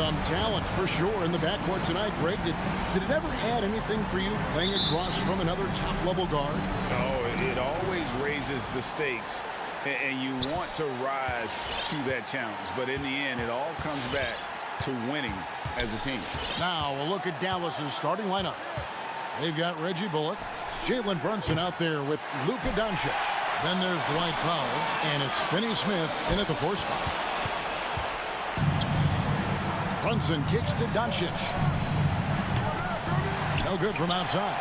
Some talent for sure in the backcourt tonight, Greg. Did it ever add anything for you playing across from another top-level guard? Oh, it always raises the stakes, and you want to rise to that challenge. But in the end, it all comes back to winning as a team. Now a look at Dallas's starting lineup. They've got Reggie Bullock, Jalen Brunson out there with Luka Doncic. Then there's Dwight Powell, and it's Finney Smith in at the 4 spot. Brunson kicks to Doncic. No good from outside.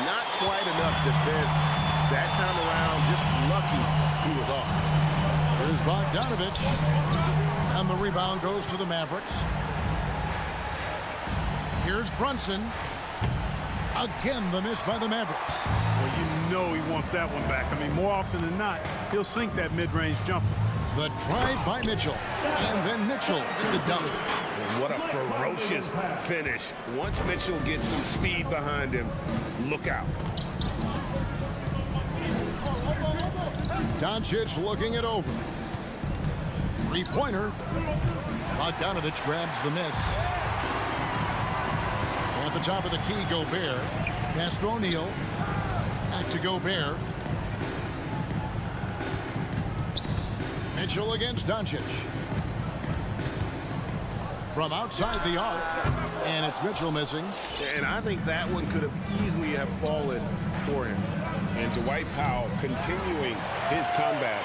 Not quite enough defense that time around. Just lucky he was off. Here's Bogdanovich. And the rebound goes to the Mavericks. Here's Brunson. Again, the miss by the Mavericks. Well, you know he wants that one back. I mean, more often than not, he'll sink that mid-range jumper. The drive by Mitchell. And then Mitchell in the dunk. What a ferocious finish. Once Mitchell gets some speed behind him, look out. Doncic looking it over. Three-pointer. Bogdanovich grabs the miss. At the top of the key, Gobert. Pass to O'Neal. Back to Gobert. Mitchell against Doncic. From outside the arc. And it's Mitchell missing. And I think that one could have easily have fallen for him. And Dwight Powell continuing his comeback.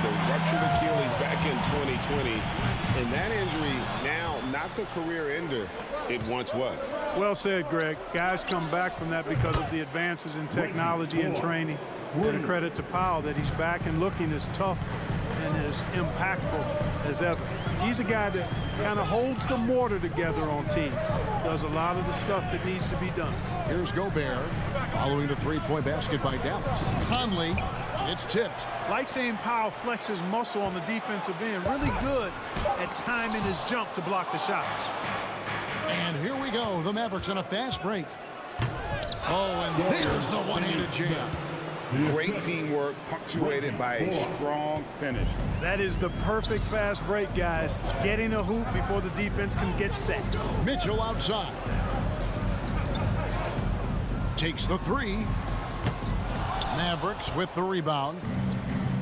The ruptured Achilles back in 2020. And that injury now not the career ender it once was. Well said, Greg. Guys come back from that because of the advances in technology and training. And a credit to Powell that he's back and looking as tough and as impactful as ever. He's a guy that kind of holds the mortar together on team. Does a lot of the stuff that needs to be done. Here's Gobert following the three-point basket by Dallas. Conley, it's tipped. Like seeing Powell flex his muscle on the defensive end. Really good at timing his jump to block the shots. And here we go. The Mavericks on a fast break. Oh, and there's the one-handed jam. Great teamwork punctuated by a strong finish. That is the perfect fast break, guys. Getting a hoop before the defense can get set. Mitchell outside. Takes the three. Mavericks with the rebound.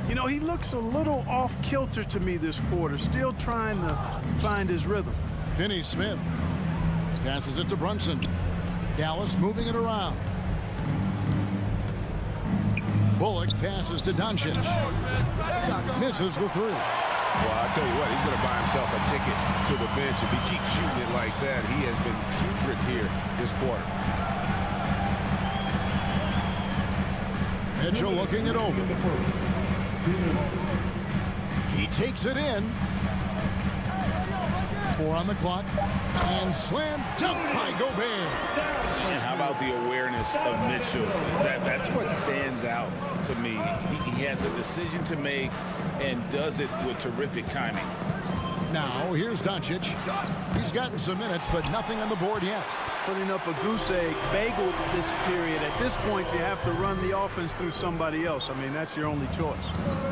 You know, he looks a little off-kilter to me this quarter. Still trying to find his rhythm. Finney Smith passes it to Brunson. Dallas moving it around. Bullock passes to Doncic. Misses the three. Well, I'll tell you what, he's going to buy himself a ticket to the bench. If he keeps shooting it like that, he has been putrid here this quarter. Mitchell looking it over. He takes it in. 4 on the clock. And slam dunk by Gobert. And how about the awareness of Mitchell? That's what stands out to me. He has a decision to make and does it with terrific timing. Now, here's Doncic. He's gotten some minutes, but nothing on the board yet. Putting up a goose egg bagel this period. At this point, you have to run the offense through somebody else. I mean, that's your only choice.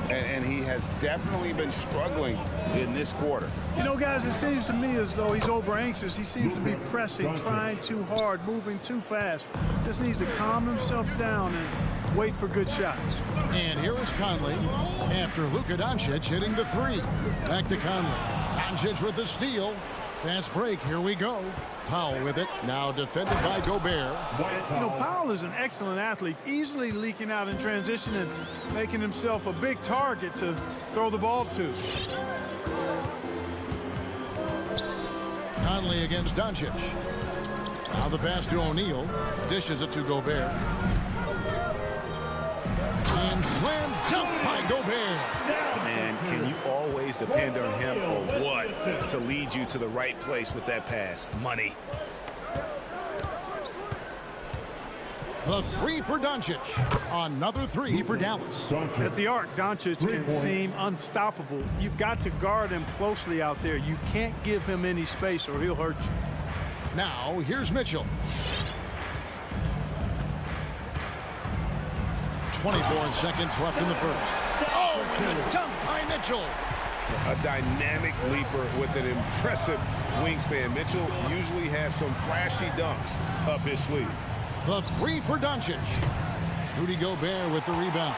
And he has definitely been struggling in this quarter. You know, guys, it seems to me as though he's over anxious. He seems to be pressing, trying too hard, moving too fast. Just needs to calm himself down and wait for good shots. And here is Conley after Luka Doncic hitting the three. Back to Conley. Doncic with the steal. Fast break. Here we go. Powell with it. Now defended by Gobert. You know, Powell is an excellent athlete, easily leaking out in transition and making himself a big target to throw the ball to. Conley against Doncic. Now the pass to O'Neal. Dishes it to Gobert. And slam dunk by Gobert. And can you always depend on him or what to lead you to the right place with that pass? Money. The three for Doncic. Another three for Dallas. At the arc, Doncic can seem unstoppable. You've got to guard him closely out there. You can't give him any space or he'll hurt you. Now, here's Mitchell. 24 seconds left in the first. Oh, and the dunk by Mitchell. A dynamic leaper with an impressive wingspan. Mitchell usually has some flashy dunks up his sleeve. The three for Doncic. Rudy Gobert with the rebound.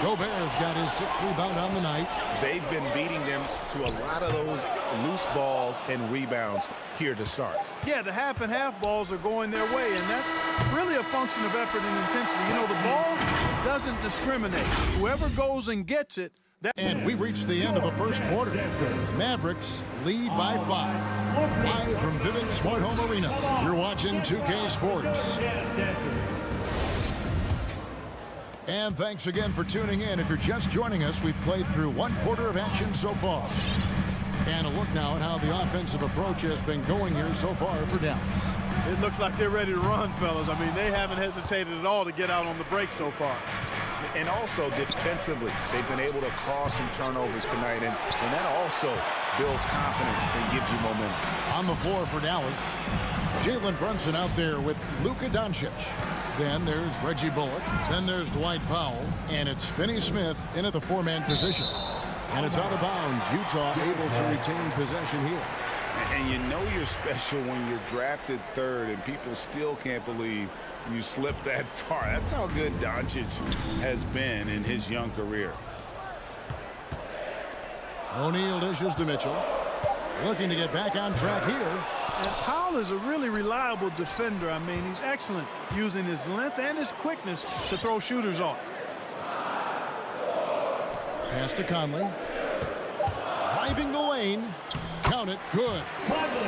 Gobert's got his 6th rebound on the night. They've been beating them to a lot of those loose balls and rebounds here to start. Yeah, the half and half balls are going their way, and that's really a function of effort and intensity. You know, the ball doesn't discriminate. Whoever goes and gets it. And we reached the end of the first quarter. Mavericks lead by 5. Live from Vivint Smart Home Arena. You're watching 2K Sports. And thanks again for tuning in. If you're just joining us, we've played through 1 quarter of action so far. And a look now at how the offensive approach has been going here so far for Dallas. It looks like they're ready to run, fellas. I mean, they haven't hesitated at all to get out on the break so far. And also defensively, they've been able to cause some turnovers tonight, and that also builds confidence and gives you momentum. On the floor for Dallas, Jalen Brunson out there with Luka Doncic. Then there's Reggie Bullock. Then there's Dwight Powell. And it's Finney-Smith in at the 4-man position. And it's out of bounds. Utah able to retain possession here. And you know you're special when you're drafted 3rd and people still can't believe you slipped that far. That's how good Doncic has been in his young career. O'Neal dishes to Mitchell. Looking to get back on track here. And Powell is a really reliable defender. I mean, he's excellent using his length and his quickness to throw shooters off. Pass to Conley. Driving the lane. Count it. Good.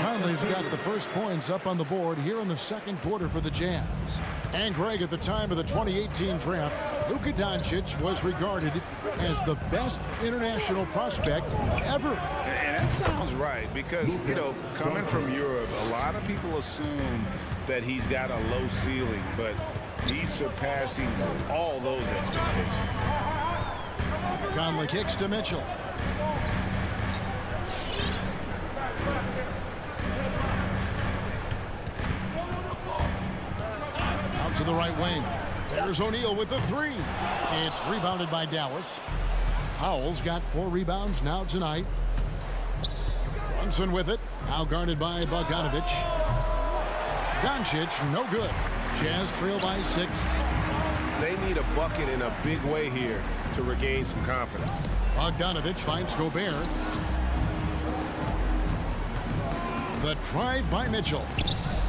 Conley's got the first points up on the board here in the second quarter for the Jazz. And Greg, at the time of the 2018 draft, Luka Doncic was regarded as the best international prospect ever. And that sounds right because, you know, coming from Europe, a lot of people assume that he's got a low ceiling, but he's surpassing all those expectations. Conley kicks to Mitchell. Out to the right wing. There's O'Neal with the 3. It's rebounded by Dallas. Powell's got 4 rebounds now tonight. Brunson with it. Now guarded by Bogdanovic. Doncic, no good. Jazz trail by 6. They need a bucket in a big way here to regain some confidence. Bogdanovic finds Gobert. The drive by Mitchell.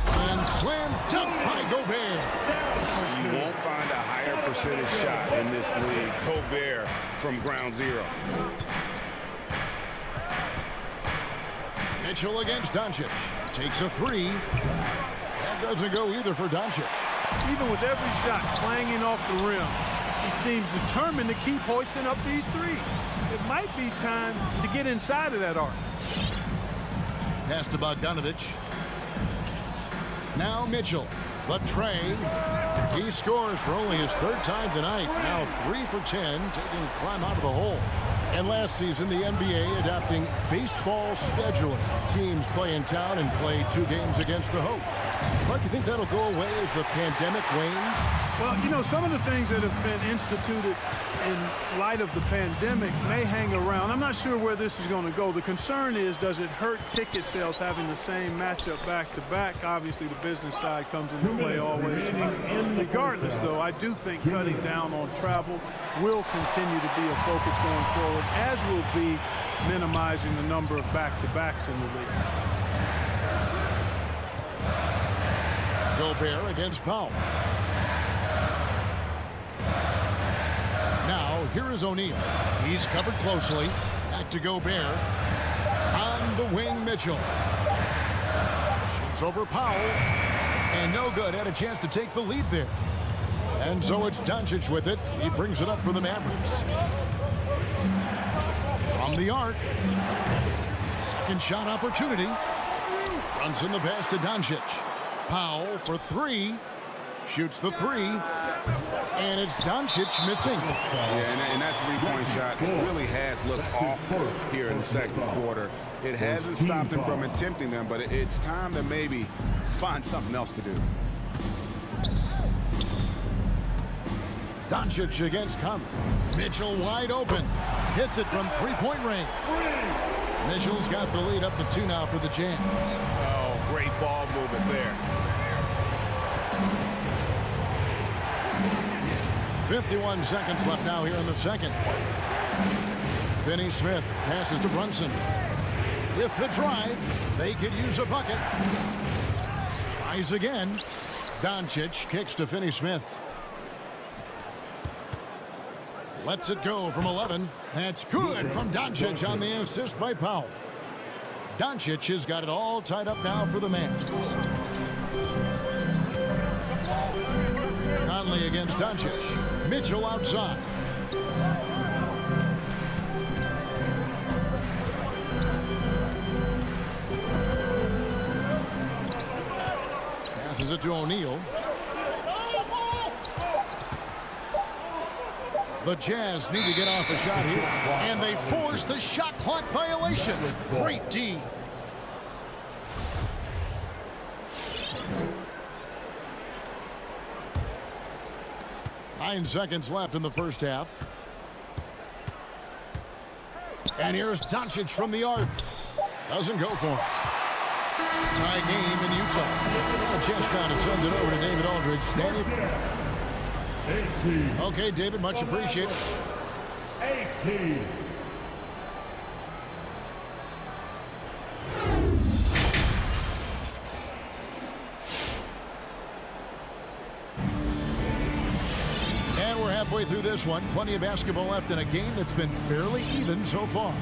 And slam dunk by Gobert. You won't find a higher percentage shot in this league. Gobert from ground zero. Mitchell against Doncic. Takes a 3. That doesn't go either for Doncic. Even with every shot clanging off the rim, he seems determined to keep hoisting up these 3. It might be time to get inside of that arc. Pass to Bogdanovic. Now Mitchell. The tray. He scores for only his 3rd time tonight. Now 3 for 10, taking a climb out of the hole. And last season, the NBA adopting baseball scheduling. Teams play in town and play 2 games against the host. Mark, you think that'll go away as the pandemic wanes? Well, you know, some of the things that have been instituted in light of the pandemic may hang around. I'm not sure where this is going to go. The concern is, does it hurt ticket sales having the same matchup back-to-back? Obviously, the business side comes into play always. Regardless, though, I do think cutting down on travel will continue to be a focus going forward, as will be minimizing the number of back-to-backs in the league. Gobert against Powell. Now, here is O'Neal. He's covered closely. Back to Gobert. On the wing, Mitchell. Shoots over Powell. And no good. Had a chance to take the lead there. And so it's Doncic with it. He brings it up for the Mavericks. From the arc. Second shot opportunity. Runs in the pass to Doncic. Powell for 3. Shoots the 3. And it's Doncic missing. Yeah, and that 3-point shot really has looked awful here in the second quarter. It hasn't stopped him from attempting them, but it's time to maybe find something else to do. Doncic against Conley. Mitchell wide open. Hits it from three-point range. Mitchell's got the lead up to 2 now for the Jazz. Oh, great ball movement there. 51 seconds left now here in the second. Finney-Smith passes to Brunson. With the drive, they could use a bucket. Tries again. Doncic kicks to Finney-Smith. Lets it go from 11. That's good from Doncic on the assist by Powell. Doncic has got it all tied up now for the Mavs. Conley against Doncic. Mitchell outside. Passes it to O'Neal. The Jazz need to get off a shot here. And they force the shot clock violation. Great D. Nine seconds left in the first half. And here's Doncic from the arc. Doesn't go for it. Tie game in Utah. A chance now to send it over to David Aldridge. Okay, David, much appreciated. 18. And we're halfway through this one. Plenty of basketball left in a game that's been fairly even so far.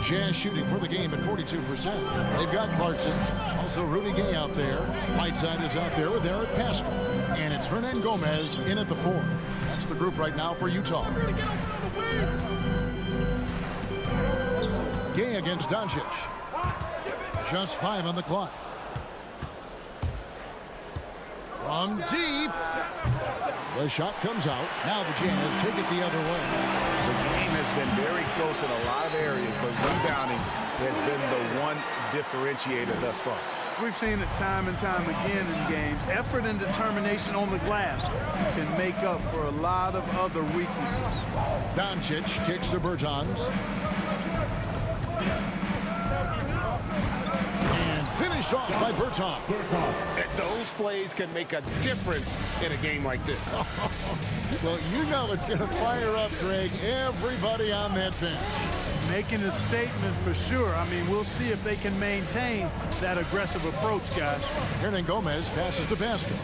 Jazz shooting for the game at 42%. They've got Clarkson, also Rudy Gay out there. Whiteside is out there with Eric Paschall. And it's Hernan Gomez in at the 4. That's the group right now for Utah. Gay against Doncic. Just 5 on the clock. From deep. The shot comes out. Now the Jazz take it the other way. The game has been very close in a lot of areas, but rebounding has been the one differentiator thus far. We've seen it time and time again in games. Effort and determination on the glass can make up for a lot of other weaknesses. Doncic kicks to Bertans. And finished off by Bertans. Those plays can make a difference in a game like this. Well, you know it's going to fire up, Greg, everybody on that bench. Making a statement for sure. I mean, we'll see if they can maintain that aggressive approach, guys. Hernan Gomez passes to basket.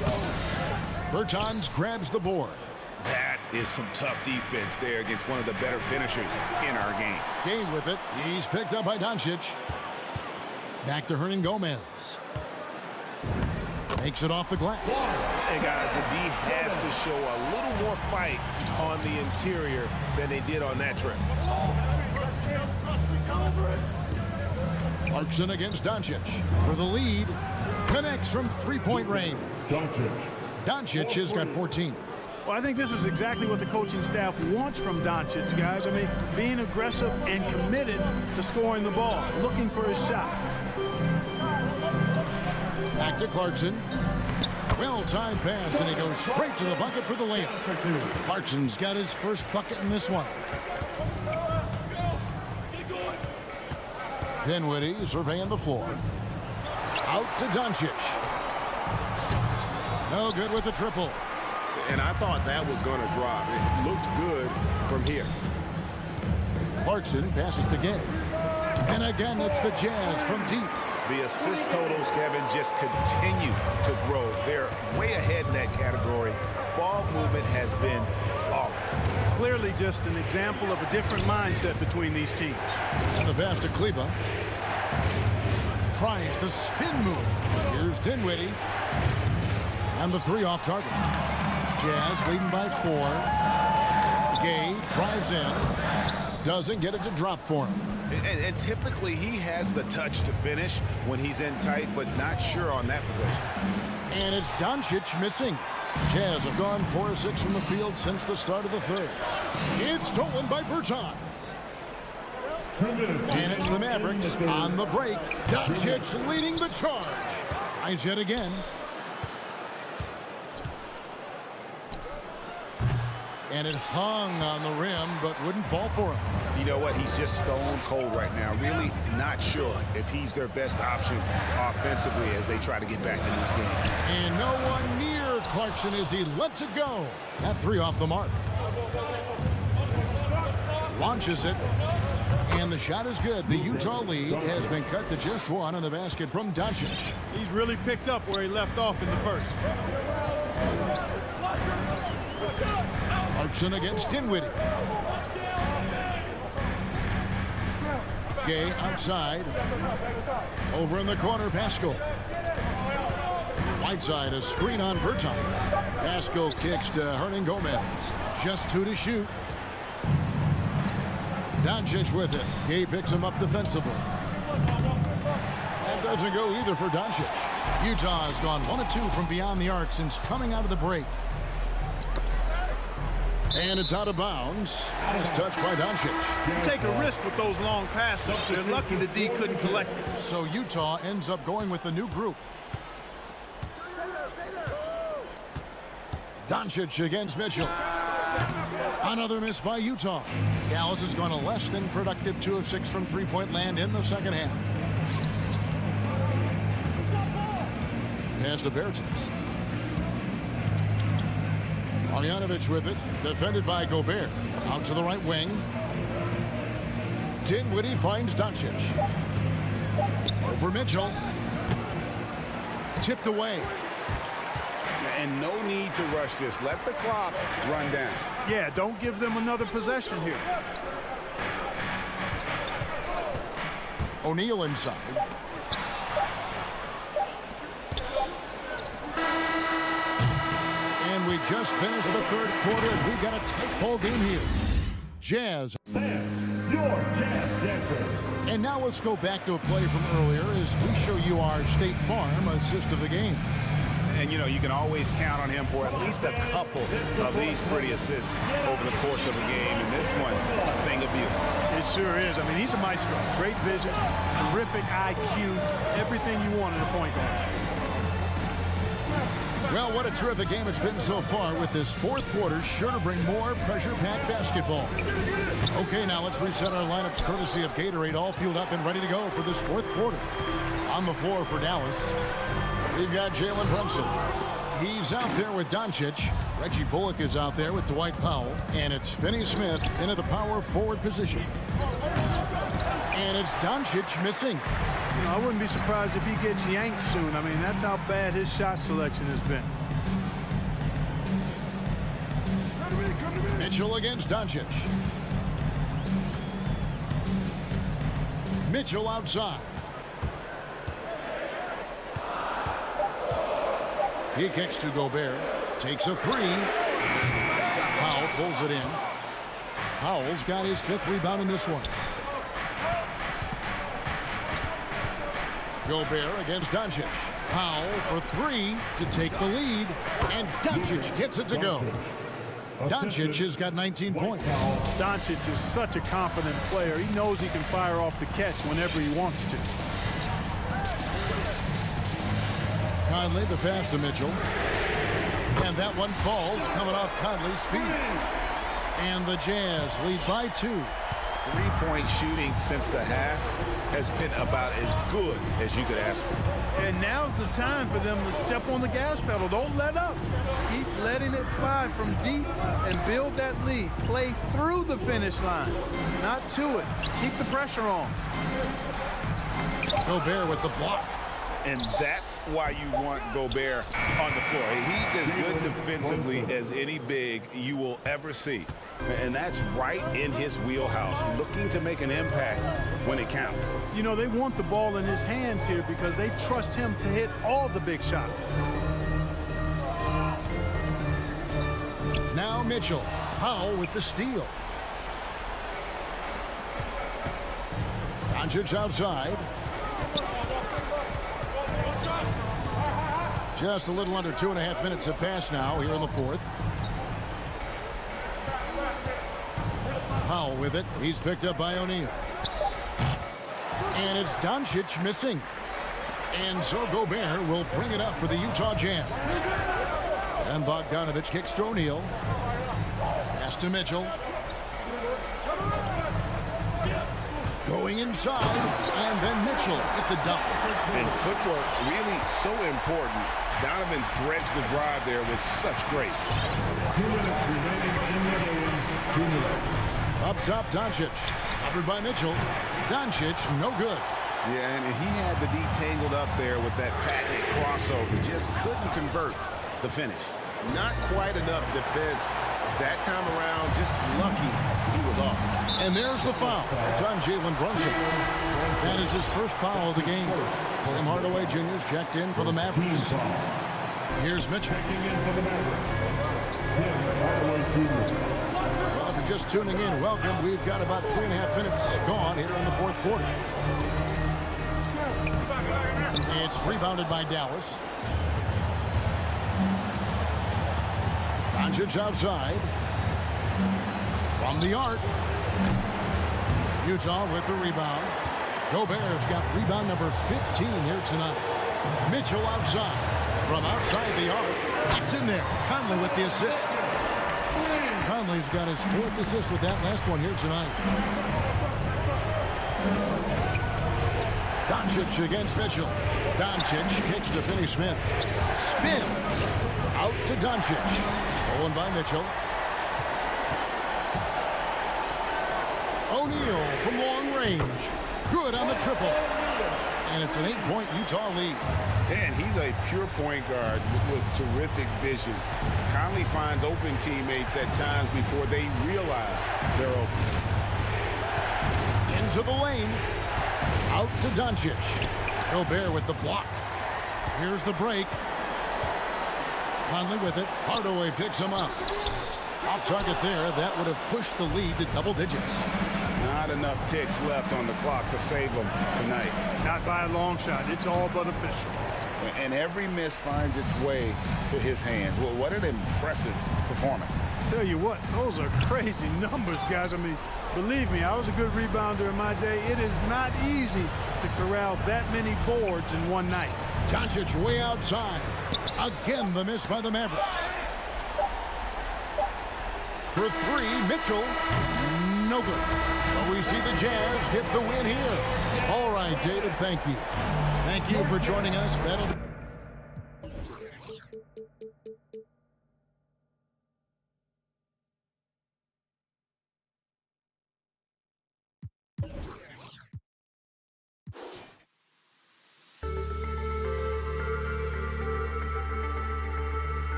Bertans grabs the board. That is some tough defense there against one of the better finishers in our game. Gained with it. He's picked up by Doncic. Back to Hernan Gomez. Makes it off the glass. And guys, the D has to show a little more fight on the interior than they did on that trip. Clarkson against Doncic for the lead. Connects from three-point range. Doncic has got 14. Well, I think this is exactly what the coaching staff wants from Doncic, guys. I mean, being aggressive and committed to scoring the ball, looking for his shot. Back to Clarkson. Well-timed pass, and he goes straight to the bucket for the layup. Clarkson's got his first bucket in this one. Dinwiddie surveying the floor. Out to Doncic. No good with the triple. And I thought that was going to drop. It looked good from here. Clarkson passes to Gay. And again, it's the Jazz from deep. The assist totals, Kevin, just continue to grow. They're way ahead in that category. Ball movement has been flawless. Clearly just an example of a different mindset between these teams. And the pass to Kleber. Tries the spin move. Here's Dinwiddie. And the 3 off target. Jazz leading by 4. Gay drives in. Doesn't get it to drop for him. And typically he has the touch to finish when he's in tight, but not sure on that possession. And it's Doncic missing. Jazz have gone 4 of 6 from the field since the start of the third. It's stolen by Bertans. And it's the Mavericks on the break. Doncic leading the charge. Tries it again. And it hung on the rim, but wouldn't fall for him. You know what? He's just stone cold right now. Really not sure if he's their best option offensively as they try to get back in this game. And no one near Clarkson as he lets it go. That three off the mark. Launches it. And the shot is good. The Utah lead has been cut to just one on the basket from Doncic. He's really picked up where he left off in the first. Clarkson against Dinwiddie. Gay outside. Over in the corner, Pascal. Whiteside, a screen on Bertans. Pascal kicks to Hernan Gomez. Just 2 to shoot. Doncic with it. Gay picks him up defensively. That doesn't go either for Doncic. Utah has gone 1 of 2 from beyond the arc since coming out of the break. And it's out of bounds. Nice touch by Doncic. You take a risk with those long passes. They're lucky the D couldn't collect it. So Utah ends up going with the new group. Doncic against Mitchell. Another miss by Utah. Dallas has gone a less than productive 2 of 6 from three-point land in the second half. Pass to Bertans. Marjanovic with it, defended by Gobert. Out to the right wing. Dinwiddie finds Doncic. Over Mitchell. Tipped away. And no need to rush this. Let the clock run down. Yeah, don't give them another possession here. O'Neal inside. And we just finished the third quarter. We've got a tight ball game here. Jazz. Your Jazz Dancer. And now let's go back to a play from earlier as we show you our State Farm assist of the game. And, you know, you can always count on him for at least a couple of these pretty assists over the course of a game. And this one, a thing of beauty. It sure is. I mean, he's a maestro. Great vision, terrific IQ, everything you want in a point guard. Well, what a terrific game it's been so far, with this fourth quarter sure to bring more pressure-packed basketball. Okay, now let's reset our lineups courtesy of Gatorade, all fueled up and ready to go for this fourth quarter. On the floor for Dallas, we've got Jalen Brunson. He's out there with Doncic. Reggie Bullock is out there with Dwight Powell. And it's Finney Smith into the power forward position. And it's Doncic missing. You know, I wouldn't be surprised if he gets yanked soon. I mean, that's how bad his shot selection has been. Mitchell against Doncic. Mitchell outside. He kicks to Gobert. Takes a three. Powell pulls it in. Powell's got his 5th rebound in this one. Gobert against Doncic. Powell for 3 to take the lead. And Doncic gets it to go. Doncic has got 19 points. Doncic is such a confident player. He knows he can fire off the catch whenever he wants to. Conley, the pass to Mitchell. And that one falls, coming off Conley's feet. And the Jazz lead by 2. Three-point shooting since the half has been about as good as you could ask for. And now's the time for them to step on the gas pedal. Don't let up. Keep letting it fly from deep and build that lead. Play through the finish line, not to it. Keep the pressure on. Gobert with the block. And that's why you want Gobert on the floor. He's as good defensively as any big you will ever see. And that's right in his wheelhouse, looking to make an impact when it counts. You know, they want the ball in his hands here because they trust him to hit all the big shots. Now Mitchell. Powell with the steal. Doncic outside. Just a little under 2.5 minutes have passed now here in the fourth. Powell with it. He's picked up by O'Neal. And it's Doncic missing. And so Gobert will bring it up for the Utah Jazz. And Bogdanovich kicks to O'Neal. Pass to Mitchell. Going inside, and then Mitchell with the dunk. And footwork really so important. Donovan threads the drive there with such grace. 2 minutes remaining in the game. 2 minutes. Up top, Doncic. Covered by Mitchell. Doncic, no good. Yeah, and he had the D tangled up there with that patented crossover. Just couldn't convert the finish. Not quite enough defense that time around. Just lucky he was off. And there's the foul. It's on Jalen Brunson. That is his first foul of the game. Tim Hardaway Jr. is checked in for the Mavericks. Here's Mitchell. Well, if you're just tuning in, welcome. We've got about 3.5 minutes gone here in the fourth quarter. It's rebounded by Dallas. Doncic outside. From the arc. Utah with the rebound. Gobert's got rebound number 15 here tonight. Mitchell outside. From outside the arc. That's in there. Conley with the assist. Conley's got his 4th assist with that last one here tonight. Doncic against Mitchell. Doncic kicks to Finney-Smith. Spins. Out to Doncic. Stolen by Mitchell. O'Neal from long range. Good on the triple. And it's an 8-point Utah lead. And he's a pure point guard with terrific vision. Conley finds open teammates at times before they realize they're open. Into the lane. Out to Doncic. Gobert with the block. Here's the break. Conley with it. Hardaway picks him up. Off target there. That would have pushed the lead to double digits. Not enough ticks left on the clock to save them tonight. Not by a long shot. It's all but official. And every miss finds its way to his hands. Well, what an impressive performance. Tell you what, those are crazy numbers, guys. I mean, believe me, I was a good rebounder in my day. It is not easy to corral that many boards in one night. Doncic way outside. Again, the miss by the Mavericks. For 3, Mitchell, no good. So we see the Jazz get the win here. All right, David, thank you. Thank you for joining us. That'll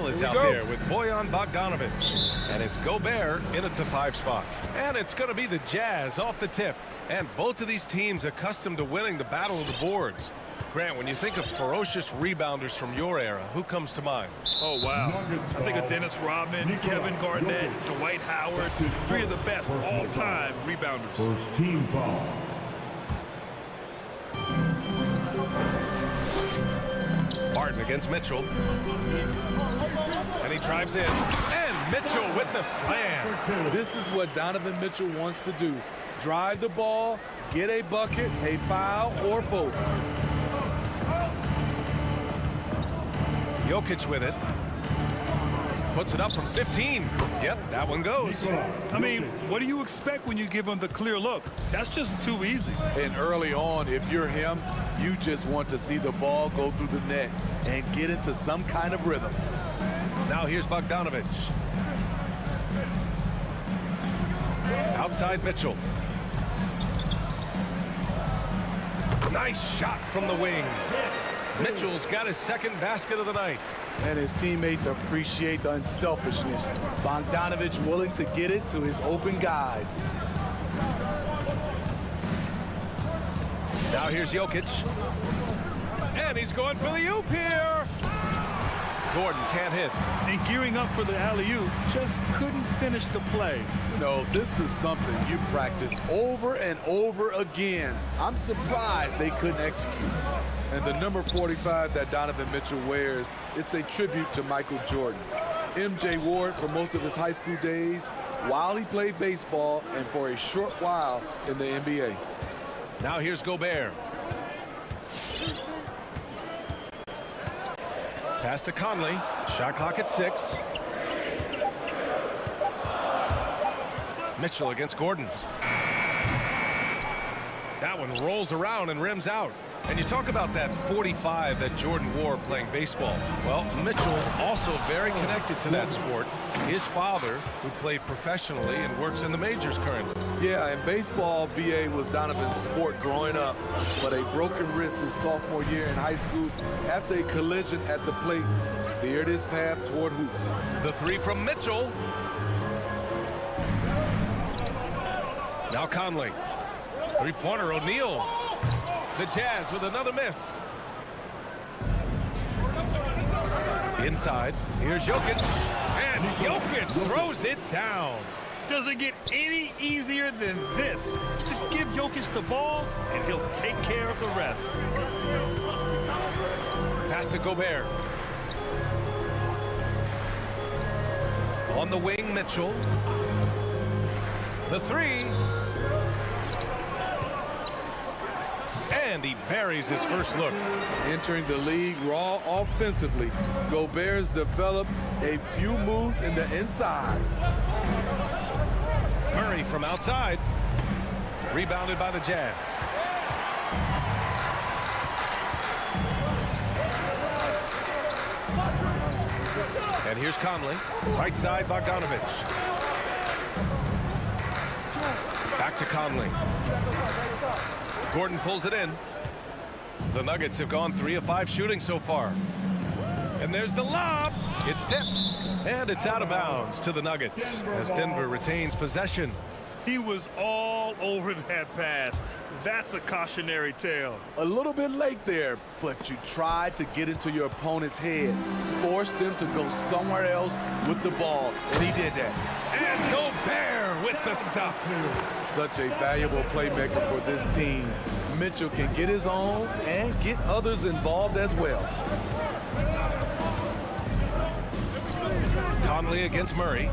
is out there with Bojan Bogdanovic. And it's Gobert in at the 5 spot. And it's going to be the Jazz off the tip. And both of these teams accustomed to winning the battle of the boards. Grant, when you think of ferocious rebounders from your era, who comes to mind? Oh, wow. I think of Dennis Rodman, Kevin Garnett, Dwight Howard, 3 of the best all-time rebounders. First team foul. Martin against Mitchell. And he drives in. And Mitchell with the slam. This is what Donovan Mitchell wants to do. Drive the ball, get a bucket, a foul, or both. Jokic with it. Puts it up from 15. Yep, that one goes. I mean, what do you expect when you give him the clear look? That's just too easy. And early on, if you're him, you just want to see the ball go through the net and get into some kind of rhythm. Now here's Bogdanovic. Outside Mitchell. Nice shot from the wing. Mitchell's got his second basket of the night. And his teammates appreciate the unselfishness. Bogdanovic willing to get it to his open guys. Now here's Jokic. And he's going for the oop here. Gordon can't hit. And gearing up for the alley-oop, just couldn't finish the play. You know, this is something you practice over and over again. I'm surprised they couldn't execute. And the number 45 that Donovan Mitchell wears, it's a tribute to Michael Jordan. MJ wore it for most of his high school days while he played baseball and for a short while in the NBA. Now here's Gobert. Pass to Conley. Shot clock at 6. Mitchell against Gordon. That one rolls around and rims out. And you talk about that 45 that Jordan wore playing baseball. Well, Mitchell also very connected to that sport. His father, who played professionally and works in the majors currently. Yeah, in baseball, BA was Donovan's sport growing up, but a broken wrist his sophomore year in high school after a collision at the plate steered his path toward hoops. The 3 from Mitchell. Now Conley. Three-pointer, O'Neal. The Jazz with another miss. Inside, here's Jokic. And Jokic throws it down. Doesn't get any easier than this. Just give Jokic the ball, and he'll take care of the rest. Pass to Gobert. On the wing, Mitchell. The 3. And he buries his first look. Entering the league raw offensively, Gobert's developed a few moves in the inside. Murray from outside. Rebounded by the Jazz. And here's Conley. Right side, Bogdanovic. Back to Conley. Gordon pulls it in. The Nuggets have gone 3 of 5 shooting so far. And there's the lob. It's tipped. And it's out of bounds to the Nuggets as Denver retains possession. He was all over that pass. That's a cautionary tale. A little bit late there, but you tried to get into your opponent's head. Forced them to go somewhere else with the ball, and he did that. And Gobert with the stuff. Such a valuable playmaker for this team. Mitchell can get his own and get others involved as well. Conley against Murray.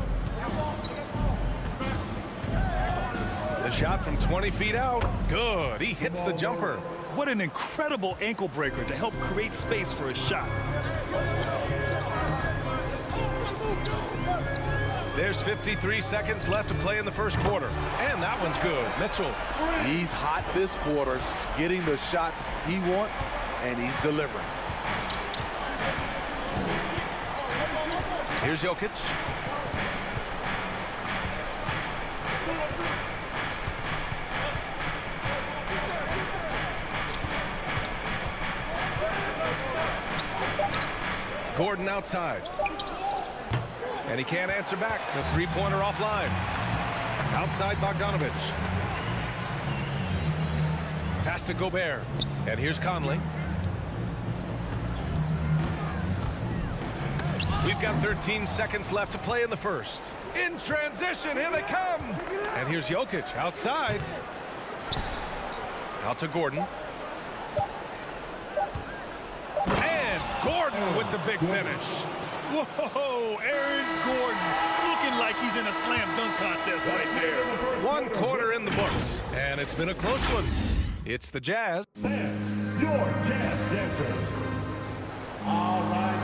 The shot from 20 feet out. Good. He hits the jumper. What an incredible ankle breaker to help create space for a shot. There's 53 seconds left to play in the first quarter. And that one's good. Mitchell. He's hot this quarter, getting the shots he wants, and he's delivering. Here's Jokic. Gordon outside. And he can't answer back. The three-pointer offline. Outside Bogdanovich. Pass to Gobert. And here's Conley. We've got 13 seconds left to play in the first. In transition, here they come. And here's Jokic outside. Out to Gordon. And Gordon with the big finish. Whoa, Aaron Gordon looking like he's in a slam dunk contest right there. 1 quarter in the books, and it's been a close one. It's the Jazz. And your Jazz dancer. All right.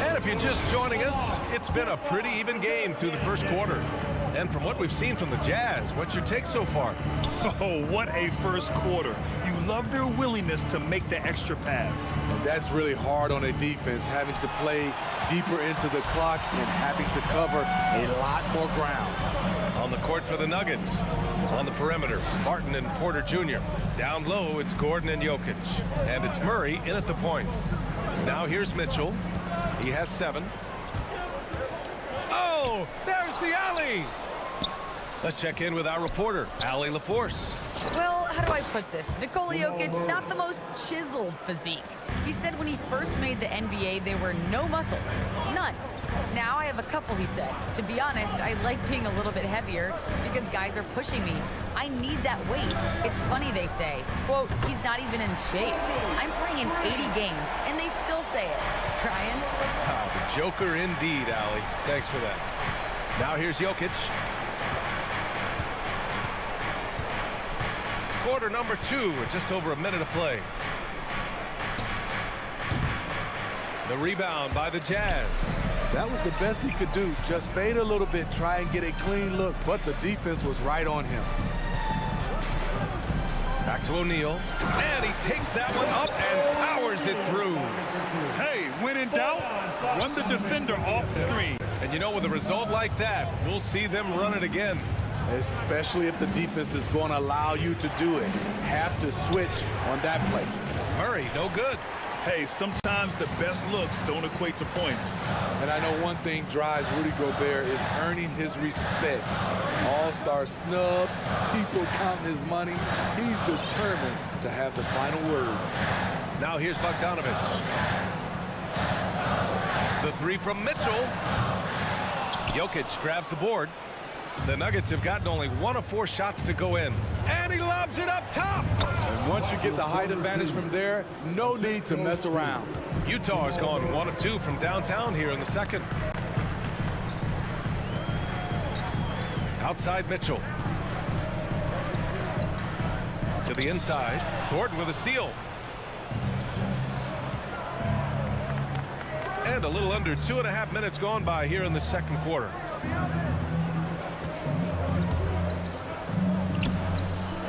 And if you're just joining us, it's been a pretty even game through the first quarter. And from what we've seen from the Jazz, what's your take so far? Oh, what a first quarter. You love their willingness to make the extra pass. That's really hard on a defense, having to play deeper into the clock and having to cover a lot more ground. On the court for the Nuggets. On the perimeter, Martin and Porter Jr. Down low, it's Gordon and Jokic. And it's Murray in at the point. Now here's Mitchell. He has 7. Oh, there's the alley. Let's check in with our reporter, Allie LaForce. Well, how do I put this? Nikola Jokic, not the most chiseled physique. He said when he first made the NBA, there were no muscles. None. Now I have a couple, he said. To be honest, I like being a little bit heavier because guys are pushing me. I need that weight. It's funny they say, quote, he's not even in shape. I'm playing in 80 games, and they still say it. Trying? The Joker indeed, Allie. Thanks for that. Now here's Jokic. Quarter number 2 with just over a minute of play. The rebound by the Jazz. That was the best he could do. Just fade a little bit, try and get a clean look, but the defense was right on him. Back to O'Neal. And he takes that one up and powers it through. Hey, when in doubt, run the defender off the screen. And you know, with a result like that, we'll see them run it again. Especially if the defense is going to allow you to do it. Have to switch on that play. Murray, no good. Hey, sometimes the best looks don't equate to points. And I know one thing drives Rudy Gobert is earning his respect. All-star snubs, people counting his money. He's determined to have the final word. Now here's Bogdanovich. The 3 from Mitchell. Jokic grabs the board. The Nuggets have gotten only 1 of 4 shots to go in. And he lobs it up top. And once you get the height advantage from there, no need to mess around. Utah has gone 1 of 2 from downtown here in the second. Outside Mitchell. To the inside. Gordon with a steal. And a little under 2.5 minutes gone by here in the second quarter.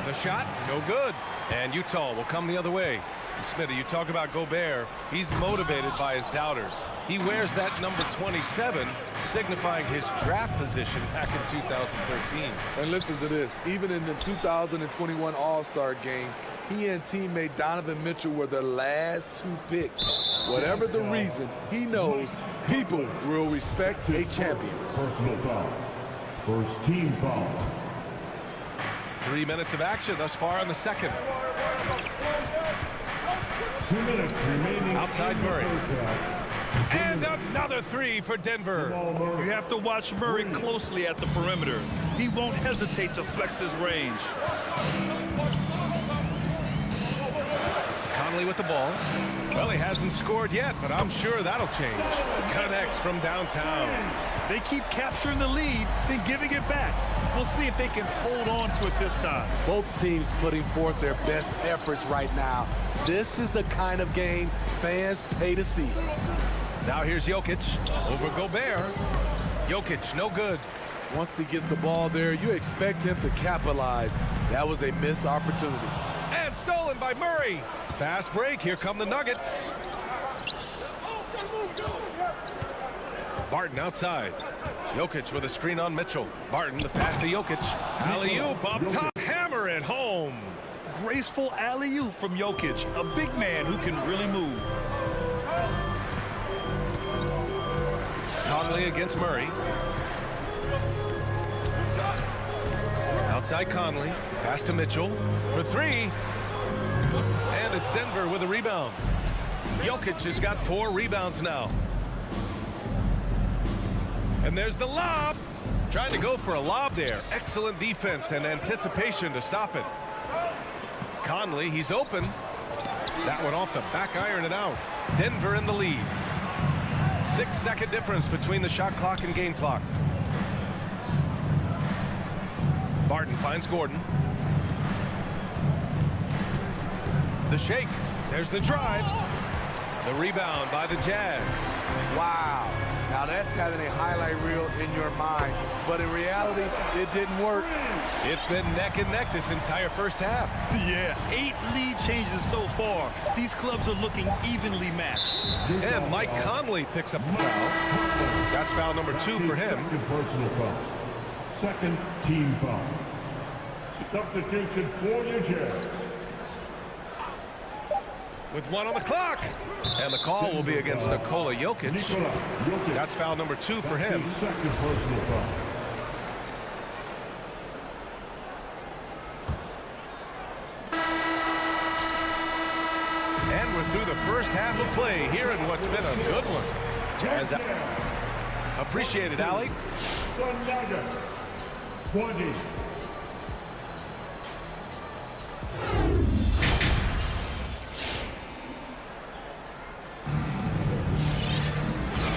The shot, no good. And Utah will come the other way. And Smitty, you talk about Gobert. He's motivated by his doubters. He wears that number 27, signifying his draft position back in 2013. And listen to this. Even in the 2021 All-Star game, he and teammate Donovan Mitchell were the last 2 picks. Whatever the reason, he knows people will respect a champion. Personal foul. First team foul. 3 minutes of action thus far in the second. 2 minutes remaining. Outside Murray. And another 3 for Denver. You have to watch Murray closely at the perimeter. He won't hesitate to flex his range. Conley with the ball. Well, he hasn't scored yet, but I'm sure that'll change. Connects from downtown. They keep capturing the lead, then giving it back. We'll see if they can hold on to it this time. Both teams putting forth their best efforts right now. This is the kind of game fans pay to see. Now here's Jokic over Gobert. Jokic, no good. Once he gets the ball there, you expect him to capitalize. That was a missed opportunity. And stolen by Murray. Fast break. Here come the Nuggets. Barton outside. Jokic with a screen on Mitchell. Barton, the pass to Jokic. Alley-oop up top. Hammer it home. Graceful alley-oop from Jokic, a big man who can really move. Conley against Murray. Outside Conley. Pass to Mitchell for three. And it's Denver with a rebound. Jokic has got 4 rebounds now. And there's the lob. Trying to go for a lob there. Excellent defense and anticipation to stop it. Conley, he's open. That one off the back iron and out. Denver in the lead. 6-second difference between the shot clock and game clock. Barton finds Gordon. The shake. There's the drive. The rebound by the Jazz. Wow. Now that's having a highlight reel in your mind, but in reality, it didn't work. It's been neck and neck this entire first half. Yeah, 8 lead changes so far. These clubs are looking evenly matched. And Mike Conley picks up the foul. That's foul number 2 for him. Second personal foul. Second team foul. Substitution for the Jazz. With 1 on the clock. And the call will be against Nikola Jokic. That's foul number 2 for him. Second personal foul. And we're through the first half of play here in what's been a good one. Jazz appreciate it, Allie. The Nuggets, 20.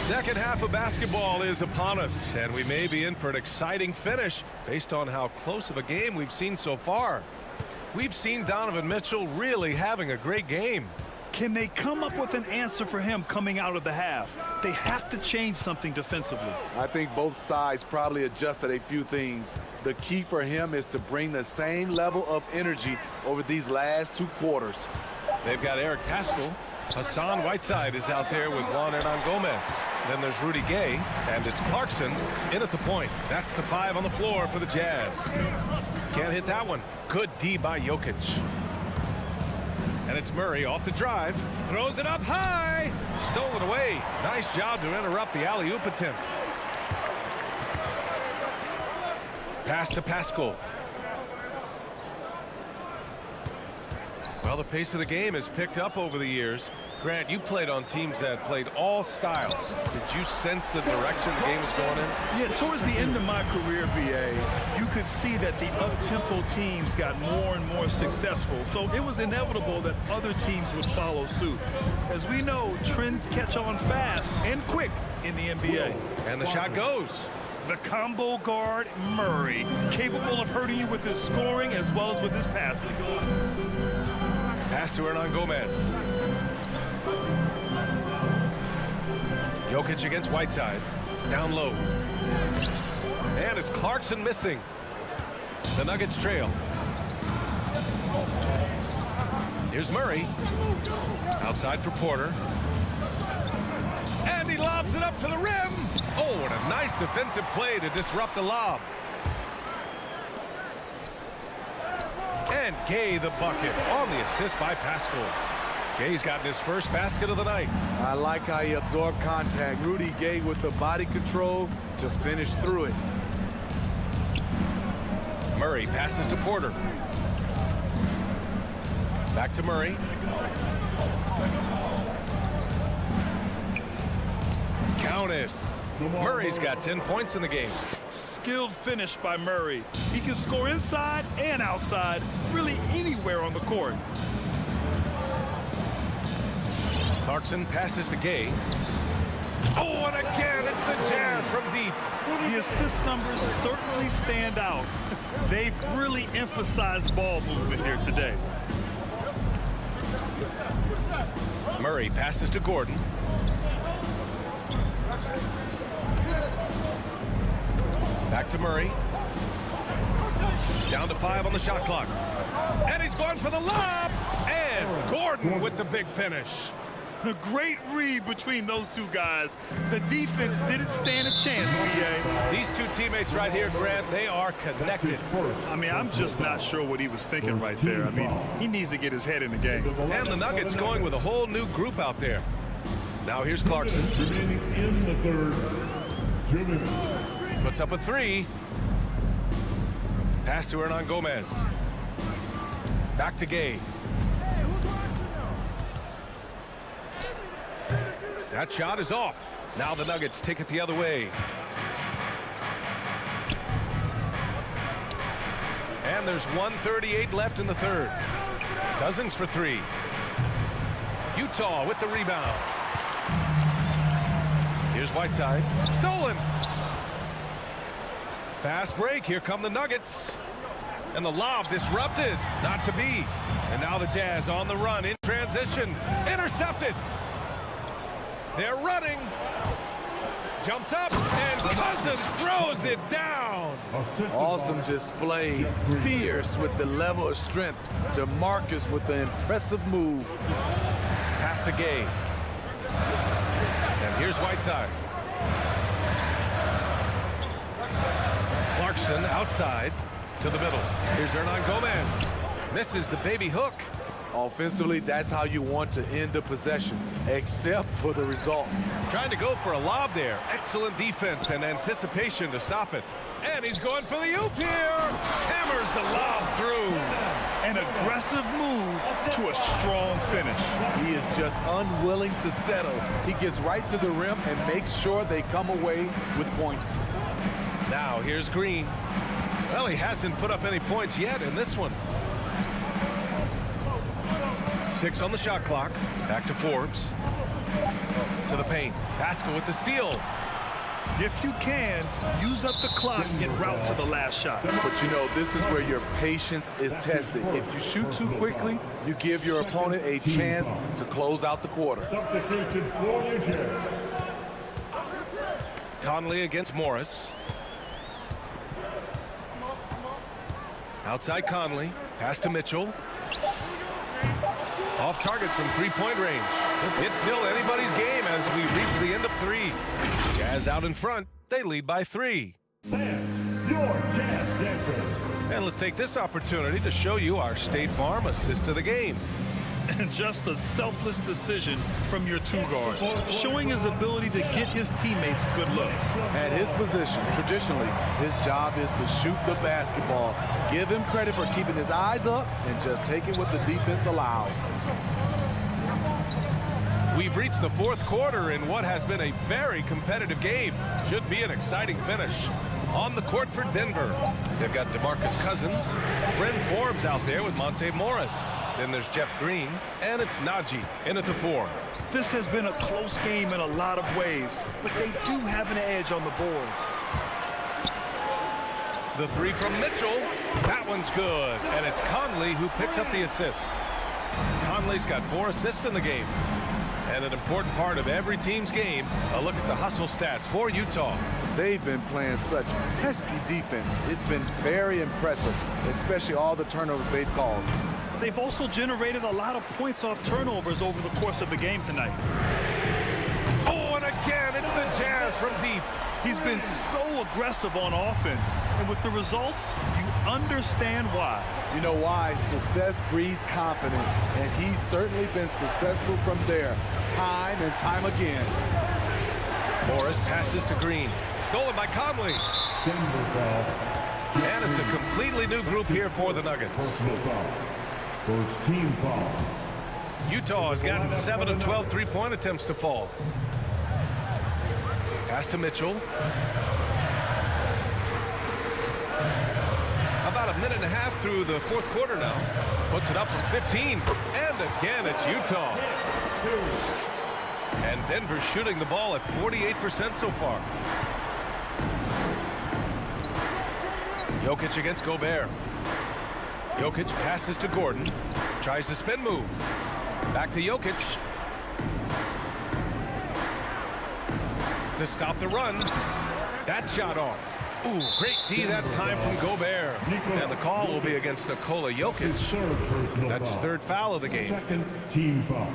Second half of basketball is upon us, and we may be in for an exciting finish based on how close of a game we've seen so far. We've seen Donovan Mitchell really having a great game. Can they come up with an answer for him coming out of the half? They have to change something defensively. I think both sides probably adjusted a few things. The key for him is to bring the same level of energy over these last 2 quarters. They've got Eric Paschall. Hassan Whiteside is out there with Juan Hernan Gomez. Then there's Rudy Gay, and it's Clarkson in at the point. That's the 5 on the floor for the Jazz. Can't hit that one. Good D by Jokic. And it's Murray off the drive. Throws it up high. Stolen away. Nice job to interrupt the alley-oop attempt. Pass to Paschall. Well, the pace of the game has picked up over the years. Grant, you played on teams that played all styles. Did you sense the direction the game was going in? Yeah, towards the end of my career, BA, you could see that the up-tempo teams got more and more successful. So it was inevitable that other teams would follow suit. As we know, trends catch on fast and quick in the NBA. And the shot goes. The combo guard, Murray, capable of hurting you with his scoring as well as with his passing. Pass to Hernan Gomez. Jokic against Whiteside. Down low. And it's Clarkson missing. The Nuggets trail. Here's Murray. Outside for Porter. And he lobs it up to the rim. Oh, what a nice defensive play to disrupt the lob. And Gay the bucket on the assist by Paschall. Gay's gotten his first basket of the night. I like how he absorbed contact. Rudy Gay with the body control to finish through it. Murray passes to Porter. Back to Murray. Counted. Murray's got 10 points in the game. Skilled finish by Murray. He can score inside and outside, really anywhere on the court. Clarkson passes to Gay. Oh, and again, it's the Jazz from deep. The assist numbers certainly stand out. They've really emphasized ball movement here today. Murray passes to Gordon. Back to Murray. Down to 5 on the shot clock. And he's going for the lob. And Gordon with the big finish. A great read between those two guys. The defense didn't stand a chance, BA. These two teammates right here, Grant, they are connected. I mean, I'm just not sure what he was thinking right there. I mean, he needs to get his head in the game. And the Nuggets going with a whole new group out there. Now here's Clarkson. Remaining in the third. 2 minutes. Puts up a three. Pass to Hernan Gomez. Back to Gay. That shot is off. Now the Nuggets take it the other way. And there's 1:38 left in the third. Cousins for three. Utah with the rebound. Here's Whiteside. Stolen. Fast break. Here come the Nuggets. And the lob disrupted. Not to be. And now the Jazz on the run in transition. Intercepted. They're running. Jumps up. And Cousins throws it down. Awesome display. Fierce with the level of strength. DeMarcus with the impressive move. Pass to Gay. And here's Whiteside. Clarkson outside to the middle. Here's Hernan Gomez. Misses the baby hook. Offensively, that's how you want to end the possession, except for the result. Trying to go for a lob there. Excellent defense and anticipation to stop it. And he's going for the oop here. Hammers the lob through. An aggressive move to a strong finish. He is just unwilling to settle. He gets right to the rim and makes sure they come away with points. Now here's Green. Well, he hasn't put up any points yet in this one. 6 on the shot clock. Back to Forbes. To the paint. Pascal with the steal. If you can, use up the clock en route to the last shot. But you know, this is where your patience is tested. If you shoot too quickly, you give your opponent a chance to close out the quarter. Substitution for New Jazz. Conley against Morris. Outside Conley. Pass to Mitchell. Off target from three-point range. It's still anybody's game as we reach the end of 3. Jazz out in front. They lead by 3. And your Jazz Dancers. And let's take this opportunity to show you our State Farm assist of the game. And just a selfless decision from your two guards, showing his ability to get his teammates good looks. At his position, traditionally, his job is to shoot the basketball. Give him credit for keeping his eyes up and just taking what the defense allows. We've reached the 4th quarter in what has been a very competitive game. Should be an exciting finish. On the court for Denver, they've got DeMarcus Cousins, Bryn Forbes out there with Monte Morris. Then there's Jeff Green, and it's Najee in at the 4. This has been a close game in a lot of ways, but they do have an edge on the boards. The 3 from Mitchell. That one's good, and it's Conley who picks up the assist. Conley's got 4 assists in the game. And an important part of every team's game, a look at the hustle stats for Utah. They've been playing such pesky defense. It's been very impressive, especially all the turnover-based calls. They've also generated a lot of points off turnovers over the course of the game tonight. Oh, and again, it's the Jazz from deep. He's been so aggressive on offense, and with the results, you understand why. You know why? Success breeds confidence, and he's certainly been successful from there, time and time again. Morris passes to Green. Stolen by Conley. Denver foul. And it's a completely new group here for the Nuggets. Personal foul. First team foul. Utah has gotten 7 of 12 three-point attempts to fall. Pass to Mitchell. About a minute and a half through the 4th quarter now. Puts it up from 15. And again, it's Utah. And Denver's shooting the ball at 48% so far. Jokic against Gobert. Jokic passes to Gordon. Tries the spin move. Back to Jokic. To stop the run. That shot off. Ooh, great D that time from Gobert. And the call will be against Nikola Jokic. That's his 3rd foul of the game. Second team foul.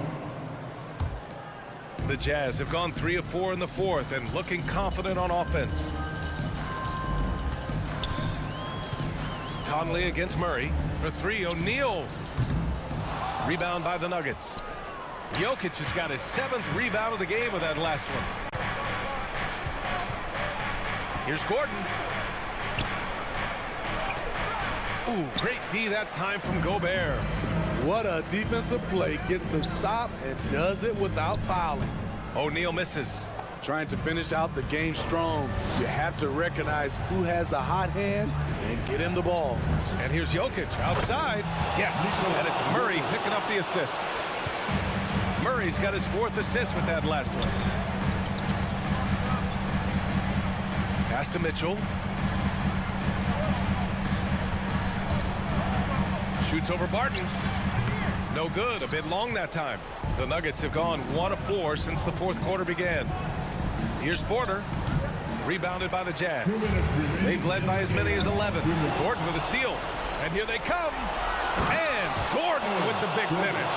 The Jazz have gone 3 of 4 in the 4th and looking confident on offense. Conley against Murray for 3. O'Neal. Rebound by the Nuggets. Jokic has got his 7th rebound of the game with that last one. Here's Gordon. Ooh, great D that time from Gobert. What a defensive play. Gets the stop and does it without fouling. O'Neal misses. Trying to finish out the game strong. You have to recognize who has the hot hand and get him the ball. And here's Jokic outside. Yes, and it's Murray picking up the assist. Murray's got his 4th assist with that last one. Pass to Mitchell. Shoots over Barton. No good, a bit long that time. The Nuggets have gone 1 of 4 since the 4th quarter began. Here's Porter. Rebounded by the Jazz. They've led by as many as 11. Gordon with a steal. And here they come. And Gordon with the big finish.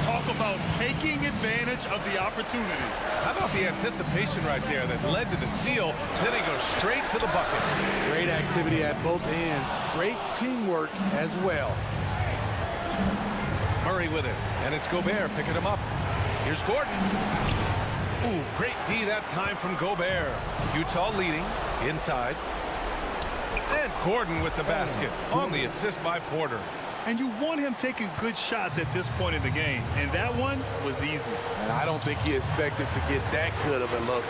Talk about taking advantage of the opportunity. How about the anticipation right there that led to the steal, then he goes straight to the bucket. Great activity at both ends. Great teamwork as well. Murray with it, and it's Gobert picking him up. Here's Gordon. Ooh, great D that time from Gobert. Utah leading inside. And Gordon with the basket on the assist by Porter. And you want him taking good shots at this point in the game. And that one was easy. And I don't think he expected to get that good of a look.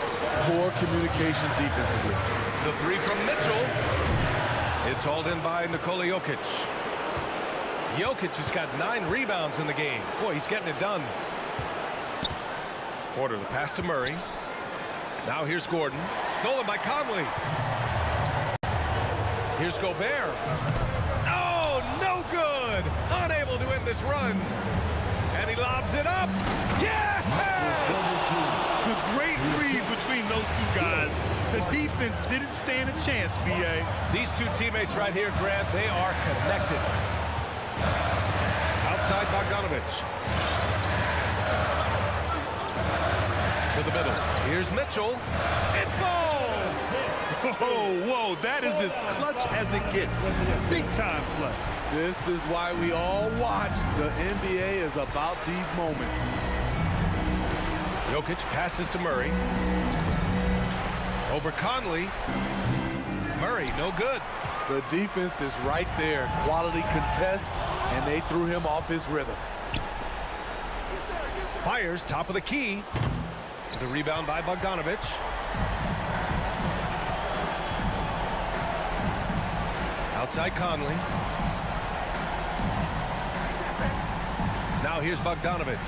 Poor communication defensively. The 3 from Mitchell. It's hauled in by Nikola Jokic. Jokic has got 9 rebounds in the game. Boy, he's getting it done. Porter, the pass to Murray. Now here's Gordon. Stolen by Conley. Here's Gobert. Oh, no good. Unable to end this run. And he lobs it up. Yeah! The great read between those 2 guys. The defense didn't stand a chance, B.A. These 2 teammates right here, Grant, they are connected. Outside Bogdanovich. To the middle. Here's Mitchell. It falls! Oh, whoa, that is as clutch as it gets. Big time play. This is why we all watch. The NBA is about these moments. Jokic passes to Murray. Over Conley. Murray, no good. The defense is right there. Quality contest, and they threw him off his rhythm. Fires, top of the key. The rebound by Bogdanovich. Outside Conley. Now here's Bogdanovich.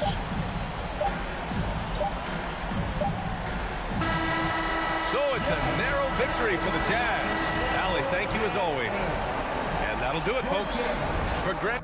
So it's a narrow victory for the Jazz. Allie, thank you as always. And that'll do it, folks. For Greg.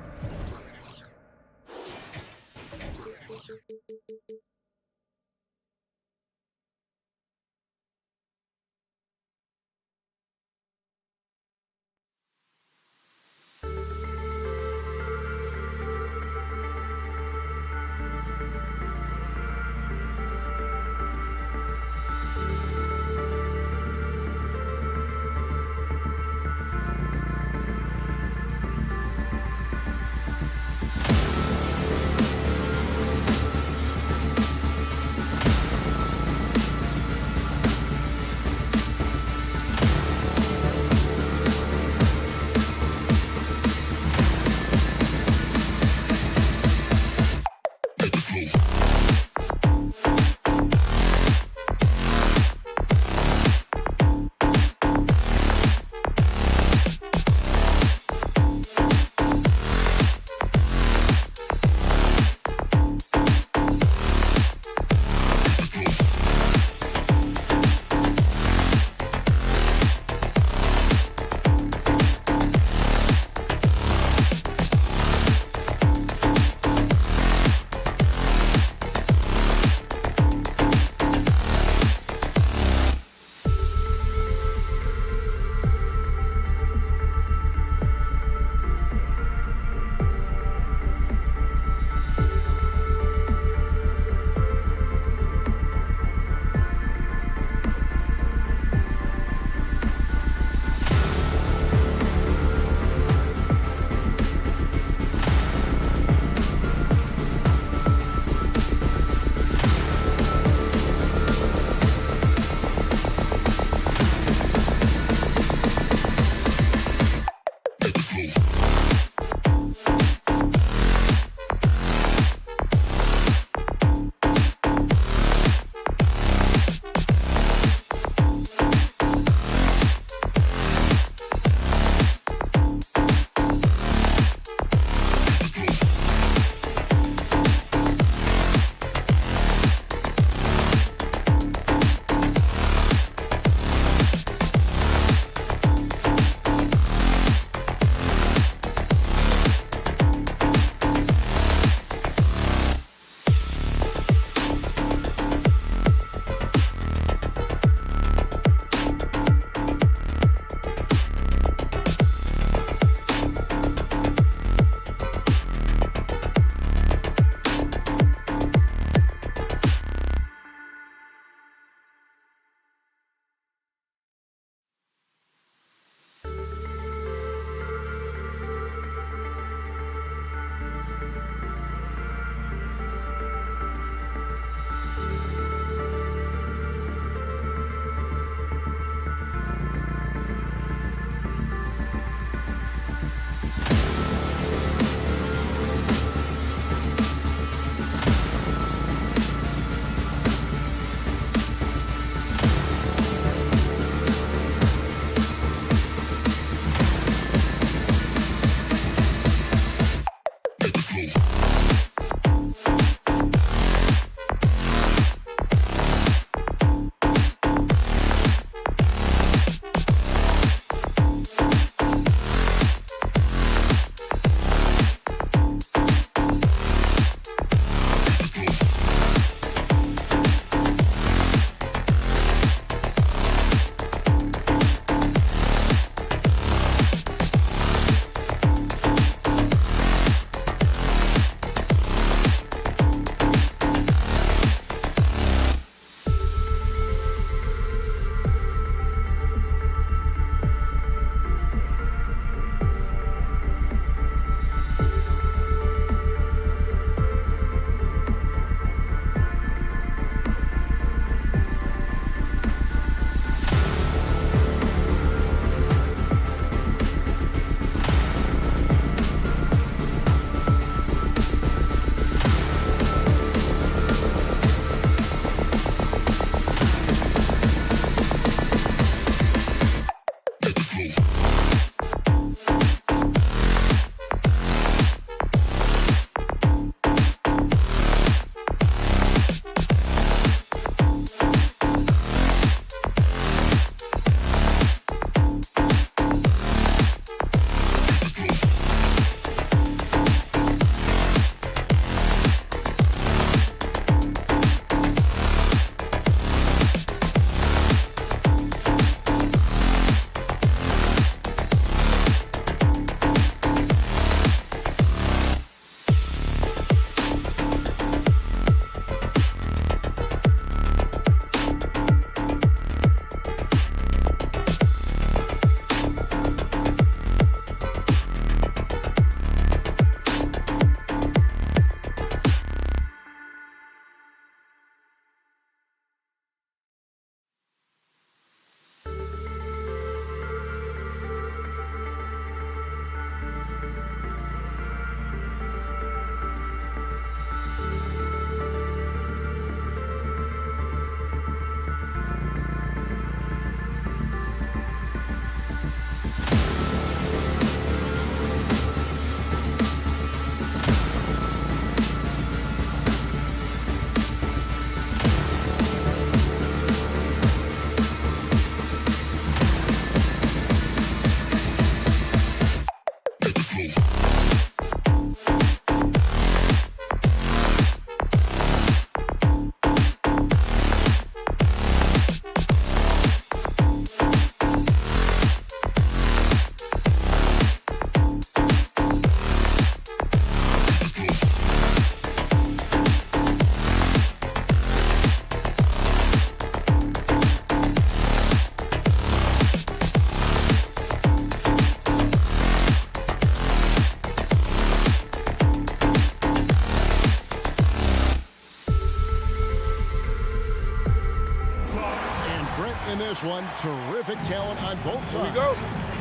terrific talent on both sides. Here we go.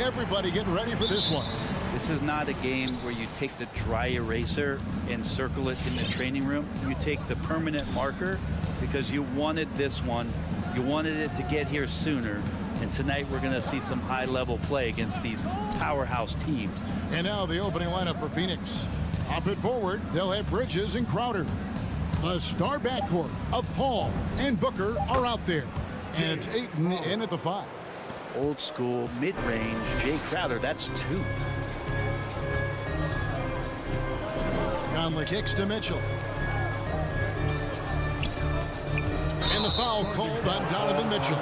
Everybody getting ready for this one. This is not a game where you take the dry eraser and circle it in the training room. You take the permanent marker because you wanted this one. You wanted it to get here sooner. And tonight we're going to see some high-level play against these powerhouse teams. And now the opening lineup for Phoenix. Up it forward, they'll have Bridges and Crowder. A star backcourt of Paul and Booker are out there. And it's Ayton in at the 5. Old school, mid-range, Jay Crowder, that's 2. Conley kicks to Mitchell. And the foul called on Donovan Mitchell.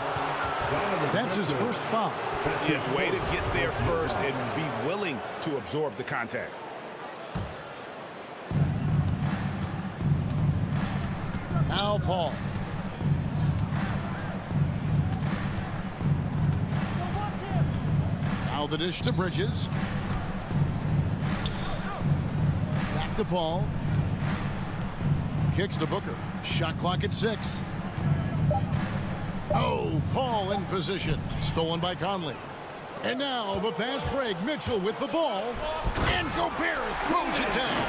That's his first foul. Yeah, way to get there first and be willing to absorb the contact. Al Paul. Now the dish to Bridges. Back to Paul. Kicks to Booker. Shot clock at 6. Oh, Paul in position. Stolen by Conley. And now the fast break. Mitchell with the ball. And Gobert throws it down.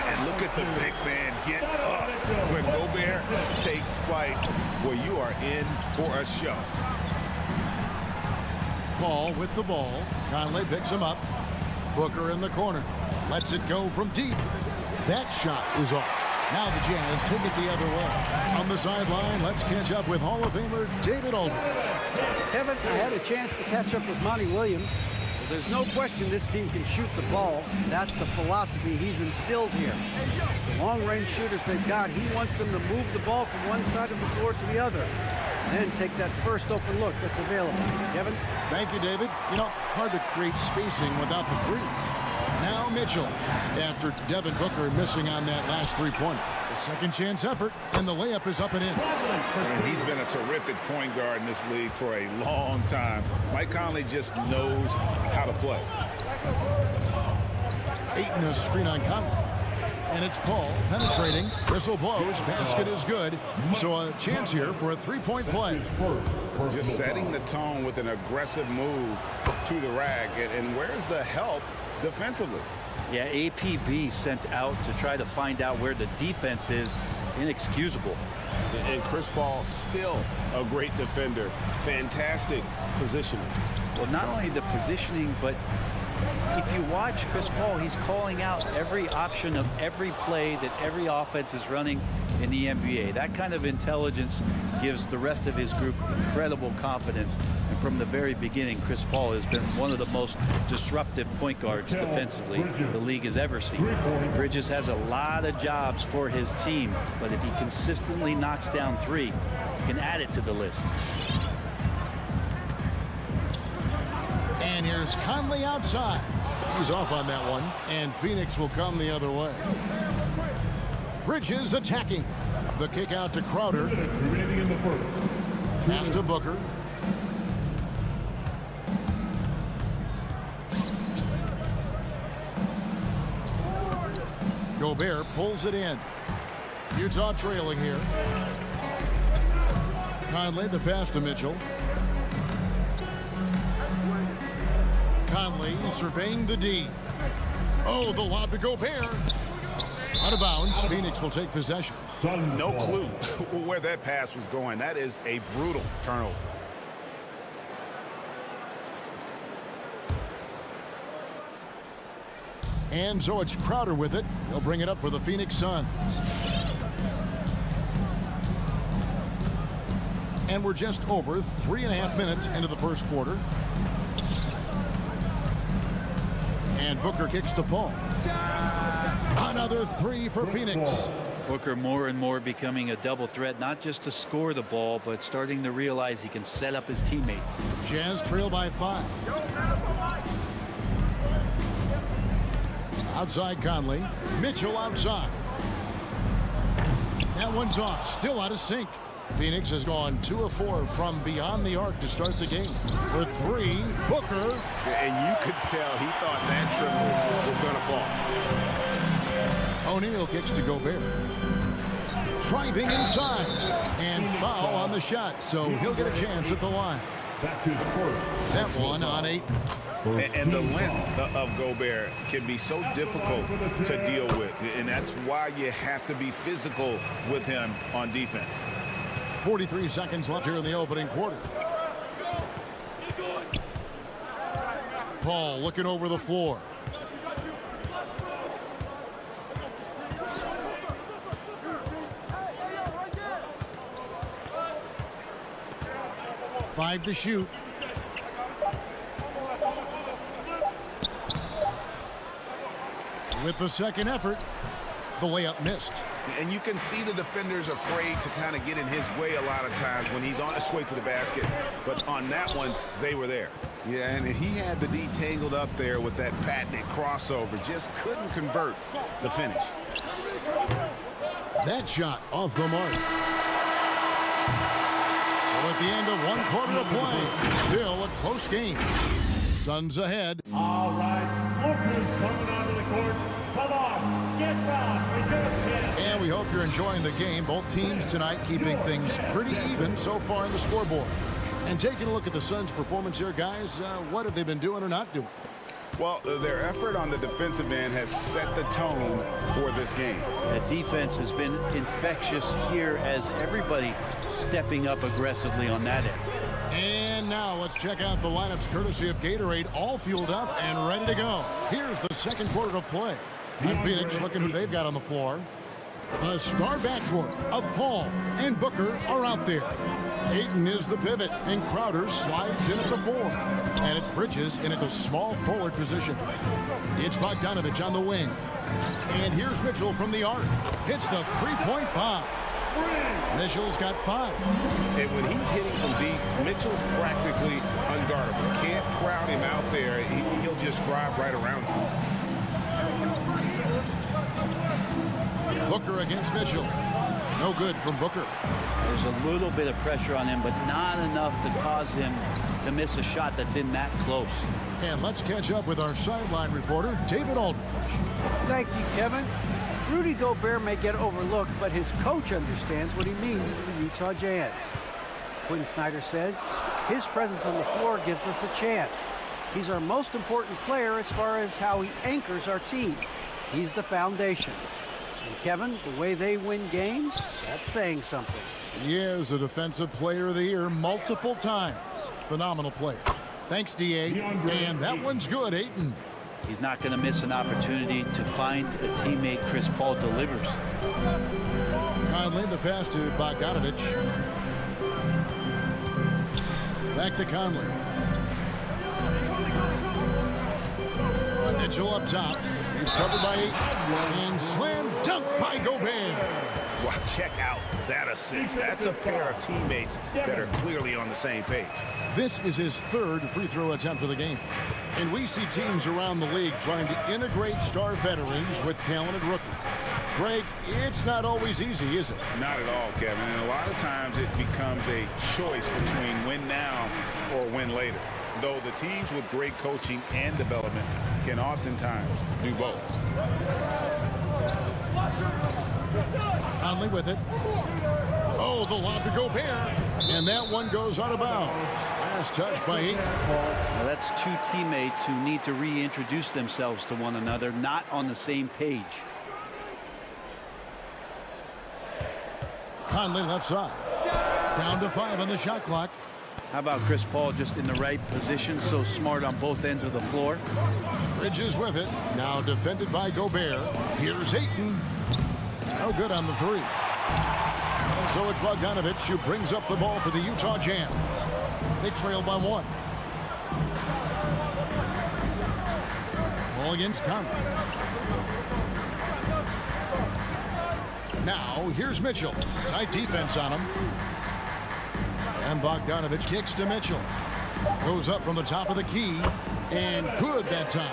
And look at the big man get up. When Gobert takes flight, well, you are in for a show. Paul with the ball. Conley picks him up. Booker in the corner. Lets it go from deep. That shot is off. Now the Jazz take it the other way. On the sideline, let's catch up with Hall of Famer David Aldridge. Kevin, I had a chance to catch up with Monty Williams. Well, there's no question this team can shoot the ball. That's the philosophy he's instilled here. The long-range shooters they've got, he wants them to move the ball from one side of the floor to the other. And then take that first open look that's available. Kevin? Thank you, David. You know, hard to create spacing without the threes. Now Mitchell, after Devin Booker missing on that last three-pointer. A second chance effort, and the layup is up and in. And he's been a terrific point guard in this league for a long time. Mike Conley just knows how to play. Ayton a screen on Conley. And it's Paul penetrating. Whistle blows. Basket is good. So a chance here for a three-point play. Just setting the tone with an aggressive move to the rack. And where's the help defensively? Yeah, APB sent out to try to find out where the defense is. Inexcusable. And Chris Paul still a great defender. Fantastic positioning. Well, not only the positioning, but if you watch Chris Paul, he's calling out every option of every play that every offense is running in the NBA. That kind of intelligence gives the rest of his group incredible confidence. And from the very beginning, Chris Paul has been one of the most disruptive point guards defensively the league has ever seen. Bridges has a lot of jobs for his team, but if he consistently knocks down 3, he can add it to the list. And here's Conley outside. He's off on that one, and Phoenix will come the other way. Bridges attacking. The kick out to Crowder. Remaining in the first. Pass to Booker. Gobert pulls it in. Utah trailing here. Conley, the pass to Mitchell. Conley surveying the D. Oh, the lob to Gobert. Out of bounds. Phoenix will take possession. No clue where that pass was going. That is a brutal turnover. And so it's Crowder with it. He'll bring it up for the Phoenix Suns. And we're just over 3.5 minutes into the first quarter. And Booker kicks to Paul. Another 3 for Phoenix. Booker more and more becoming a double threat, not just to score the ball, but starting to realize he can set up his teammates. Jazz trail by 5. Outside Conley. Mitchell outside. That one's off. Still out of sync. Phoenix has gone 2 of 4 from beyond the arc to start the game. For 3, Booker. And you could tell he thought that triple was going to fall. O'Neal kicks to Gobert. Driving inside. And foul on the shot, so he'll get a chance at the line. That's his first. That one on 8. And the length of Gobert can be so difficult to deal with. And that's why you have to be physical with him on defense. 43 seconds left here in the opening quarter. Paul looking over the floor. Five to shoot. With the second effort, the layup missed. And you can see the defenders afraid to kind of get in his way a lot of times when he's on his way to the basket. But on that one, they were there. Yeah, and he had the D tangled up there with that patented crossover. Just couldn't convert the finish. That shot off the mark. So at the end of one quarter of play, still a close game. Suns ahead. All right, Booker's coming onto the court. Come on, get down. And we hope you're enjoying the game. Both teams tonight keeping things pretty even so far in the scoreboard. And taking a look at the Suns' performance here, guys, what have they been doing or not doing? Well, their effort on the defensive end has set the tone for this game. That defense has been infectious here as everybody stepping up aggressively on that end. And now let's check out the lineups courtesy of Gatorade, all fueled up and ready to go. Here's the second quarter of play. And Phoenix looking who they've got on the floor. A star backcourt of Paul and Booker are out there. Ayton is the pivot, and Crowder slides in at the 4. And it's Bridges in at the small forward position. It's Bogdanovich on the wing. And here's Mitchell from the arc. Hits the three-point bomb. Mitchell's got 5. And when he's hitting from deep, Mitchell's practically unguardable. Can't crowd him out there. He'll just drive right around him. Booker against Mitchell. No good from Booker. There's a little bit of pressure on him, but not enough to cause him to miss a shot that's in that close. And let's catch up with our sideline reporter, David Aldridge. Thank you, Kevin. Rudy Gobert may get overlooked, but his coach understands what he means to the Utah Jazz. Quinn Snyder says his presence on the floor gives us a chance. He's our most important player as far as how he anchors our team. He's the foundation. And Kevin, the way they win games, that's saying something. He is a Defensive Player of the Year multiple times. Phenomenal player. Thanks, D.A. And that one's good, Ayton. He's not going to miss an opportunity to find a teammate. Chris Paul delivers. Conley, the pass to Bogdanovich. Back to Conley. Mitchell up top. He's covered by 8. And slam dunk by Gobert. Well, check out that assist. That's a pair of teammates that are clearly on the same page. This is his 3rd free throw attempt of the game. And we see teams around the league trying to integrate star veterans with talented rookies. Greg, it's not always easy, is it? Not at all, Kevin. And a lot of times it becomes a choice between win now or win later. Though the teams with great coaching and development can oftentimes do both. Conley with it. Oh, the lob to Gobert. And that one goes out of bounds. Last touch by Ayton. Now that's two teammates who need to reintroduce themselves to one another, not on the same page. Conley left side. Down to 5 on the shot clock. How about Chris Paul just in the right position, so smart on both ends of the floor? Bridges with it. Now defended by Gobert. Here's Ayton. No good on the 3. So it's Bogdanovich who brings up the ball for the Utah Jazz. They trail by 1. Ball against Conley. Now here's Mitchell. Tight defense on him. And Bogdanovich kicks to Mitchell. Goes up from the top of the key. And good that time.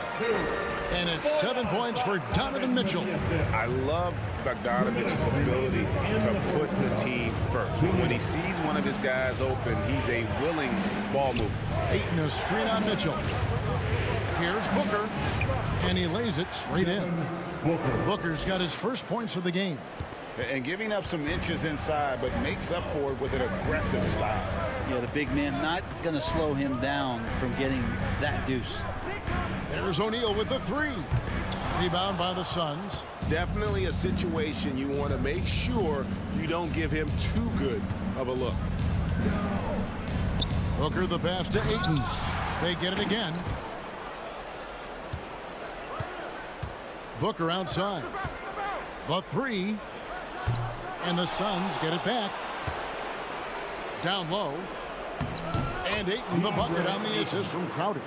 And it's 7 points for Donovan Mitchell. I love Bogdanovich's ability to put the team first. When he sees one of his guys open, he's a willing ball mover. Ayton a screen on Mitchell. Here's Booker. And he lays it straight in. Booker's got his first points of the game. And giving up some inches inside, but makes up for it with an aggressive style. Yeah, the big man not going to slow him down from getting that deuce. There's O'Neal with the three. Rebound by the Suns. Definitely a situation you want to make sure you don't give him too good of a look. Booker the pass to Ayton. They get it again. Booker outside. The three. And the Suns get it back. Down low. And Ayton the bucket on the assist from Crowder.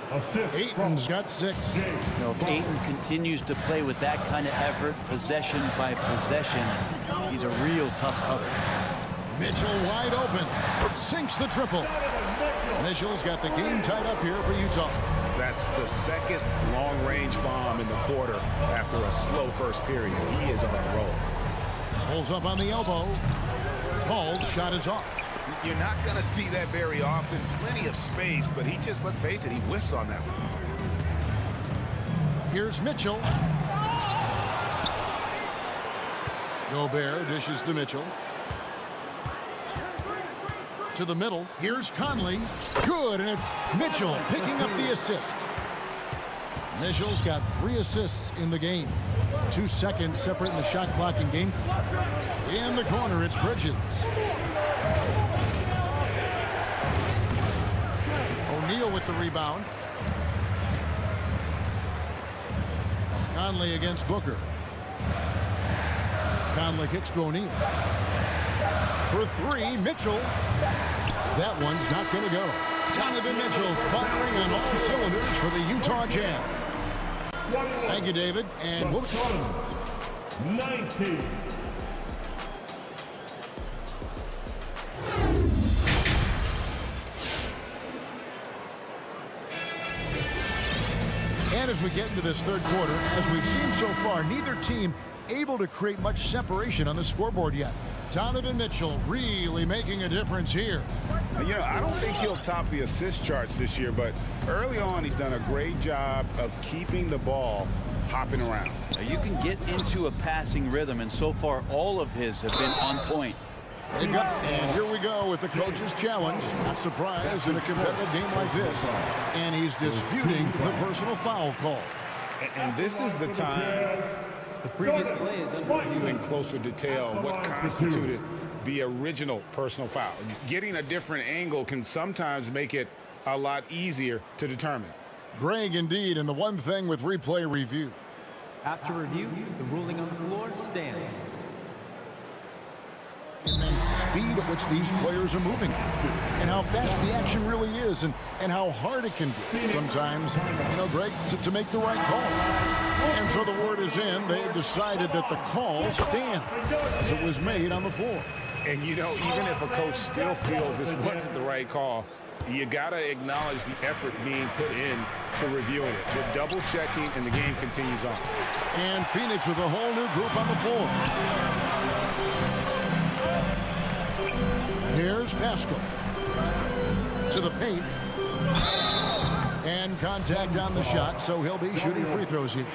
Ayton's got 6. You know, if Ayton continues to play with that kind of effort, possession by possession, he's a real tough cover. Mitchell wide open. Sinks the triple. Mitchell's got the game tied up here for Utah. That's the second long-range bomb in the quarter after a slow first period. He is on a roll. Pulls up on the elbow. Paul's shot is off. You're not going to see that very often. Plenty of space, but he just, let's face it, he whiffs on that one. Here's Mitchell. Gobert dishes to Mitchell. To the middle. Here's Conley. Good, and it's Mitchell picking up the assist. Mitchell's got 3 assists in the game. 2 seconds separating the shot clock and game clock. In the corner, it's Bridges. O'Neal with the rebound. Conley against Booker. Conley kicks to O'Neal. For 3, Mitchell. That one's not going to go. Donovan Mitchell firing on all cylinders for the Utah Jazz. Thank you, David. And we'll 19. And as we get into this third quarter, as we've seen so far, neither team able to create much separation on the scoreboard yet. Donovan Mitchell really making a difference here. You know, I don't think he'll top the assist charts this year, but early on he's done a great job of keeping the ball hopping around. Now, you can get into a passing rhythm, and so far all of his have been on point. And here we go with the coach's challenge. Not surprised in a competitive game like this. And he's disputing the personal foul call. And this is the time the previous play is under review. in closer detail what constituted the original personal foul. Getting a different angle can sometimes make it a lot easier to determine. Greg, indeed, and the one thing with replay review. After review, the ruling on the floor stands. And then speed at which these players are moving, and how fast the action really is, and how hard it can be. Sometimes, you know, Greg, to make the right call. And so the word is in. They've decided that the call stands as it was made on the floor. And, you know, even if a coach still feels this wasn't the right call, you got to acknowledge the effort being put in to reviewing it. The double checking, and the game continues on. And Phoenix with a whole new group on the floor. Here's Pascal. To the paint. And contact on the shot, so he'll be shooting free throws here.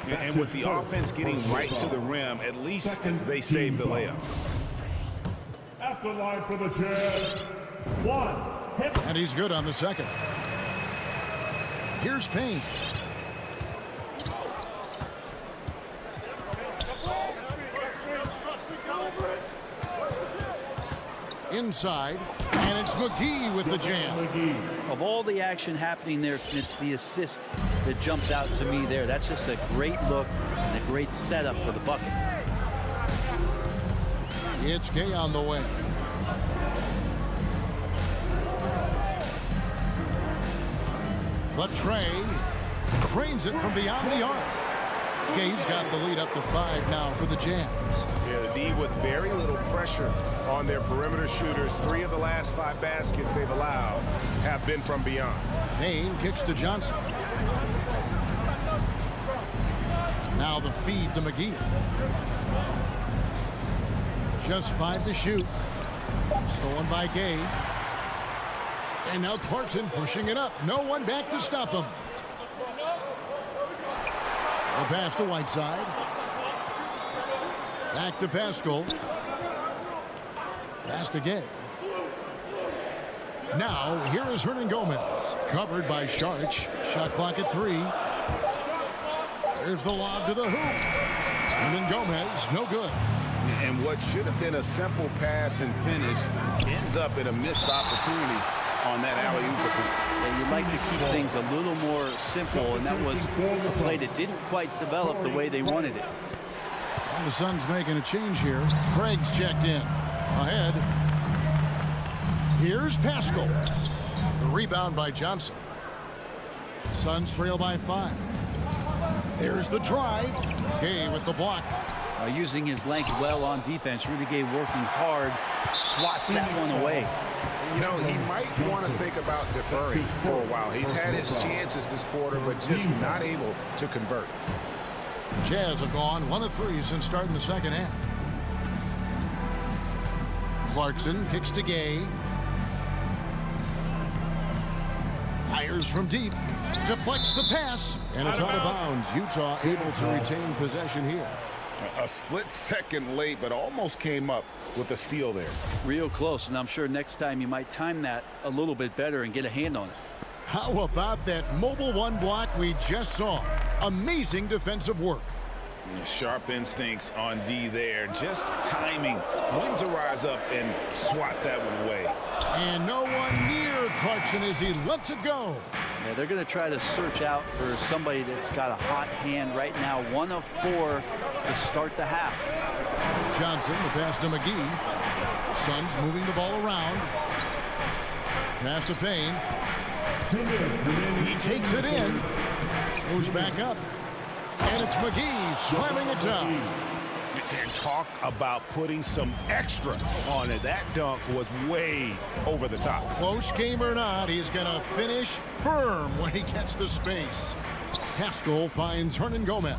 And with the offense getting right to the rim, at least they saved the layup. At the line for the Jazz, 1. And he's good on the second. Here's Payne. Inside, and it's McGee with the jam. Of all the action happening there, it's the assist that jumps out to me there. That's just a great look and a great setup for the bucket. It's Gay on the way. But Trey trains it from beyond the arc. Gay's got the lead up to 5 now for the Jazz. Yeah, the D with very little pressure on their perimeter shooters. 3 of the last 5 baskets they've allowed have been from beyond. Payne kicks to Johnson. Now the feed to McGee. Just 5 to shoot. Stolen by Gay. And now Clarkson pushing it up. No one back to stop him. The pass to Whiteside. Back to Pascal. Pass to Gay. Now, here is Hernan Gomez. Covered by Sharch. Shot clock at 3. There's the lob to the hoop. And then Gomez, no good. And what should have been a simple pass and finish ends up in a missed opportunity on that alley-oop attempt. And you'd like to keep things a little more simple, and that was a play that didn't quite develop the way they wanted it. And the Suns making a change here. Craig's checked in. Ahead. Here's Pascal. The rebound by Johnson. Suns trail by 5. There's the drive. Gay with the block. Using his length well on defense. Rudy Gay working hard. Swats that one away. You know, he might want to think about deferring for a while. He's had his chances this quarter, but just not able to convert. Jazz have gone 1 of 3 since starting the second half. Clarkson kicks to Gay. Fires from deep. Deflects the pass. And it's out of bounds. Utah able to retain possession here. A split second late, but almost came up with a steal there. Real close, and I'm sure next time you might time that a little bit better and get a hand on it. How about that mobile 1 block we just saw? Amazing defensive work. Sharp instincts on D there. Just timing when to rise up and swat that one away. And no one near Clarkson as he lets it go. Yeah, they're going to try to search out for somebody that's got a hot hand right now. 1 of 4 to start the half. Johnson, the pass to McGee. Suns moving the ball around. Pass to Payne. He takes it in. Moves back up. And it's McGee slamming it down. And talk about putting some extra on it. That dunk was way over the top. Close game or not, he's going to finish firm when he gets the space. Pascal finds Hernan Gomez.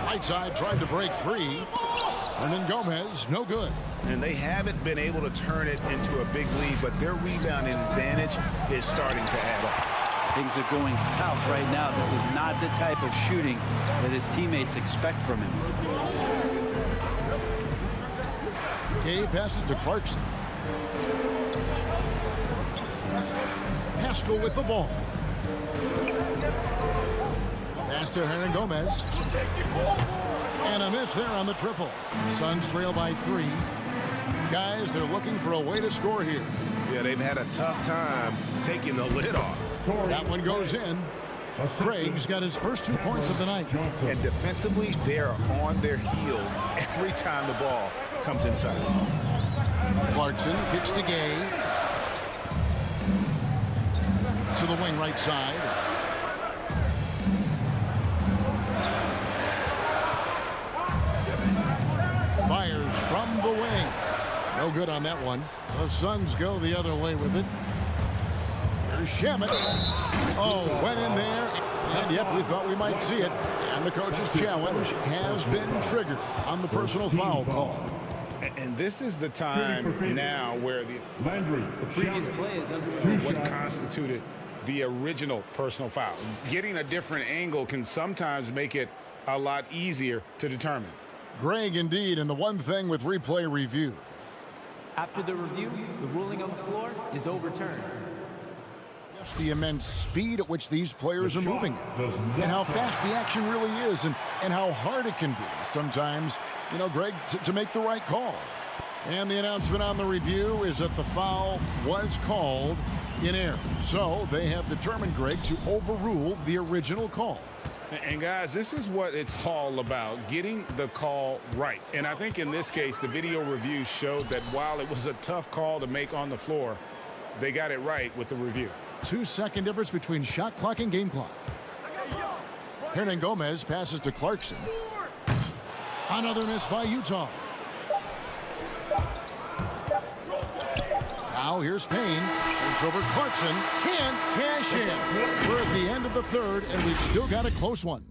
Right side tried to break free. Hernan Gomez, no good. And they haven't been able to turn it into a big lead, but their rebounding advantage is starting to add up. Things are going south right now. This is not the type of shooting that his teammates expect from him. Gay passes to Clarkson. Pascal with the ball. Pass to Hernan Gomez. And a miss there on the triple. Suns trail by 3. Guys, they're looking for a way to score here. Yeah, they've had a tough time taking the lid off. That one goes in. Craig's got his first 2 points of the night. And defensively, they're on their heels every time the ball comes inside. Clarkson kicks to Gay. To the wing right side. Fires from the wing. No good on that one. The Suns go the other way with it. Here's Shamet. Oh, went in there. And yep, we thought we might see it. And the coach's challenge has been triggered on the personal foul call. And this is the time now where the previous play is under what constituted the original personal foul. Getting a different angle can sometimes make it a lot easier to determine. Greg, indeed, and the one thing with replay review. After the review, the ruling on the floor is overturned. Just the immense speed at which these players are moving at, and how fast the action really is, and how hard it can be sometimes, you know, Greg, to make the right call. And the announcement on the review is that the foul was called in error. So they have determined, Greg, to overrule the original call. And guys, this is what it's all about, getting the call right. And I think in this case, the video review showed that while it was a tough call to make on the floor, they got it right with the review. 2-second difference between shot clock and game clock. Hernan Gomez passes to Clarkson. Another miss by Utah. Now here's Payne. Shoots over Clarkson. Can't cash in. We're at the end of the third, and we've still got a close one.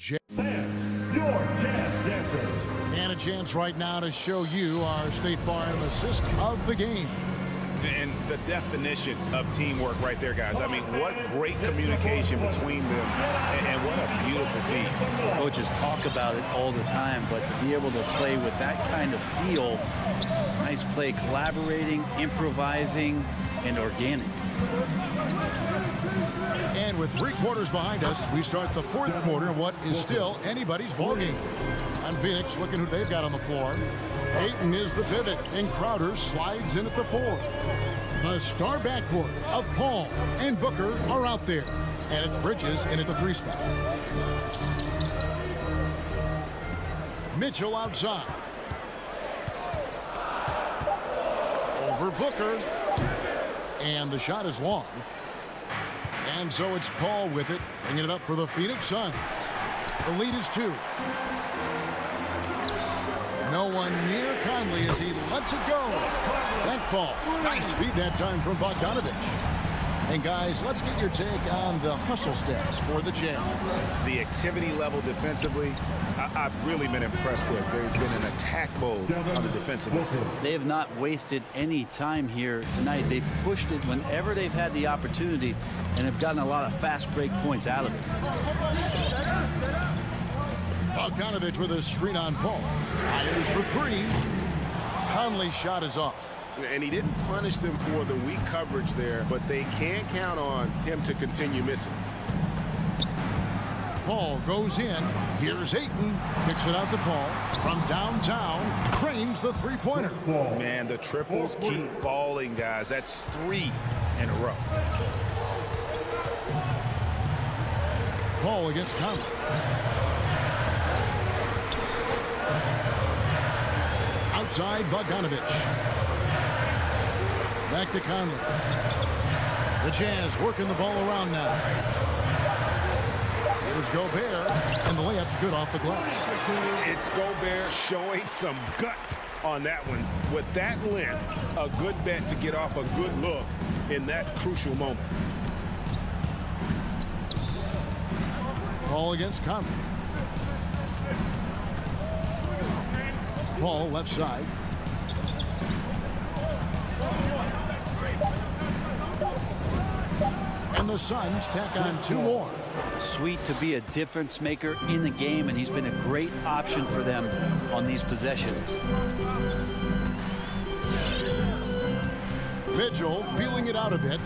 Your Jazz Dancer. And a chance right now to show you our State Farm assist of the game. And the definition of teamwork right there, guys. I mean, what great communication between them, and what a beautiful feat. Coaches talk about it all the time, but to be able to play with that kind of feel, nice play, collaborating, improvising, and organic. And with 3 quarters behind us, we start the 4th quarter, what is still anybody's ballgame. And Phoenix looking who they've got on the floor. Ayton is the pivot, and Crowder slides in at the 4. The star backcourt of Paul and Booker are out there. And it's Bridges in at the 3 spot. Mitchell outside. Over Booker. And the shot is long. And so it's Paul with it, bringing it up for the Phoenix Suns. The lead is 2. No one near Conley as he lets it go. That fall. Nice feed that time from Bogdanovich. And guys, let's get your take on the hustle stats for the Jazz. The activity level defensively, I've really been impressed with. There's been an attack mode on the defensive end. They have not wasted any time here tonight. They've pushed it whenever they've had the opportunity and have gotten a lot of fast break points out of it. Bogdanovich with a screen on Paul. Fires for 3. Conley's shot is off. And he didn't punish them for the weak coverage there, but they can't count on him to continue missing. Paul goes in. Here's Ayton. Kicks it out to Paul. From downtown, cranes the 3-pointer. Man, the triples keep falling, guys. That's 3 in a row. Paul against Conley. Outside, Bogdanovich. Back to Conley. The Jazz working the ball around now. Here's Gobert, and the layup's good off the glass. It's Gobert showing some guts on that one. With that length, a good bet to get off a good look in that crucial moment. Paul against Conley. Paul left side. And the Suns tack on 2 more. Sweet to be a difference maker in the game, and he's been a great option for them on these possessions. Mitchell feeling it out a bit.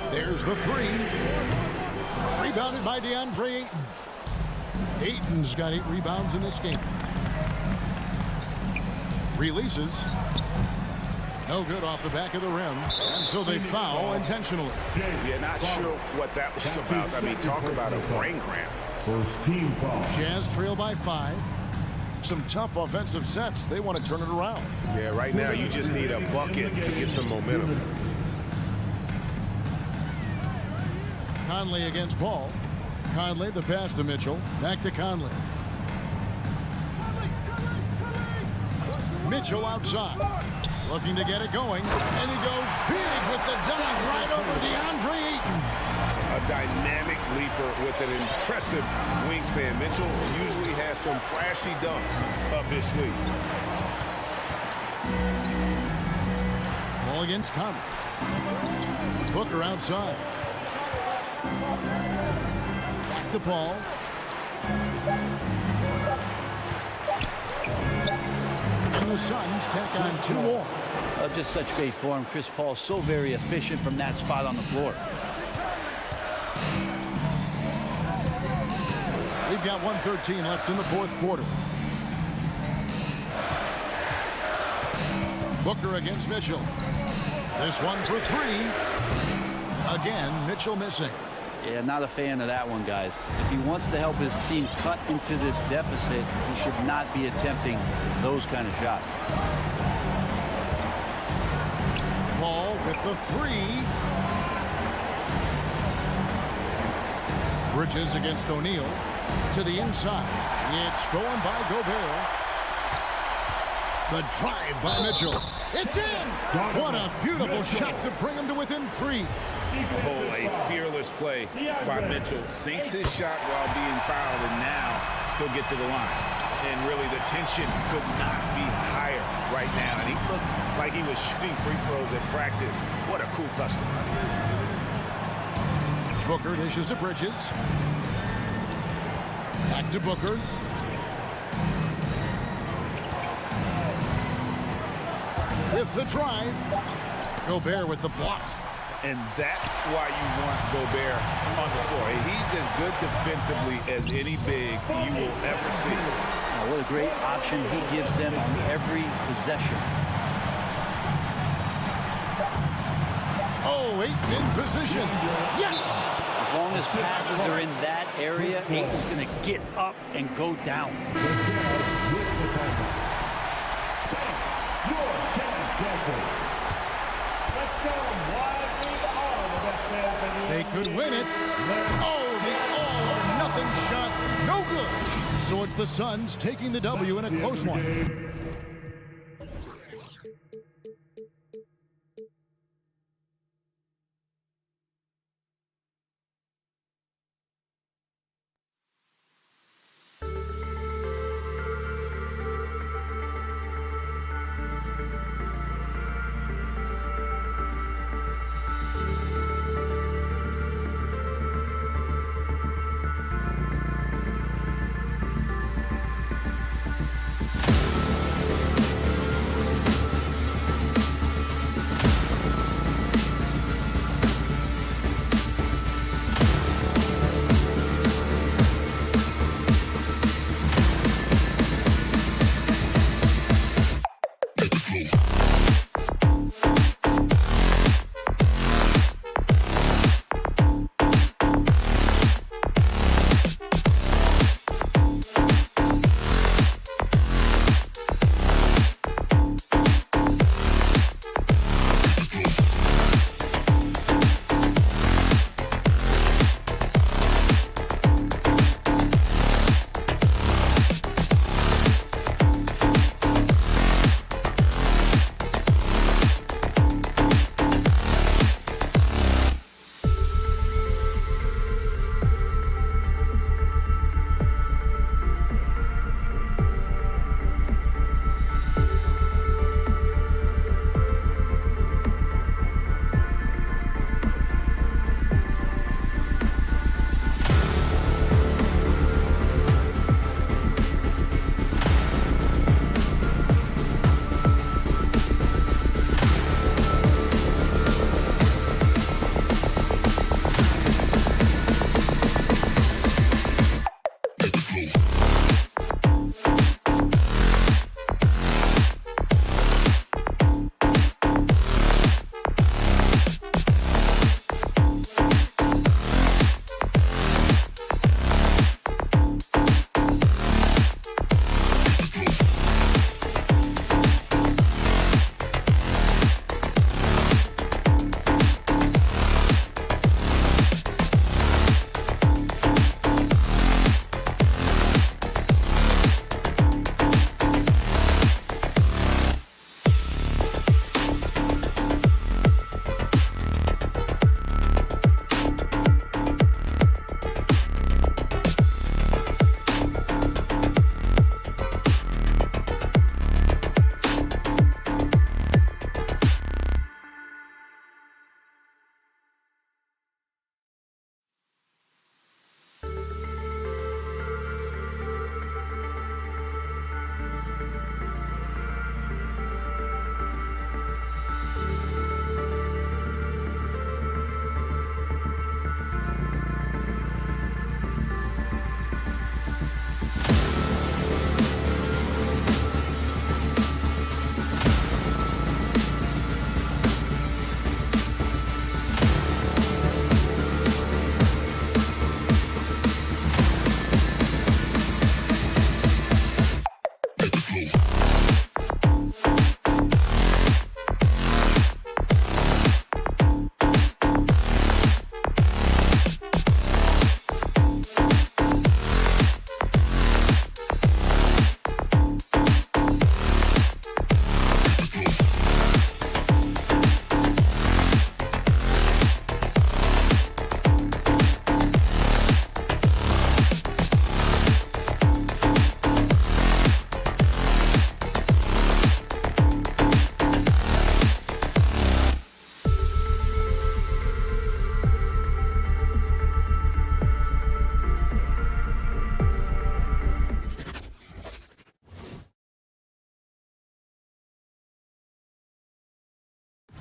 There's the 3. Rebounded by DeAndre Ayton. Ayton's got 8 rebounds in this game. Releases. No good off the back of the rim. And so they foul intentionally. Yeah, not sure what that was about. I mean, talk about a brain cramp. First team foul. Jazz trail by 5. Some tough offensive sets. They want to turn it around. Yeah, right now you just need a bucket to get some momentum. Conley against Paul. Conley, the pass to Mitchell. Back to Conley. Mitchell outside. Looking to get it going. And he goes big with the dive right over DeAndre Ayton. A dynamic leaper with an impressive wingspan. Mitchell usually has some flashy dunks up his sleeve. Ball against Conley. Booker outside. Back to Paul. And the Suns tack on 2 more. Just such great form. Chris Paul so very efficient from that spot on the floor. We've got 1:13 left in the 4th quarter. Booker against Mitchell. This one for 3. Again, Mitchell missing. Yeah, not a fan of that one, guys. If he wants to help his team cut into this deficit, he should not be attempting those kind of shots. Paul with the 3. Bridges against O'Neal. To the inside. It's stolen by Gobert. The drive by Mitchell. It's in! What a beautiful shot to bring him to within 3. Oh, a fearless play by Mitchell. Sinks his shot while being fouled, and now he'll get to the line. And really, the tension could not be higher right now. And he looked like he was shooting free throws at practice. What a cool customer. Booker dishes to Bridges. Back to Booker. With the drive. Gobert with the block. And that's why you want Gobert on the floor. He's as good defensively as any big you will ever see. Oh, what a great option he gives them on every possession. Oh, Ayton in position. Yes! As long as passes are in that area, Ayton's going to get up and go down. They could win it. Oh, the all-or-nothing shot. No good. So it's the Suns taking the W in a close one.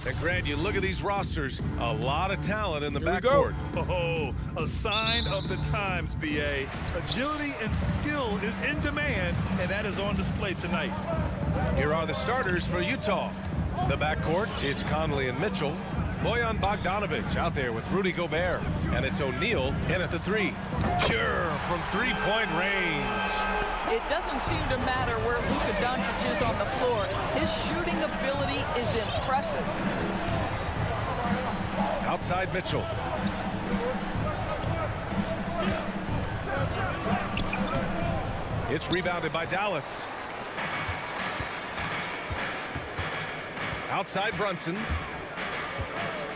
And Grant, you look at these rosters, a lot of talent in the Here we go. backcourt. Oh, a sign of the times, B.A. Agility and skill is in demand, and that is on display tonight. Here are the starters for Utah. The backcourt, it's Conley and Mitchell. Bojan Bogdanovic out there with Rudy Gobert. And it's O'Neal in at the 3. Pure from three-point range. It doesn't seem to matter where Luka Doncic is on the floor. His shooting ability is impressive. Outside Mitchell. It's rebounded by Dallas. Outside Brunson.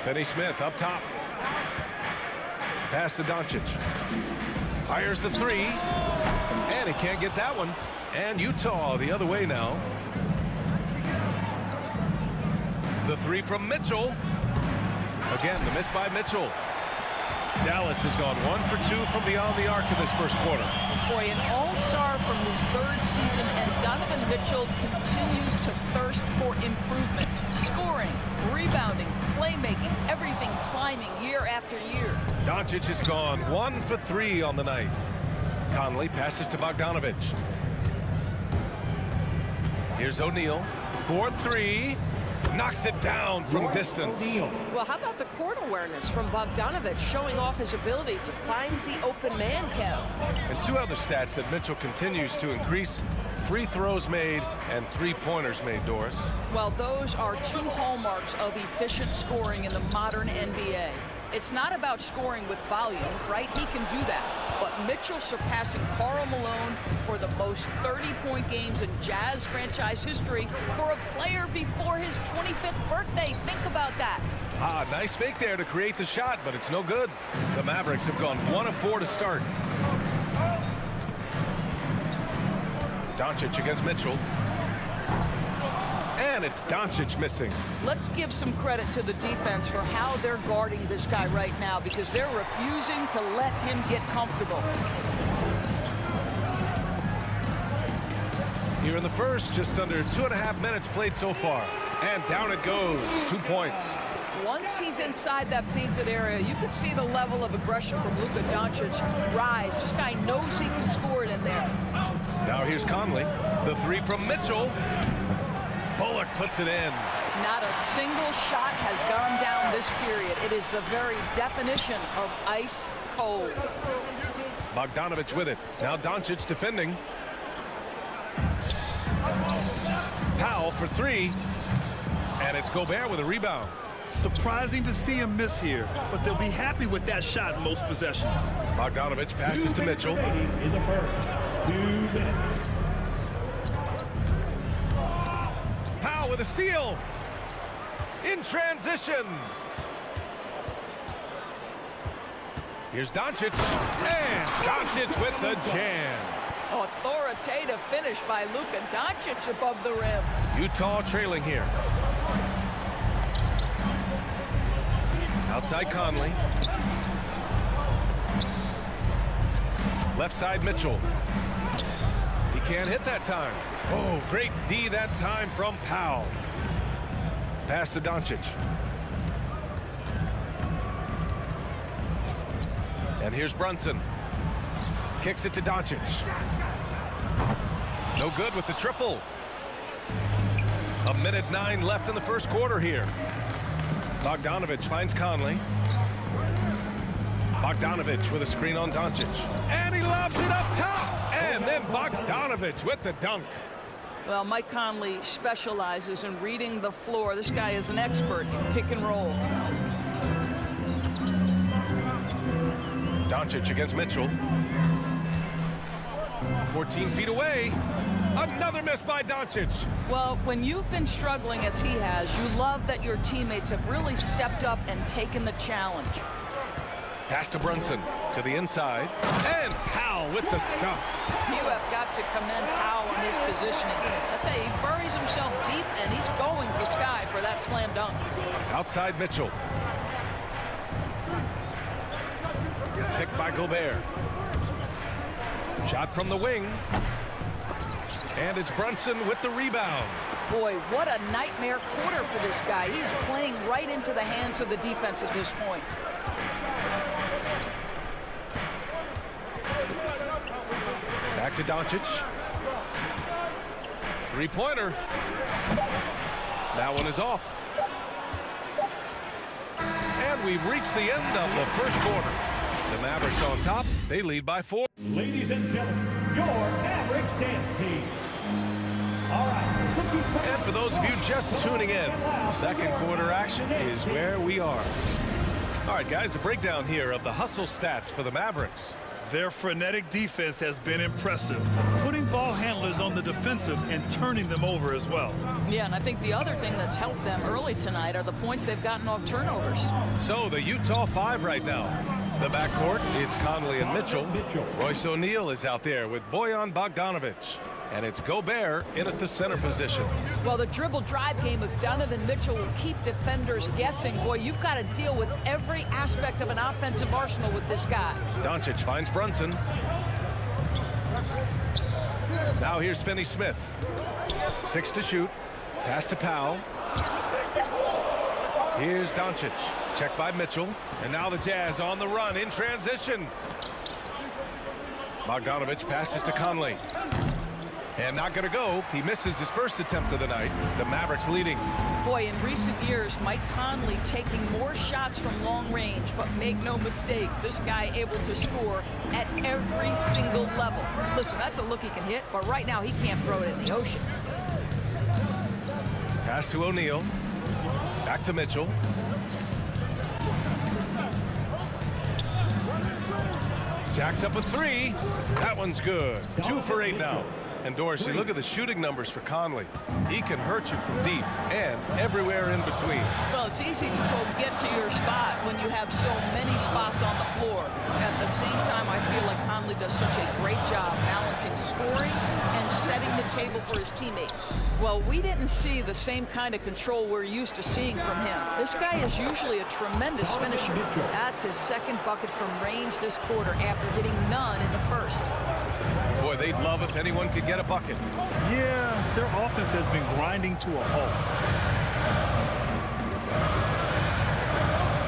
Finney-Smith up top. Pass to Doncic. Fires the 3. And he can't get that one. And Utah the other way now. The 3 from Mitchell. Again, the miss by Mitchell. Dallas has gone 1 for 2 from beyond the arc in this first quarter. Boy, an all-star from his 3rd season, and Donovan Mitchell continues to thirst for improvement. Scoring, rebounding, playmaking, everything climbing year after year. Doncic has gone 1 for 3 on the night. Conley passes to Bogdanovic. Here's O'Neal. 4-3. Knocks it down from distance. Well, how about the court awareness from Bogdanovic, showing off his ability to find the open man, Kev? And 2 other stats that Mitchell continues to increase: free throws made and 3-pointers made, Doris. Well, those are 2 hallmarks of efficient scoring in the modern NBA. It's not about scoring with volume, right? He can do that. But Mitchell surpassing Karl Malone for the most 30-point games in Jazz franchise history for a player before his 25th birthday. Think about that. Nice fake there to create the shot, but it's no good. The Mavericks have gone 1 of 4 to start. Doncic against Mitchell. And it's Doncic missing. Let's give some credit to the defense for how they're guarding this guy right now, because they're refusing to let him get comfortable. Here in the first, just under 2.5 minutes played so far. And down it goes. 2 points. Once he's inside that painted area, you can see the level of aggression from Luka Doncic rise. This guy knows he can score it in there. Now here's Conley. The 3 from Mitchell. Bullock puts it in. Not a single shot has gone down this period. It is the very definition of ice cold. Bogdanovic with it. Now Doncic defending. Powell for 3. And it's Gobert with a rebound. Surprising to see him miss here, but they'll be happy with that shot in most possessions. Bogdanovic passes to Mitchell. In the first 2 minutes. Powell with a steal. In transition. Here's Doncic. And Doncic with the jam. Authoritative finish by Luka Doncic above the rim. Utah trailing here. Outside Conley. Left side Mitchell. He can't hit that time. Oh, great D that time from Powell. Pass to Doncic. And here's Brunson. Kicks it to Doncic. No good with the triple. 1:09 left in the first quarter here. Bogdanovic finds Conley. Bogdanovic with a screen on Doncic. And he lobs it up top. And then Bogdanovic with the dunk. Well, Mike Conley specializes in reading the floor. This guy is an expert in pick and roll. Doncic against Mitchell. 14 feet away. Another miss by Doncic. Well, when you've been struggling as he has, you love that your teammates have really stepped up and taken the challenge. Pass to Brunson to the inside. And Powell with the stuff. You have got to commend Powell on his positioning. I tell you, he buries himself deep, and he's going to sky for that slam dunk. Outside Mitchell. Picked by Gobert. Shot from the wing. And it's Brunson with the rebound. Boy, what a nightmare quarter for this guy. He's playing right into the hands of the defense at this point. Back to Doncic. Three-pointer. That one is off. And we've reached the end of the first quarter. The Mavericks on top. They lead by 4. Ladies and gentlemen, your Mavericks dance team. All right. And for those of you just tuning in, second quarter action is where we are. All right, guys, a breakdown here of the hustle stats for the Mavericks. Their frenetic defense has been impressive, putting ball handlers on the defensive and turning them over as well. Yeah, and I think the other thing that's helped them early tonight are the points they've gotten off turnovers. So the Utah 5 right now. The backcourt, it's Conley and Mitchell. Royce O'Neal is out there with Bojan Bogdanovic. And it's Gobert in at the center position. Well, the dribble drive game of Donovan Mitchell will keep defenders guessing. Boy, you've got to deal with every aspect of an offensive arsenal with this guy. Doncic finds Brunson. Now here's Finney-Smith. 6 to shoot. Pass to Powell. Here's Doncic. Checked by Mitchell. And now the Jazz on the run in transition. Bogdanovic passes to Conley. And not going to go. He misses his first attempt of the night. The Mavericks leading. Boy, in recent years, Mike Conley taking more shots from long range, but make no mistake, this guy able to score at every single level. Listen, that's a look he can hit, but right now he can't throw it in the ocean. Pass to O'Neal. Back to Mitchell. Jacks up a 3. That one's good. 2 for 8 now. And Dorsey, look at the shooting numbers for Conley. He can hurt you from deep and everywhere in between. Well, it's easy to go get to your spot when you have so many spots on the floor. At the same time, I feel like Conley does such a great job balancing scoring and setting the table for his teammates. Well, we didn't see the same kind of control we're used to seeing from him. This guy is usually a tremendous finisher. That's his second bucket from range this quarter after hitting none in the first. Boy, they'd love if anyone could get a bucket. Yeah, their offense has been grinding to a halt.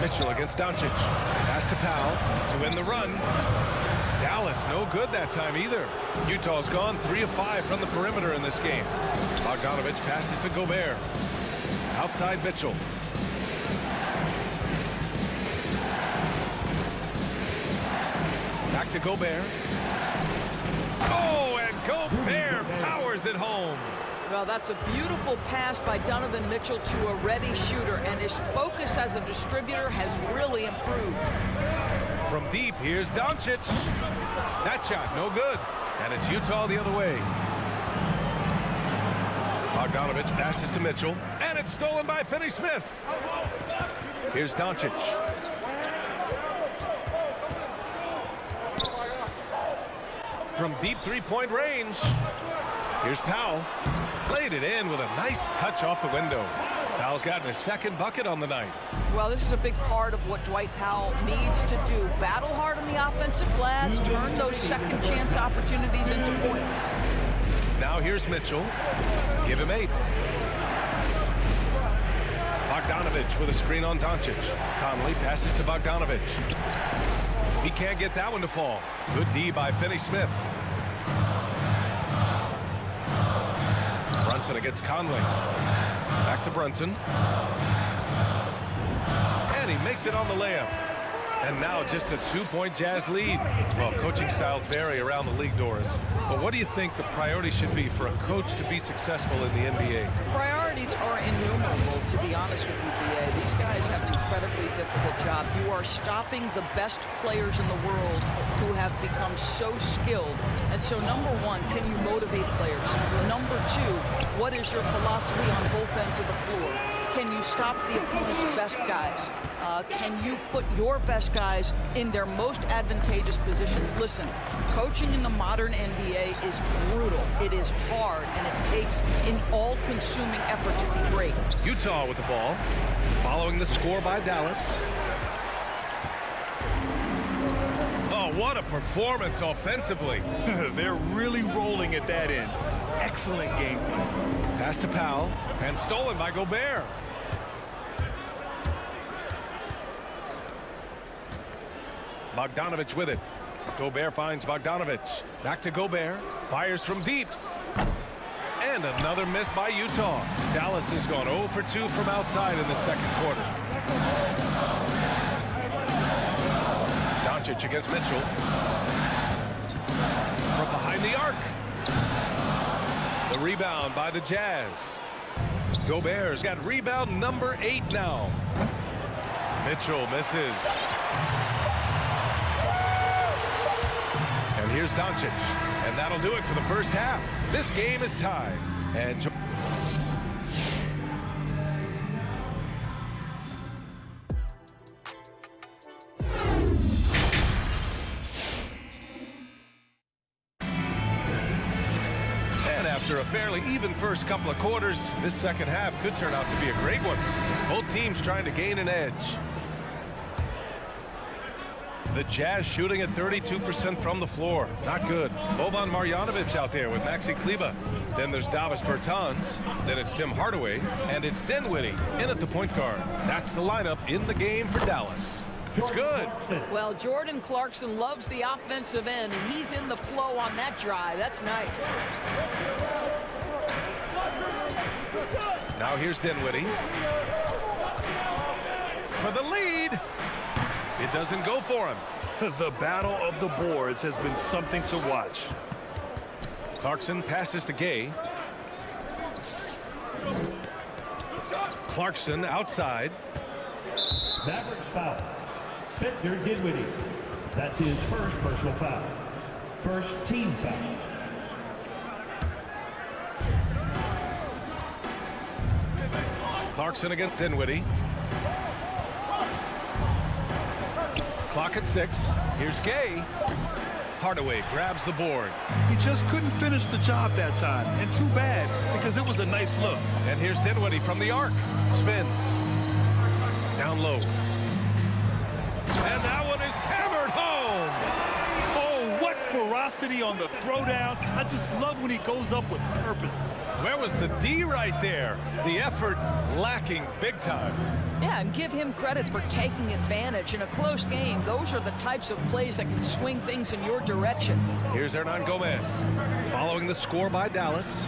Mitchell against Doncic. Pass to Powell to win the run. Dallas no good that time either. Utah's gone 3 of 5 from the perimeter in this game. Bogdanovic passes to Gobert. Outside Mitchell. Back to Gobert. Oh, and Gobert powers it home. Well, that's a beautiful pass by Donovan Mitchell to a ready shooter, and his focus as a distributor has really improved. From deep, here's Doncic. That shot, no good. And it's Utah the other way. Bogdanovic passes to Mitchell, and it's stolen by Finney-Smith. Here's Doncic. From deep three-point range. Here's Powell. Played it in with a nice touch off the window. Powell's gotten his second bucket on the night. Well, this is a big part of what Dwight Powell needs to do. Battle hard on the offensive glass, turn those second chance opportunities into points. Now here's Mitchell. Give him 8. Bogdanovic with a screen on Doncic. Conley passes to Bogdanovic. He can't get that one to fall. Good D by Finney-Smith. Brunson against Conley. Back to Brunson. And he makes it on the layup. And now just a 2-point Jazz lead. Well, coaching styles vary around the league doors. But what do you think the priority should be for a coach to be successful in the NBA? Priorities are innumerable, to be honest with you, BA. These guys have an incredibly difficult job. You are stopping the best players in the world who have become so skilled. And so, number one, can you motivate players? Number two, what is your philosophy on both ends of the floor? Can you stop the opponent's best guys? Can you put your best guys in their most advantageous positions? Listen, coaching in the modern NBA is brutal. It is hard, and it takes an all-consuming effort to be great. Utah with the ball, following the score by Dallas. Oh, what a performance offensively. They're really rolling at that end. Excellent game. Pass to Powell, and stolen by Gobert. Bogdanovich with it. Gobert finds Bogdanovich. Back to Gobert. Fires from deep. And another miss by Utah. Dallas has gone 0 for 2 from outside in the second quarter. Doncic against Mitchell. From behind the arc. The rebound by the Jazz. Gobert's got rebound number 8 now. Mitchell misses. And here's Doncic. And that'll do it for the first half. This game is tied. And after a fairly even first couple of quarters, this second half could turn out to be a great one. Both teams trying to gain an edge. The Jazz shooting at 32% from the floor. Not good. Boban Marjanovic out there with Maxi Kleber. Then there's Davis Bertans. Then it's Tim Hardaway. And it's Dinwiddie in at the point guard. That's the lineup in the game for Dallas. It's good. Well, Jordan Clarkson loves the offensive end, and he's in the flow on that drive. That's nice. Now here's Dinwiddie. For the lead. It doesn't go for him. The battle of the boards has been something to watch. Clarkson passes to Gay. Clarkson outside. Mavericks foul. Spencer Dinwiddie. That's his first personal foul. First team foul. Clarkson against Dinwiddie. Clock at 6. Here's Gay. Hardaway grabs the board. He just couldn't finish the job that time. And too bad, because it was a nice look. And here's Dinwiddie from the arc. Spins. Down low. And that one is hammered home. Oh, what ferocity on the throwdown. I just love when he goes up with purpose. Where was the D right there? The effort lacking big time. Yeah, and give him credit for taking advantage in a close game. Those are the types of plays that can swing things in your direction. Here's Hernan Gomez following the score by Dallas.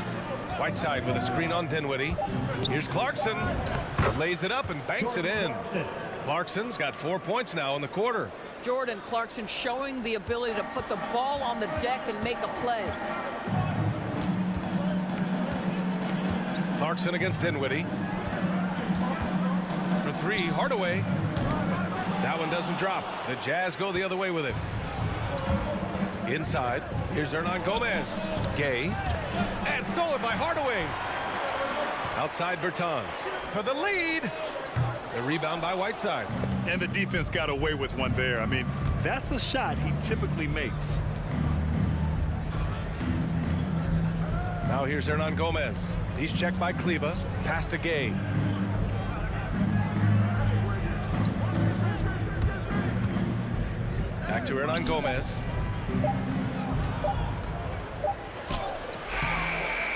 Whiteside with a screen on Dinwiddie. Here's Clarkson. Lays it up and banks it in. Clarkson's got 4 points now in the quarter. Jordan Clarkson showing the ability to put the ball on the deck and make a play. Clarkson against Dinwiddie. For 3, Hardaway. That one doesn't drop. The Jazz go the other way with it. Inside, here's Hernan Gomez. Gay. And stolen by Hardaway. Outside Bertans. For the lead. The rebound by Whiteside. And the defense got away with one there. I mean, that's a shot he typically makes. Now here's Hernan Gomez. He's checked by Kleber. Pass to Gay. Back to Hernan Gomez.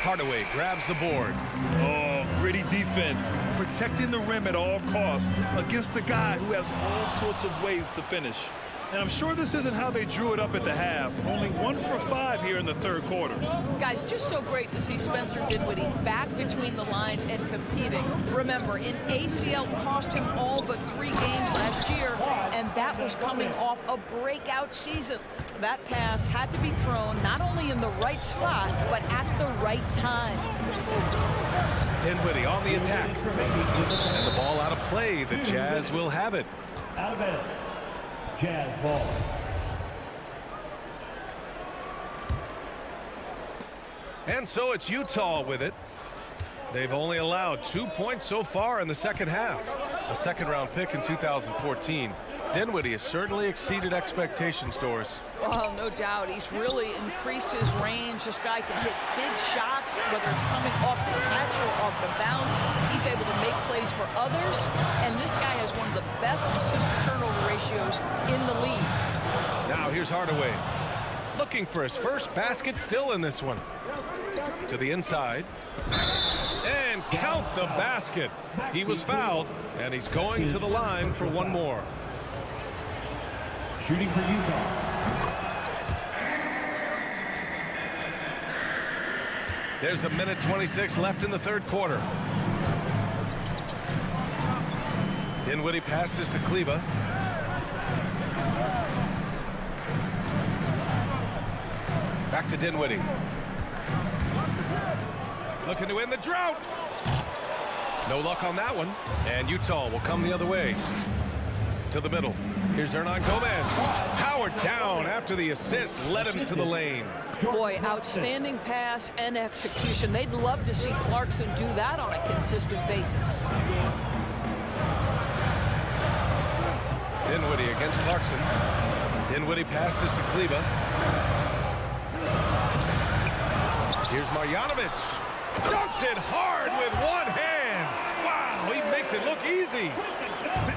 Hardaway grabs the board. Oh, gritty defense. Protecting the rim at all costs against a guy who has all sorts of ways to finish. And I'm sure this isn't how they drew it up at the half. Only 1 for 5 here in the third quarter. Guys, just so great to see Spencer Dinwiddie back between the lines and competing. Remember, an ACL cost him all but 3 games last year, and that was coming off a breakout season. That pass had to be thrown not only in the right spot, but at the right time. Dinwiddie on the attack. And the ball out of play. The Jazz will have it. Out of bounds. Jazz ball. And so it's Utah with it. They've only allowed 2 points so far in the second half. A second-round pick in 2014. Dinwiddie has certainly exceeded expectations, Doris. Oh, no doubt. He's really increased his range. This guy can hit big shots, whether it's coming off the catch or off the bounce. He's able to make plays for others, and this guy has one of the best assist-to-turnover ratios in the league. Now here's Hardaway. Looking for his first basket still in this one. To the inside. the basket. He was fouled, and he's going to the line for one more. Shooting for Utah. There's a minute 26 left in the third quarter. Dinwiddie passes to Kleber. Back to Dinwiddie. Looking to win the drought. No luck on that one. And Utah will come the other way. To the middle. Here's Hernan Gomez. Powered down after the assist led him to the lane. Boy, outstanding pass and execution. They'd love to see Clarkson do that on a consistent basis. Dinwiddie against Clarkson. Dinwiddie passes to Kleber. Here's Marjanovic. Dunks it hard with one hand. Wow, he makes it look easy.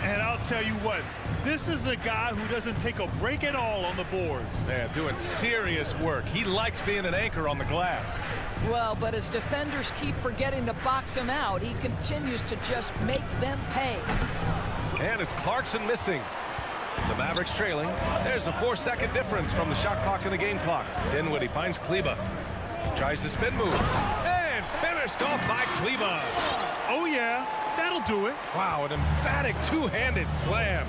And I'll tell you what, this is a guy who doesn't take a break at all on the boards. Yeah, doing serious work. He likes being an anchor on the glass. Well, but as defenders keep forgetting to box him out, he continues to just make them pay. And it's Clarkson missing. The Mavericks trailing. There's a 4-second difference from the shot clock and the game clock. Dinwiddie finds Kleber. Tries the spin move. And finished off by Kleber. Oh, yeah. That'll do it. Wow, an emphatic two-handed slam.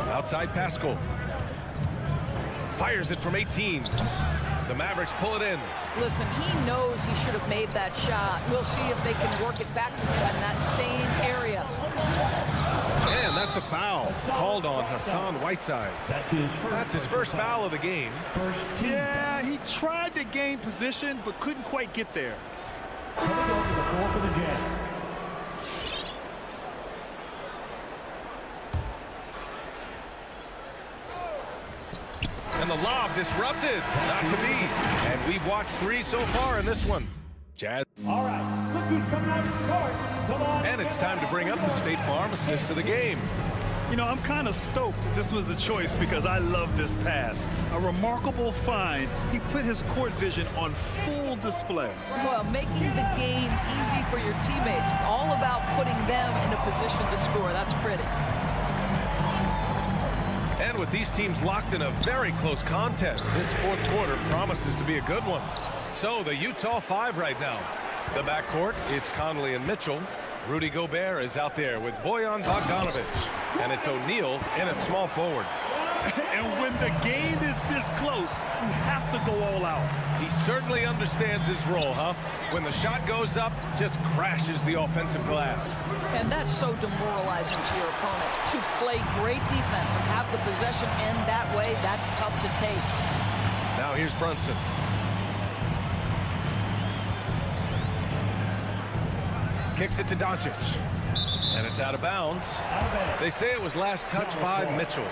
Outside Pascal. Fires it from 18. The Mavericks pull it in. Listen, he knows he should have made that shot. We'll see if they can work it back to him in that same area. And that's a foul called on Hassan Whiteside. That's his first foul of the game. Yeah, he tried to gain position, but couldn't quite get there. Coming over the floor for the Jazz. And the lob disrupted. Not to be. And we've watched 3 so far in this one. Jazz. All right, look who's coming on the court. Come on. And it's time to bring up the State Farm assist to the game. You know, I'm kind of stoked that this was a choice because I love this pass. A remarkable find. He put his court vision on full display. Well, making the game easy for your teammates. All about putting them in a position to score. That's pretty. And with these teams locked in a very close contest, this fourth quarter promises to be a good one. So the Utah 5 right now. The backcourt is Conley and Mitchell. Rudy Gobert is out there with Bojan Bogdanovic. And it's O'Neal in at small forward. And when the game is this close, you have to go all out. He certainly understands his role, huh? When the shot goes up, just crashes the offensive glass. And that's so demoralizing to your opponent. To play great defense and have the possession end that way, that's tough to take. Now here's Brunson. Kicks it to Doncic. And it's out of bounds. They say it was last touched by Mitchell.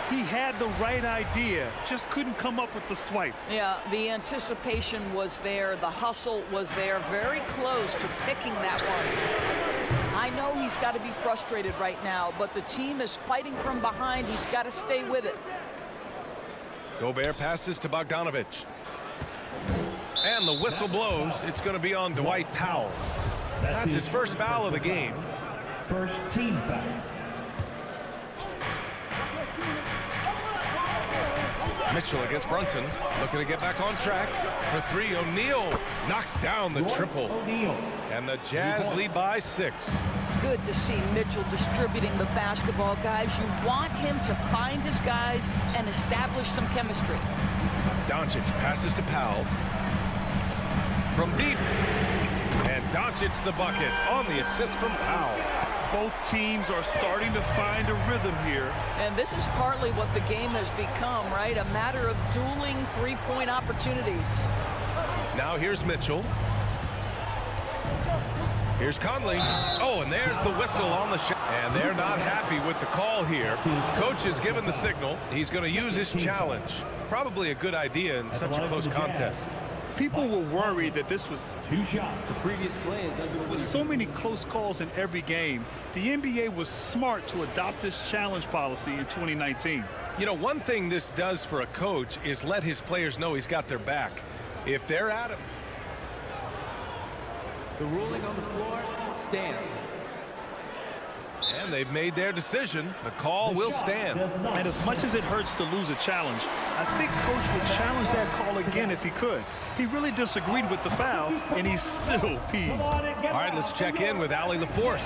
He had the right idea, just couldn't come up with the swipe. Yeah, the anticipation was there. The hustle was there. Very close to picking that one. I know he's got to be frustrated right now, but the team is fighting from behind. He's got to stay with it. Gobert passes to Bogdanovic. And the whistle blows. It's going to be on Dwight Powell. That's his first foul of the game. First team foul. Mitchell against Brunson, looking to get back on track. For 3, O'Neal knocks down the triple. And the Jazz lead by 6. Good to see Mitchell distributing the basketball, guys. You want him to find his guys and establish some chemistry. Doncic passes to Powell. From deep. And Doncic's the bucket on the assist from Powell. Both teams are starting to find a rhythm here. And this is partly what the game has become, right? A matter of dueling three-point opportunities. Now here's Mitchell. Here's Conley. Oh, and there's the whistle on the shot. And they're not happy with the call here. Coach has given the signal. He's going to use his challenge. Probably a good idea in such a close contest. People were worried that this was 2 shots. The previous play is with so many close calls in every game. The NBA was smart to adopt this challenge policy in 2019. You know, one thing this does for a coach is let his players know he's got their back. If they're at him. The ruling on the floor stands. And they've made their decision. The call will stand. And as much as it hurts to lose a challenge, I think Coach would challenge that call again if he could. He really disagreed with the foul, and he's still peeved. All right, let's check in with Allie LaForce.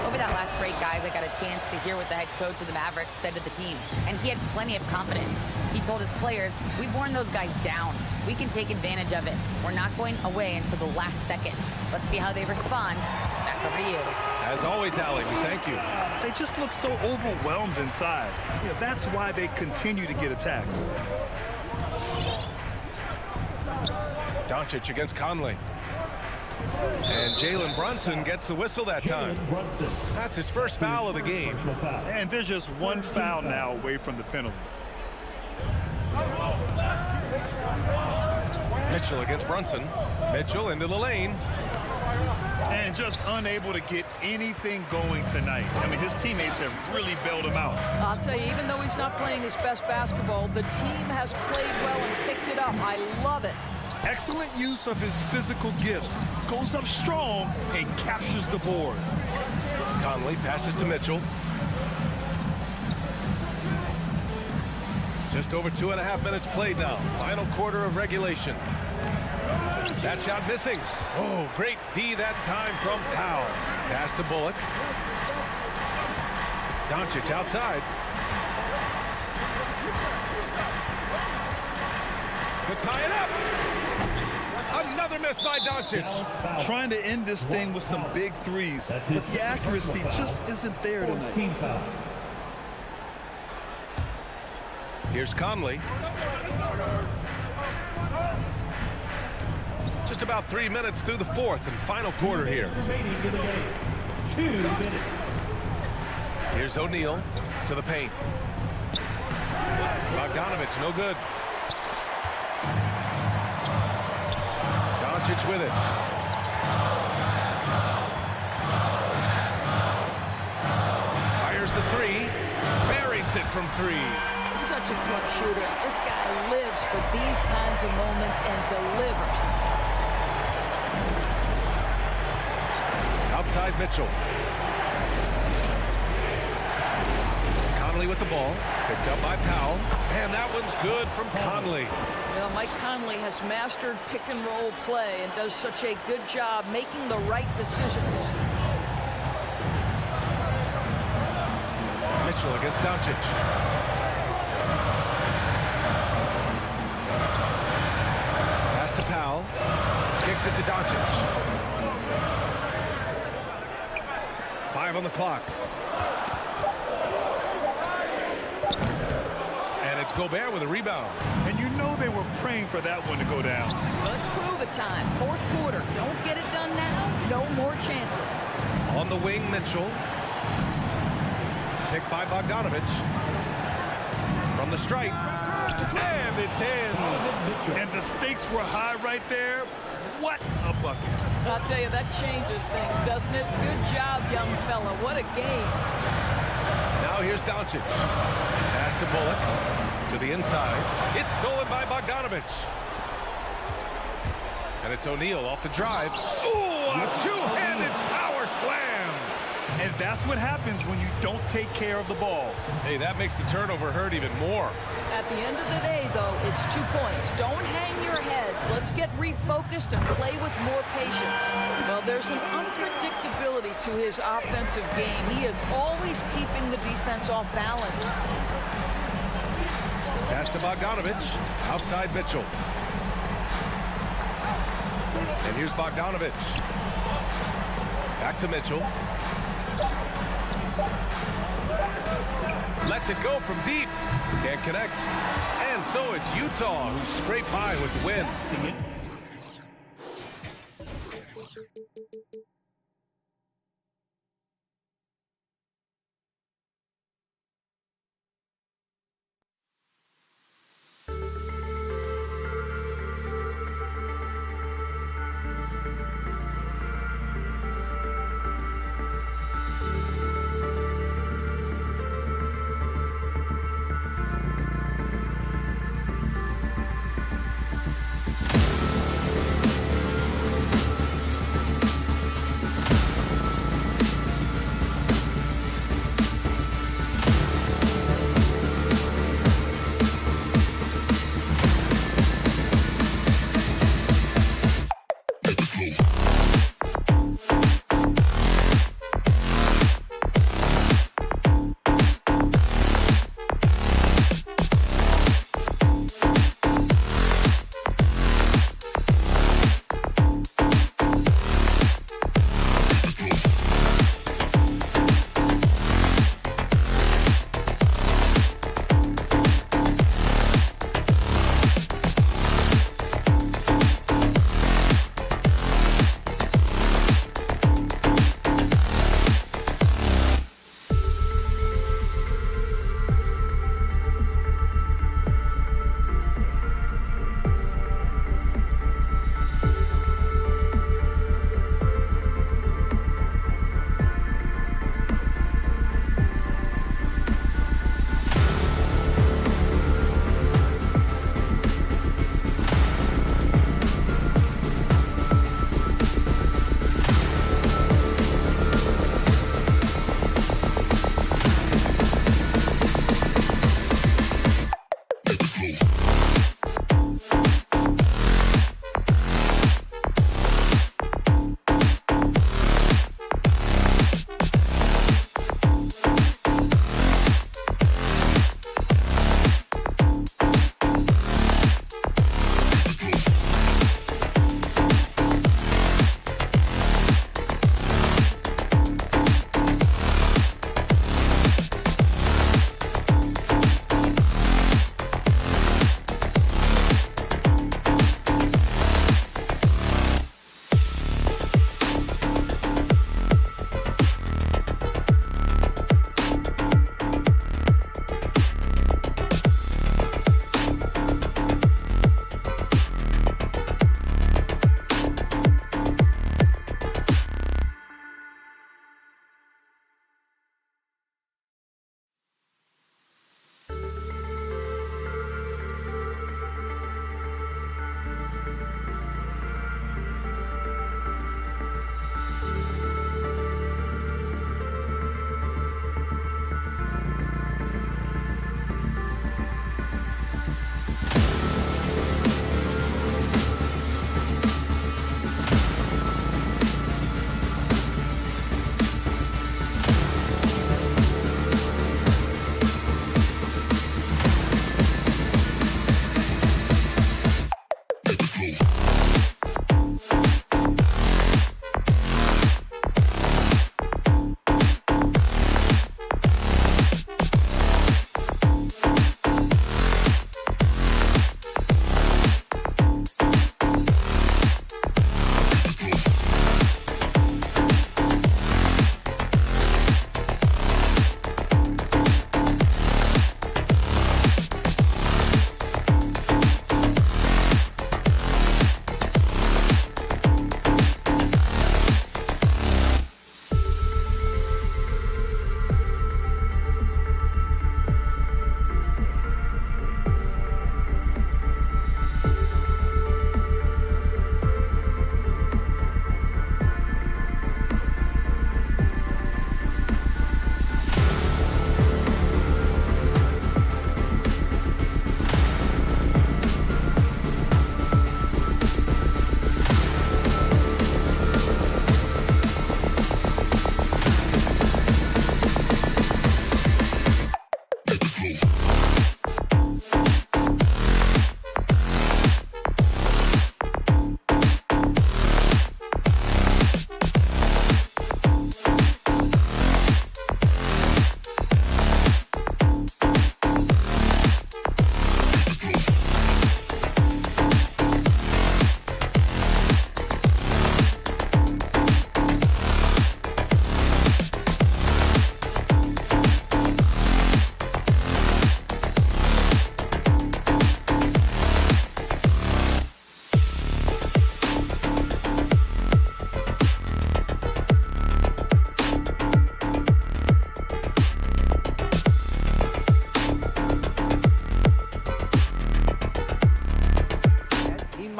Over that last break, guys, I got a chance to hear what the head coach of the Mavericks said to the team. And he had plenty of confidence. He told his players, we've worn those guys down. We can take advantage of it. We're not going away until the last second. Let's see how they respond. Back over to you. As always, Allie, we thank you. They just look so overwhelmed inside. Yeah, that's why they continue to get attacked. Doncic against Conley. And Jalen Brunson gets the whistle that time. That's his first foul of the game. And they're just one foul now away from the penalty. Mitchell against Brunson. Mitchell into the lane. And just unable to get anything going tonight. I mean, his teammates have really bailed him out. I'll tell you, even though he's not playing his best basketball, the team has played well and picked it up. I love it. Excellent use of his physical gifts. Goes up strong and captures the board. Conley passes to Mitchell. Just over 2.5 minutes played now. Final quarter of regulation. That shot missing. Oh, great D that time from Powell. Pass to Bullock. Doncic outside. To tie it up. Another miss by Doncic. Trying to end this thing with some big threes, but the accuracy just isn't there tonight. Here's Conley. Just about 3 minutes through the fourth and final quarter here. Here's O'Neal to the paint. Bogdanovich, no good. Doncic with it. Fires the three. Buries it from three. Such a clutch shooter. This guy lives for these kinds of moments and delivers. Outside Mitchell. Conley with the ball. Picked up by Powell. And that one's good from Conley. You know, Mike Conley has mastered pick and roll play and does such a good job making the right decisions. Mitchell against Doncic. Pass to Powell. Kicks it to Doncic. 5 on the clock. And it's Gobert with a rebound. And you know they were praying for that one to go down. Let's prove it time. Fourth quarter. Don't get it done now. No more chances. On the wing, Mitchell. Picked by Bogdanovich. From the stripe. And it's in. And the stakes were high right there. What a bucket. I'll tell you, that changes things, doesn't it? Good job, young fella. What a game. Now here's Doncic. Pass to Bullock. To the inside. It's stolen by Bogdanovich. And it's O'Neal off the drive. Ooh, a two-handed power slam. And that's what happens when you don't take care of the ball. Hey, that makes the turnover hurt even more. At the end of the day, though, it's 2 points. Don't hang your heads. Let's get refocused and play with more patience. Well, there's an unpredictability to his offensive game. He is always keeping the defense off balance. Pass to Bogdanovich. Outside Mitchell. And here's Bogdanovich. Back to Mitchell. Lets it go from deep. Can't connect. And so it's Utah who scrape by with the win.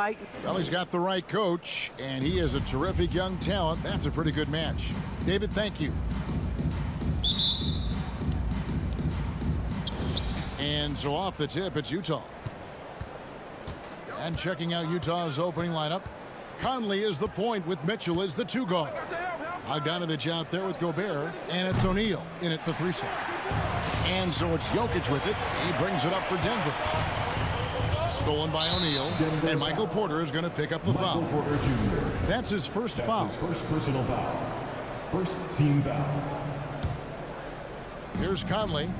might. Well, he's got the right coach, and he is a terrific young talent. That's a pretty good match. David, thank you. And so off the tip, it's Utah. And checking out Utah's opening lineup, Conley is the point with Mitchell as the 2 guard. Bogdanovich out there with Gobert, and it's O'Neal in at the 3 side. And so it's Jokic with it. He brings it up for Denver. Stolen by O'Neal, and Michael Porter is going to pick up the foul. That's his first foul. His first personal foul. First team foul. Here's Conley.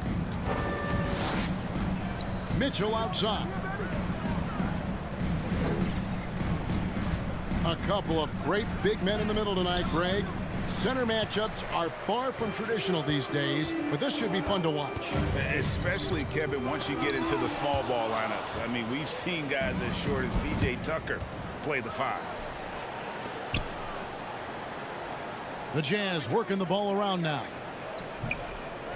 Mitchell outside. A couple of great big men in the middle tonight, Greg. Center matchups are far from traditional these days, but this should be fun to watch. Especially, Kevin, once you get into the small ball lineups. I mean, we've seen guys as short as P.J. Tucker play the 5. The Jazz working the ball around now.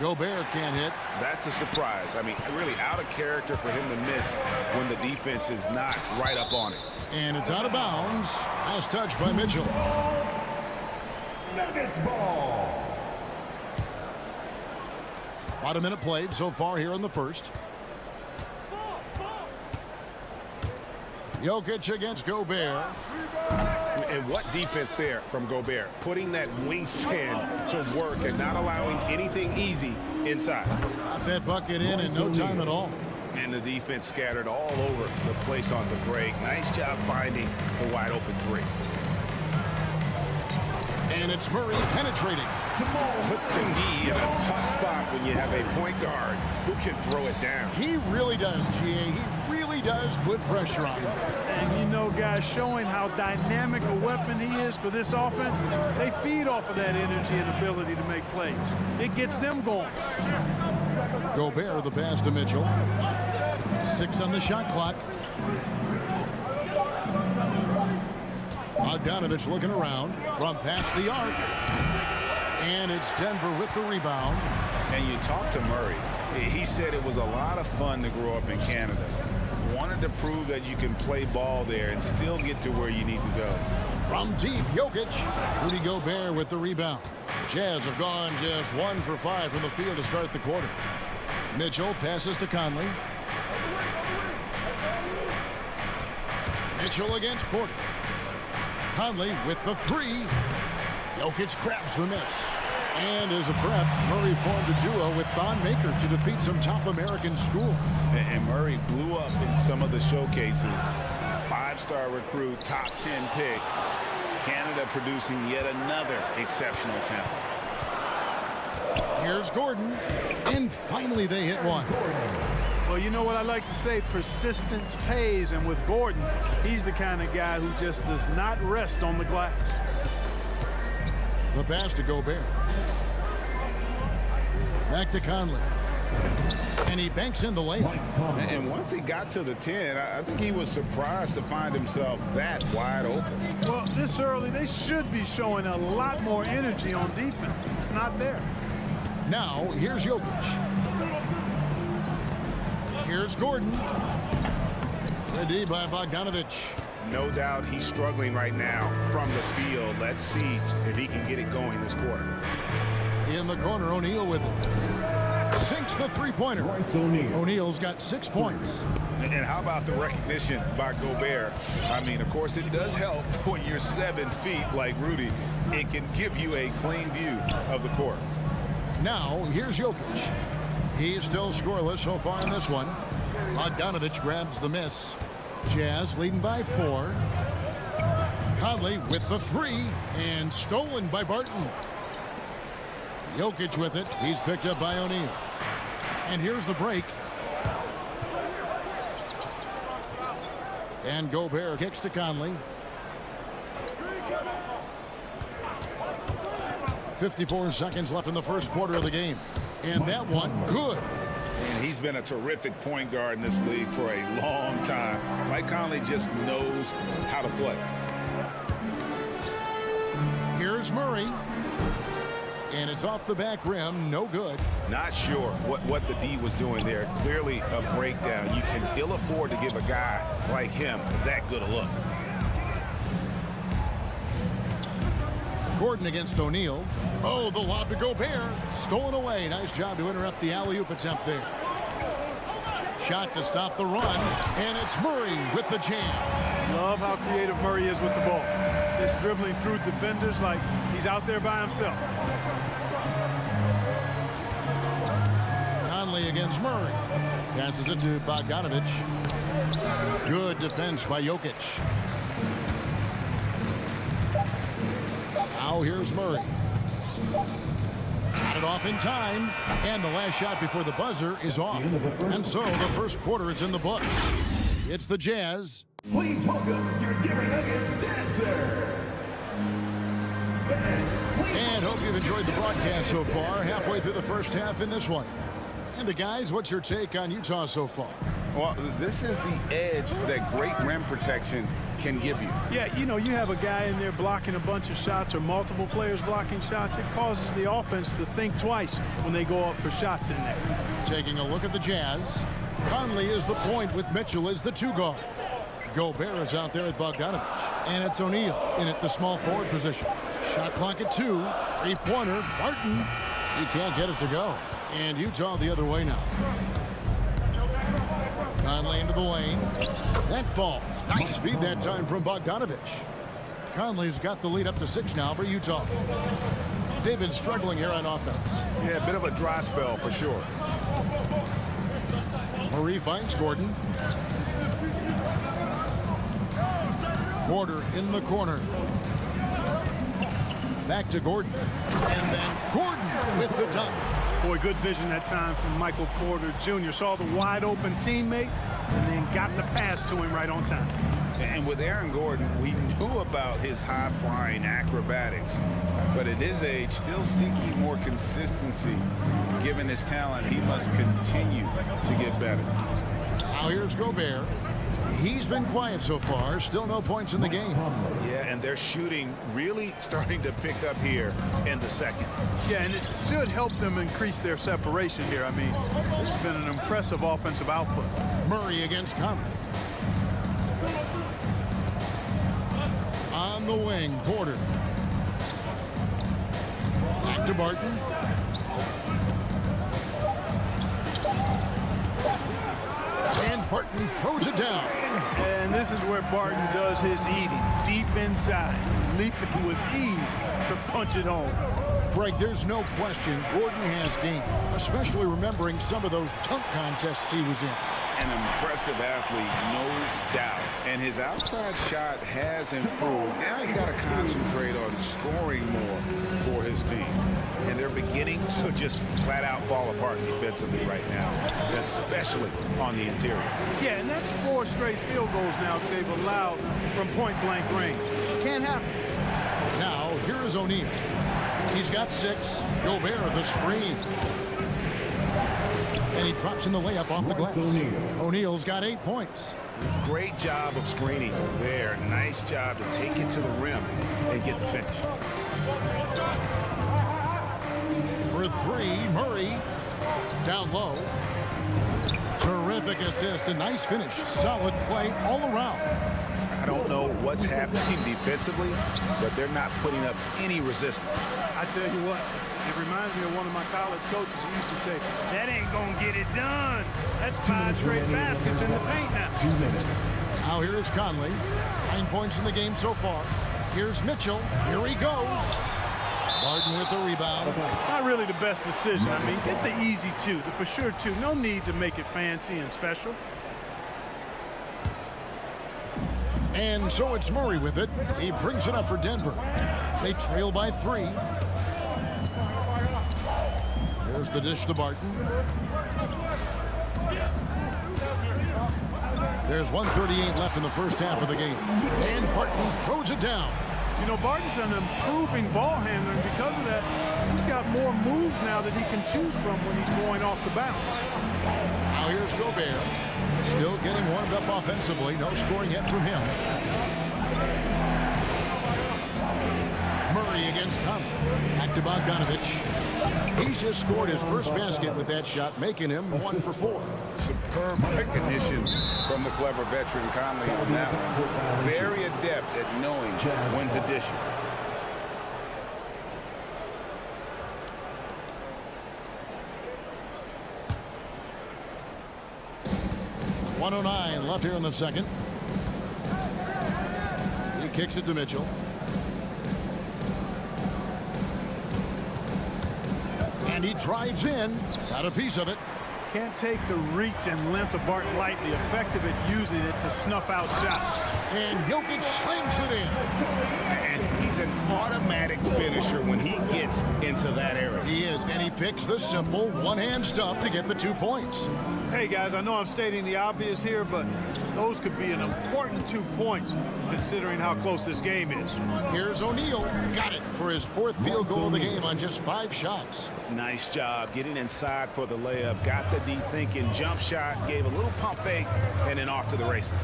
Gobert can't hit. That's a surprise. I mean, really out of character for him to miss when the defense is not right up on it. And it's out of bounds. Last touch by Mitchell. Nuggets ball. About a minute played so far here in the first. Jokic against Gobert. And what defense there from Gobert. Putting that wingspan to work and not allowing anything easy inside. Got that bucket in no time at all. And the defense scattered all over the place on the break. Nice job finding the wide open 3. And it's Murray penetrating. Puts the D in a tough spot when you have a point guard who can throw it down. He really does, GA. He really does put pressure on him. And you know, guys, showing how dynamic a weapon he is for this offense, they feed off of that energy and ability to make plays. It gets them going. Gobert the pass to Mitchell. 6 on the shot clock. Bogdanovich looking around from past the arc. And it's Denver with the rebound. And you talk to Murray. He said it was a lot of fun to grow up in Canada. Wanted to prove that you can play ball there and still get to where you need to go. From deep, Jokic. Rudy Gobert with the rebound. Jazz have gone just 1 for 5 from the field to start the quarter. Mitchell passes to Conley. Mitchell against Porter. Conley with the 3. Jokic grabs the miss. And as a prep, Murray formed a duo with Thon Maker to defeat some top American schools. And Murray blew up in some of the showcases. 5-star recruit, top 10 pick. Canada producing yet another exceptional talent. Here's Gordon. And finally they hit one. Well, you know what I like to say, persistence pays, and with Gordon, he's the kind of guy who just does not rest on the glass. The pass to Gobert. Back to Conley. And he banks in the layup. And once he got to the 10, I think he was surprised to find himself that wide open. Well, this early, they should be showing a lot more energy on defense. It's not there. Now, here's Jokic. Here's Gordon. The D by Bogdanovich. No doubt he's struggling right now from the field. Let's see if he can get it going this quarter. In the corner, O'Neal with it. Sinks the three-pointer. O'Neal's got 6 points. And how about the recognition by Gobert? I mean, of course, it does help when you're 7 feet like Rudy. It can give you a clean view of the court. Now, here's Jokic. He's still scoreless so far in this one. Bogdanovich grabs the miss. Jazz leading by 4. Conley with the 3 and stolen by Barton. Jokic with it. He's picked up by O'Neal. And here's the break. And Gobert kicks to Conley. 54 seconds left in the first quarter of the game. And that one, good. And he's been a terrific point guard in this league for a long time. Mike Conley just knows how to play. Here's Murray. And it's off the back rim, no good. Not sure what the D was doing there. Clearly a breakdown. You can ill afford to give a guy like him that good a look. Gordon against O'Neal. Oh, the lob to Gobert. Stolen away. Nice job to interrupt the alley-oop attempt there. Shot to stop the run. And it's Murray with the jam. Love how creative Murray is with the ball. Just dribbling through defenders like he's out there by himself. Conley against Murray. Passes it to Bogdanovic. Good defense by Jokic. Now here's Murray. Got it off in time. And the last shot before the buzzer is off. And so the first quarter is in the books. It's the Jazz. Please welcome your giving Nuggets dancer. And hope you've enjoyed the broadcast so far. Halfway through the first half in this one. And guys, what's your take on Utah so far? Well, this is the edge that great rim protection can give you. Yeah, you know, you have a guy in there blocking a bunch of shots or multiple players blocking shots. It causes the offense to think twice when they go up for shots in there. Taking a look at the Jazz. Conley is the point with Mitchell as the 2 guard. Gobert is out there at Bogdanovic. And it's O'Neal in at the small forward position. Shot clock at 2. 3-pointer. Barton. He can't get it to go. And Utah the other way now. Conley into the lane. That falls. Nice feed that time from Bogdanovic. Conley's got the lead up to 6 now for Utah. They've been struggling here on offense. Yeah, a bit of a dry spell for sure. Murray finds Gordon. Porter in the corner. Back to Gordon. And then Gordon with the dunk. Boy, good vision that time from Michael Porter Jr. Saw the wide open teammate and then got the pass to him right on time. And with Aaron Gordon, we knew about his high-flying acrobatics. But at his age, still seeking more consistency. Given his talent, he must continue to get better. Now here's Gobert. He's been quiet so far. Still no points in the game. Yeah, and their shooting really starting to pick up here in the second. Yeah, and it should help them increase their separation here. I mean, this has been an impressive offensive output. Murray against Conley. On the wing, Porter. Back to Barton. And Barton throws it down. And this is where Barton does his eating. Deep inside, leaping with ease to punch it home. Greg, there's no question Gordon has game, especially remembering some of those dunk contests he was in. An impressive athlete, no doubt. And his outside shot has improved. Now he's got to concentrate on scoring more for his team. And they're beginning to just flat out fall apart defensively right now, especially on the interior. Yeah, and that's 4 straight field goals now they've allowed from point-blank range. Can't happen. Now, here is O'Neal. He's got 6. Gobert, the screen. And he drops in the layup off the glass. O'Neal's got 8 points. Great job of screening there. Nice job to take it to the rim and get the finish. For 3, Murray. Down low. Terrific assist. A nice finish. Solid play all around. I don't know what's happening defensively, but they're not putting up any resistance. I tell you what, it reminds me of one of my college coaches who used to say, that ain't going to get it done. That's 5 straight baskets in the paint now. 2 minutes. Now here's Conley. 9 points in the game so far. Here's Mitchell. Here he goes. Barton with the rebound. Not really the best decision. I mean, get the easy 2, the for sure 2. No need to make it fancy and special. And so it's Murray with it. He brings it up for Denver. They trail by 3. There's the dish to Barton. There's 1:38 left in the first half of the game. And Barton throws it down. You know, Barton's an improving ball handler, and because of that, he's got more moves now that he can choose from when he's going off the bounce. Now here's Gobert. Still getting warmed up offensively. No scoring yet from him. Murray against Conley. Back to Bogdanovic. He's just scored his first basket with that shot, making him 1 for 4. Superb recognition from the clever veteran Conley on that one. Very adept at knowing when to dish it. .109 left here in the second. kicks it to Mitchell. And he drives in. Got a piece of it. Can't take the reach and length of Barton lightly. Effective at using it to snuff out shots. And Jokic slings it in. And he's an automatic finisher when he gets into that area. He is, and he picks the simple one-hand stuff to get the 2 points. Hey, guys, I know I'm stating the obvious here, but those could be an important 2 points considering how close this game is. Here's O'Neal. Got it for his 4th field goal of the game on just 5 shots. Nice job getting inside for the layup. Got the thinking jump shot, gave a little pump fake, and then off to the races.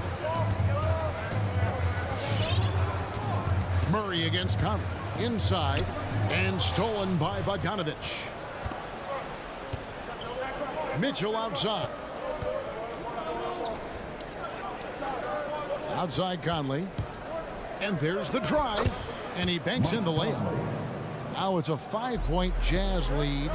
Murray against Conley. Inside, and stolen by Bogdanovich. Mitchell outside. Outside Conley. And there's the drive. And he banks in the layup. Now it's a 5-point Jazz lead.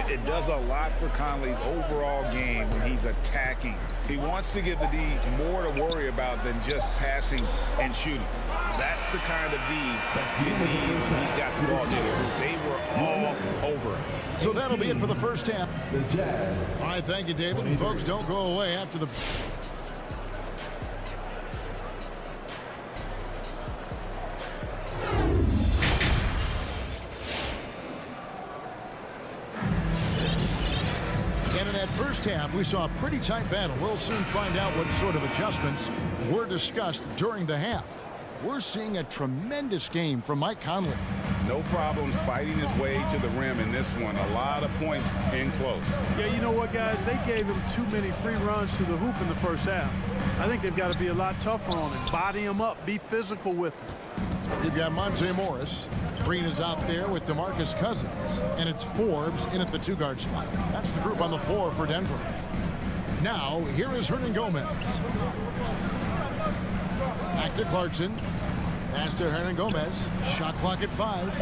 It does a lot for Conley's overall game when he's attacking. He wants to give the D more to worry about than just passing and shooting. That's the kind of D that you need when he's got the ball together. They were all over him. So that'll be it for the first half. All right, thank you, David. And folks, don't go away after the... And in that first half, we saw a pretty tight battle. We'll soon find out what sort of adjustments were discussed during the half. We're seeing a tremendous game from Mike Conley. No problems fighting his way to the rim in this one. A lot of points in close. Yeah, you know what, guys? They gave him too many free runs to the hoop in the first half. I think they've got to be a lot tougher on him. Body him up. Be physical with him. You've got Monte Morris. Green is out there with DeMarcus Cousins. And it's Forbes in at the 2-guard spot. That's the group on the floor for Denver. Now, here is Hernangomez. Back to Clarkson. Pass to Hernangomez. Shot clock at 5.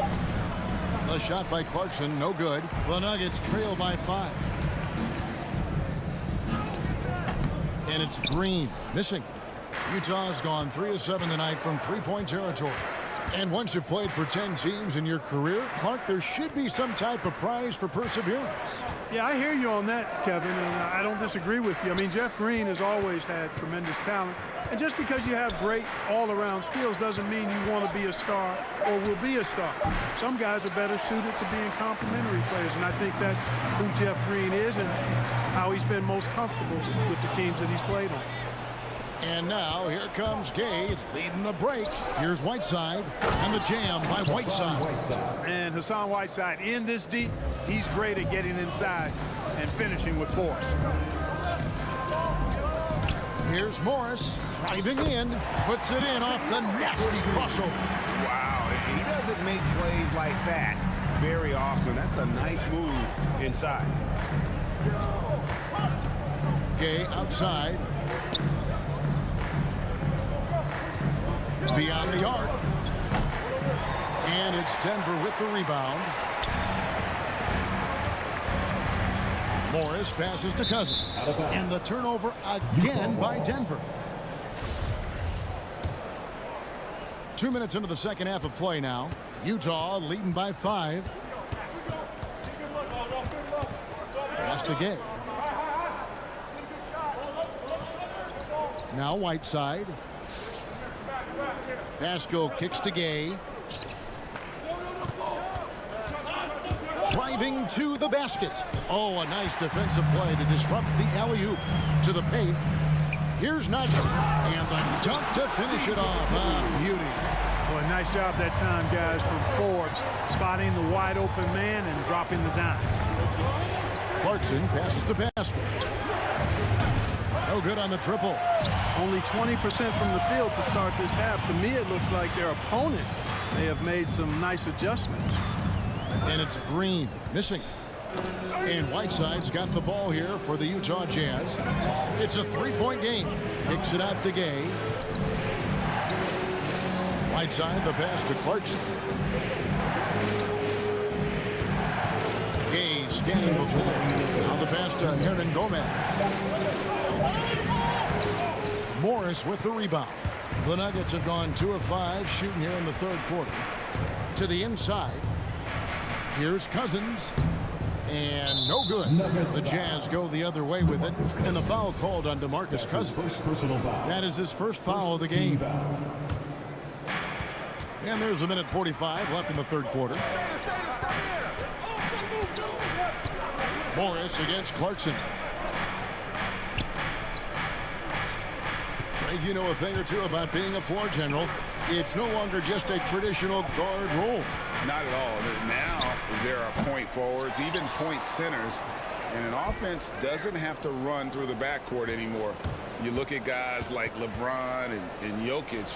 The shot by Clarkson, no good. The Nuggets trail by 5. And it's Green, missing. Utah's gone 3 of 7 tonight from 3-point territory. And once you've played for 10 teams in your career, Clark, there should be some type of prize for perseverance. Yeah, I hear you on that, Kevin, and I don't disagree with you. I mean, Jeff Green has always had tremendous talent. And just because you have great all-around skills doesn't mean you want to be a star or will be a star. Some guys are better suited to being complementary players, and I think that's who Jeff Green is and how he's been most comfortable with the teams that he's played on. And now here comes Gay leading the break. Here's Whiteside and the jam by Whiteside. And Hassan Whiteside in this deep, he's great at getting inside and finishing with force. Here's Morris driving in, puts it in off the nasty crossover. Wow, he doesn't make plays like that very often. That's a nice move inside. Gay outside. Beyond the arc. And it's Denver with the rebound. Morris passes to Cousins. And the turnover again by Denver. 2 minutes into the second half of play now. Utah leading by 5. Pass to Gay. Now Whiteside. Pasco kicks to Gay. Driving to the basket. Oh, a nice defensive play to disrupt the alley-oop to the paint. Here's Nudge. And the dunk to finish it off. Ah, beauty. Well, nice job that time, guys, from Forbes. Spotting the wide-open man and dropping the dime. Clarkson passes to Pasco. No good on the triple. Only 20% from the field to start this half. To me, it looks like their opponent may have made some nice adjustments. And it's Green missing. And Whiteside's got the ball here for the Utah Jazz. It's a 3-point game. Kicks it out to Gay. Whiteside, the pass to Clarkson. Gay scanning before. Now the pass to Hernangomez. Morris with the rebound. The Nuggets have gone 2 of 5 shooting here in the third quarter. To the inside. Here's Cousins. And no good. The Jazz go the other way with it. And the foul called on DeMarcus Cousins. That is his first foul of the game. And there's 1:45 left in the third quarter. Morris against Clarkson. Greg, you know a thing or two about being a floor general. It's no longer just a traditional guard role. Not at all. Now there are point forwards, even point centers, and an offense doesn't have to run through the backcourt anymore. You look at guys like LeBron and Jokic,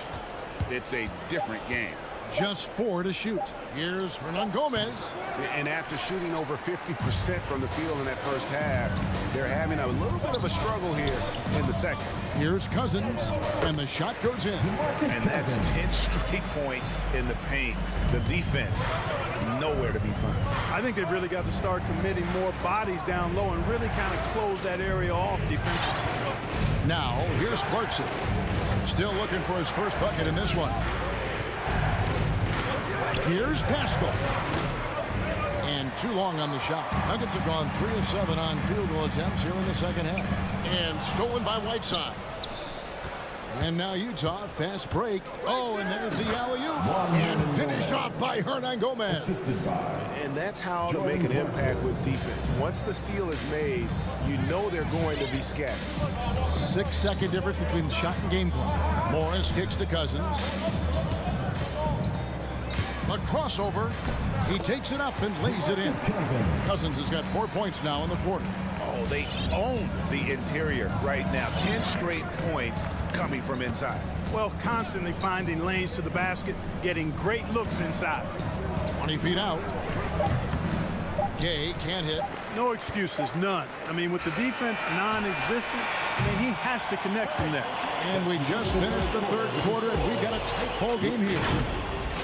it's a different game. Just 4 to shoot. Here's Hernangomez. And after shooting over 50% from the field in that first half, they're having a little bit of a struggle here in the second. Here's Cousins, and the shot goes in. And that's 10 straight points in the paint. The defense, nowhere to be found. I think they've really got to start committing more bodies down low and really kind of close that area off defensively. Now, here's Clarkson. Still looking for his first bucket in this one. Here's Pascal. And too long on the shot. Nuggets have gone 3 of 7 on field goal attempts here in the second half. And stolen by Whiteside. And now Utah, fast break. Oh, and there's the alley-oop. And finish off by Hernangomez. And that's how to make an impact with defense. Once the steal is made, you know they're going to be scattered. 6-second difference between shot and game clock. Morris kicks to Cousins. A crossover. He takes it up and lays it in. Cousins has got 4 points now in the quarter. Oh, they own the interior right now. 10 straight points coming from inside. Well, constantly finding lanes to the basket, getting great looks inside. 20 feet out. Gay can't hit. No excuses, none. I mean, with the defense non-existent, I mean, he has to connect from there. And we just finished the third quarter, and we've got a tight ball game here.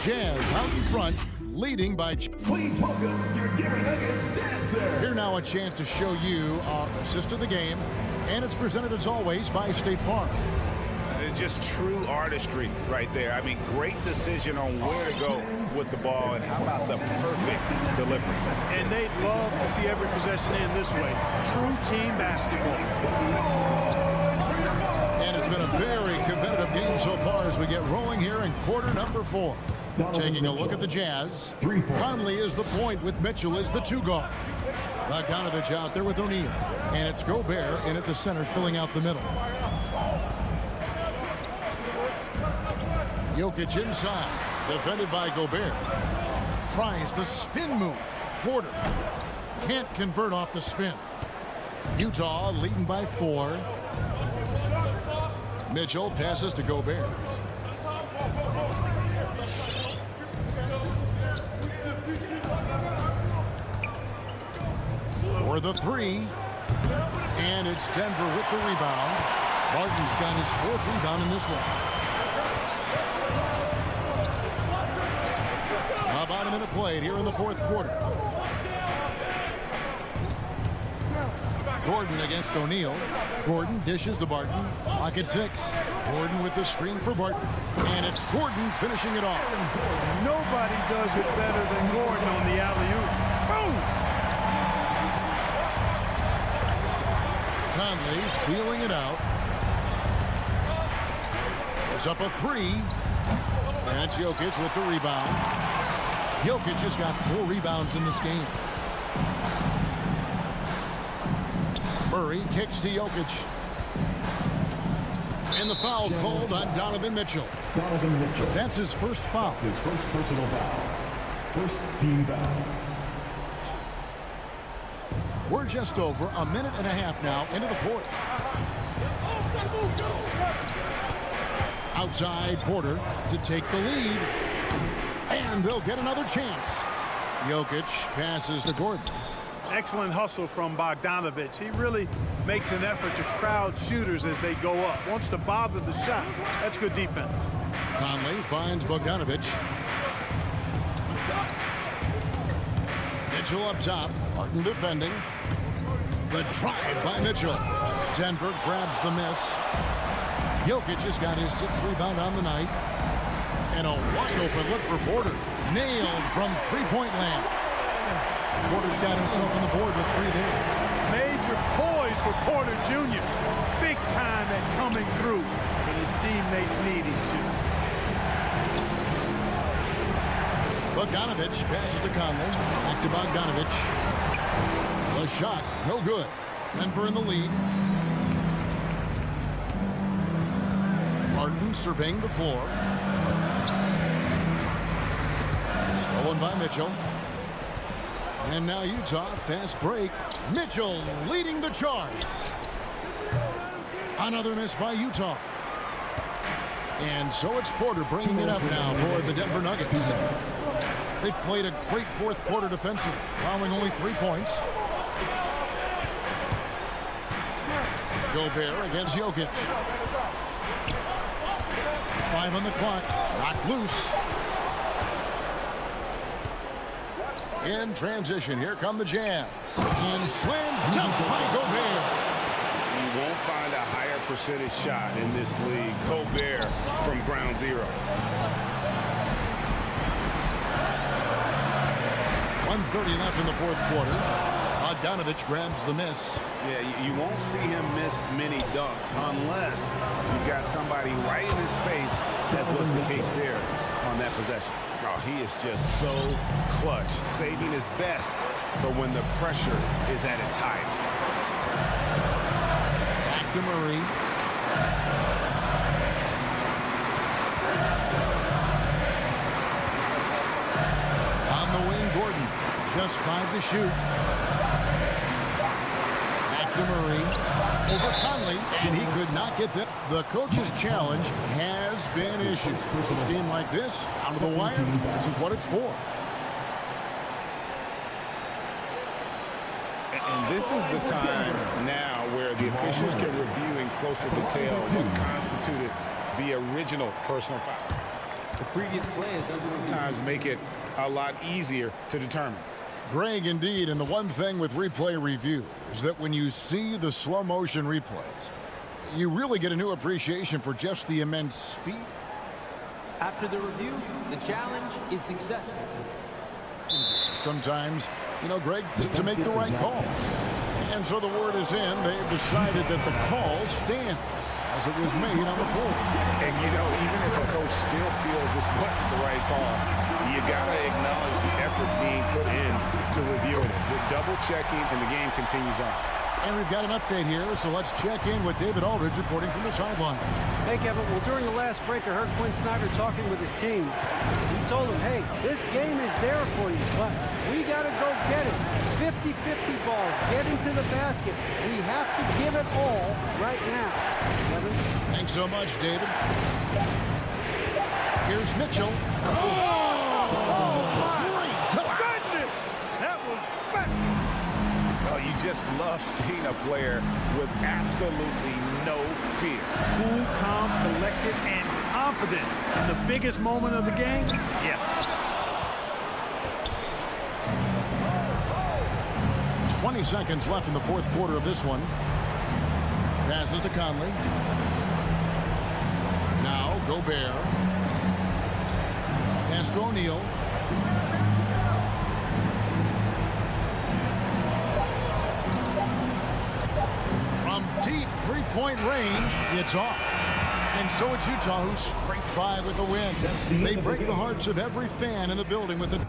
Jazz out in front, leading by... Please welcome your Gary Nuggets dancer. Here now a chance to show you our assist of the game, and it's presented as always by State Farm. Just true artistry right there. I mean, great decision on where to go with the ball, and how about the perfect delivery. And they'd love to see every possession end this way. True team basketball. And it's been a very competitive game so far as we get rolling here in quarter number 4. Taking a look at the Jazz. Conley is the point with Mitchell as the 2 guard. Bogdanovich out there with O'Neal. And it's Gobert in at the center filling out the middle. Jokic inside. Defended by Gobert. Tries the spin move. Porter can't convert off the spin. Utah leading by 4. Mitchell passes to Gobert. For the 3. And it's Denver with the rebound. Martin's got his 4th rebound in this one. About a minute played here in the 4th quarter. Gordon against O'Neal. Gordon dishes to Barton. Pocket 6. Gordon with the screen for Barton. And it's Gordon finishing it off. Nobody does it better than Gordon on the alley-oop. Boom! Conley feeling it out. It's up a 3. That's Jokic with the rebound. Jokic has got 4 rebounds in this game. Murray kicks to Jokic. And the foul called on Donovan Mitchell. That's his first foul. His first personal foul. First team foul. We're just over a minute and a half now into the 4th. Outside Porter to take the lead. And they'll get another chance. Jokic passes to Gordon. Excellent hustle from Bogdanovich. He really makes an effort to crowd shooters as they go up. Wants to bother the shot. That's good defense. Conley finds Bogdanovich. Mitchell up top. Martin defending. The drive by Mitchell. Denver grabs the miss. Jokic has got his 6th rebound on the night. And a wide open look for Porter. Nailed from three-point land. Porter's got himself on the board with 3 there. Major poise for Porter Jr. Big time at coming through when his teammates need him to. Bogdanovich passes to Conley. Back to Bogdanovich. The shot, no good. Denver in the lead. Martin surveying the floor. Stolen by Mitchell. And now Utah, fast break. Mitchell leading the charge. Another miss by Utah. And so it's Porter bringing it up now for the Denver Nuggets. They played a great fourth quarter defensively, allowing only 3 points. Gobert against Jokic. 5 on the clock. Knocked loose. In transition, here come the Jazz. And slam dunk by Gobert. You won't find a higher percentage shot in this league. Gobert from ground zero. 1:30 left in the fourth quarter. Bogdanovich grabs the miss. Yeah, you won't see him miss many dunks unless you've got somebody right in his face, as was the case there on that possession. Oh, he is just so clutch, saving his best for when the pressure is at its highest. Back to Murray. On the wing, Gordon. Just 5 to shoot. Back to Murray. Over Conley, and he could not get that. The coach's challenge has been issued. A game like this, out of the wire, this is what it's for. And this is the time now where the officials can review in closer detail what constituted the original personal foul. The previous play is sometimes make it a lot easier to determine. Greg, indeed, and the one thing with replay review is that when you see the slow motion replays, you really get a new appreciation for just the immense speed. After the review, the challenge is successful. Sometimes, you know, Greg, to make the right call. And so the word is in. They've decided that the call stands as it was made on the floor. And, you know, even if a coach still feels this wasn't the right call, you got to acknowledge the effort being put in to reviewing it. The double checking, and the game continues on. And we've got an update here, so let's check in with David Aldridge reporting from the sideline. Hey, Kevin. Well, during the last break, I heard Quinn Snyder talking with his team. He told them, hey, this game is there for you, but we got to go get it. 50-50 balls, getting to the basket. We have to give it all right now. Kevin? Thanks so much, David. Here's Mitchell. Oh, my goodness! That was special. Oh, you just love seeing a player with absolutely no fear. Cool, calm, collected, and confident. In the biggest moment of the game? Yes. 20 seconds left in the fourth quarter of this one. Passes to Conley. Now Gobert. Pass to O'Neal. From deep three-point range, it's off. And so it's Utah who scraped by with the win. They break the hearts of every fan in the building with the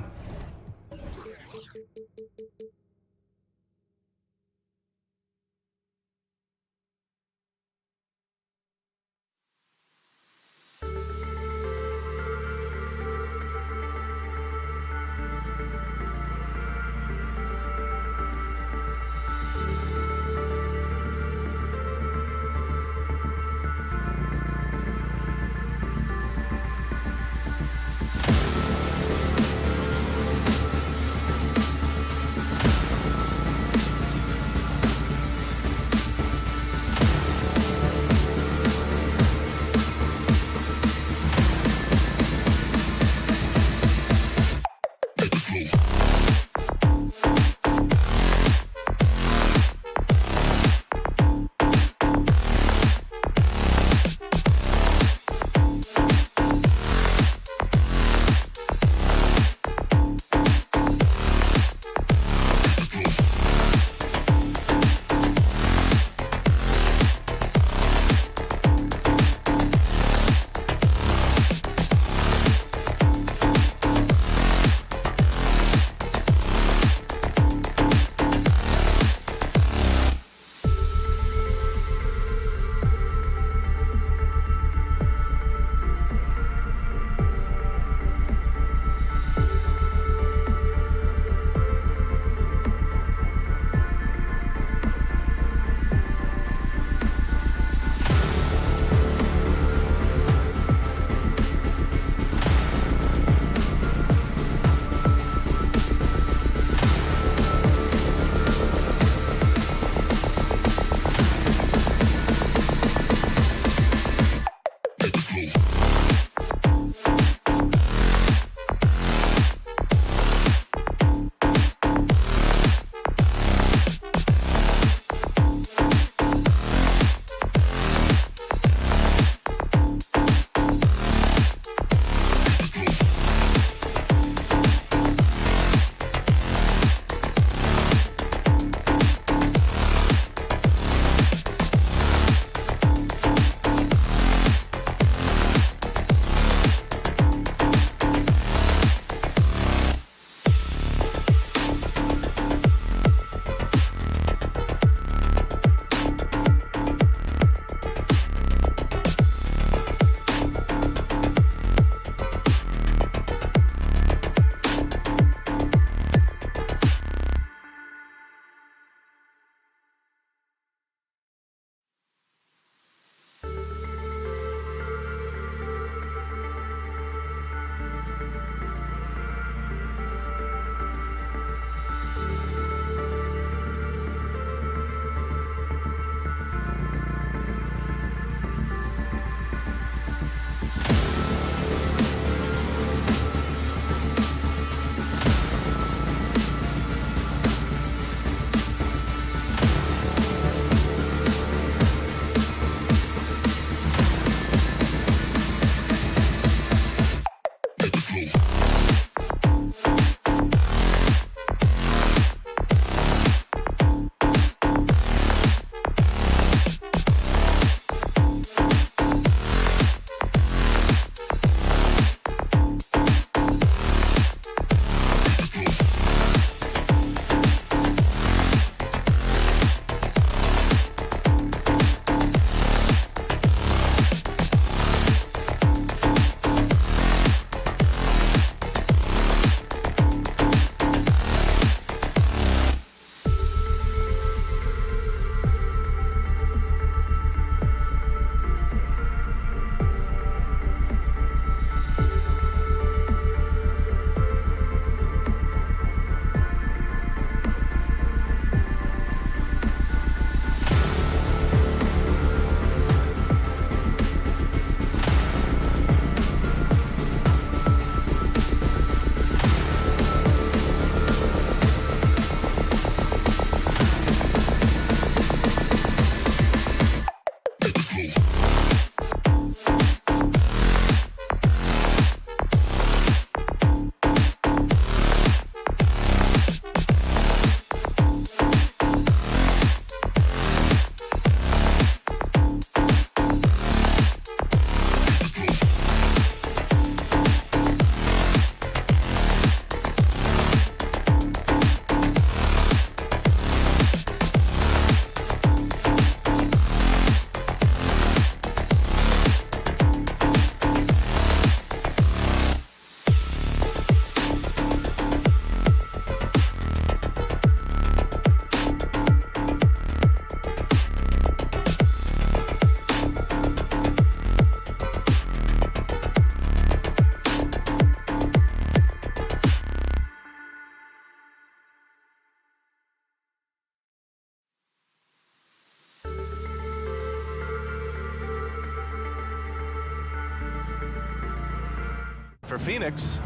Phoenix.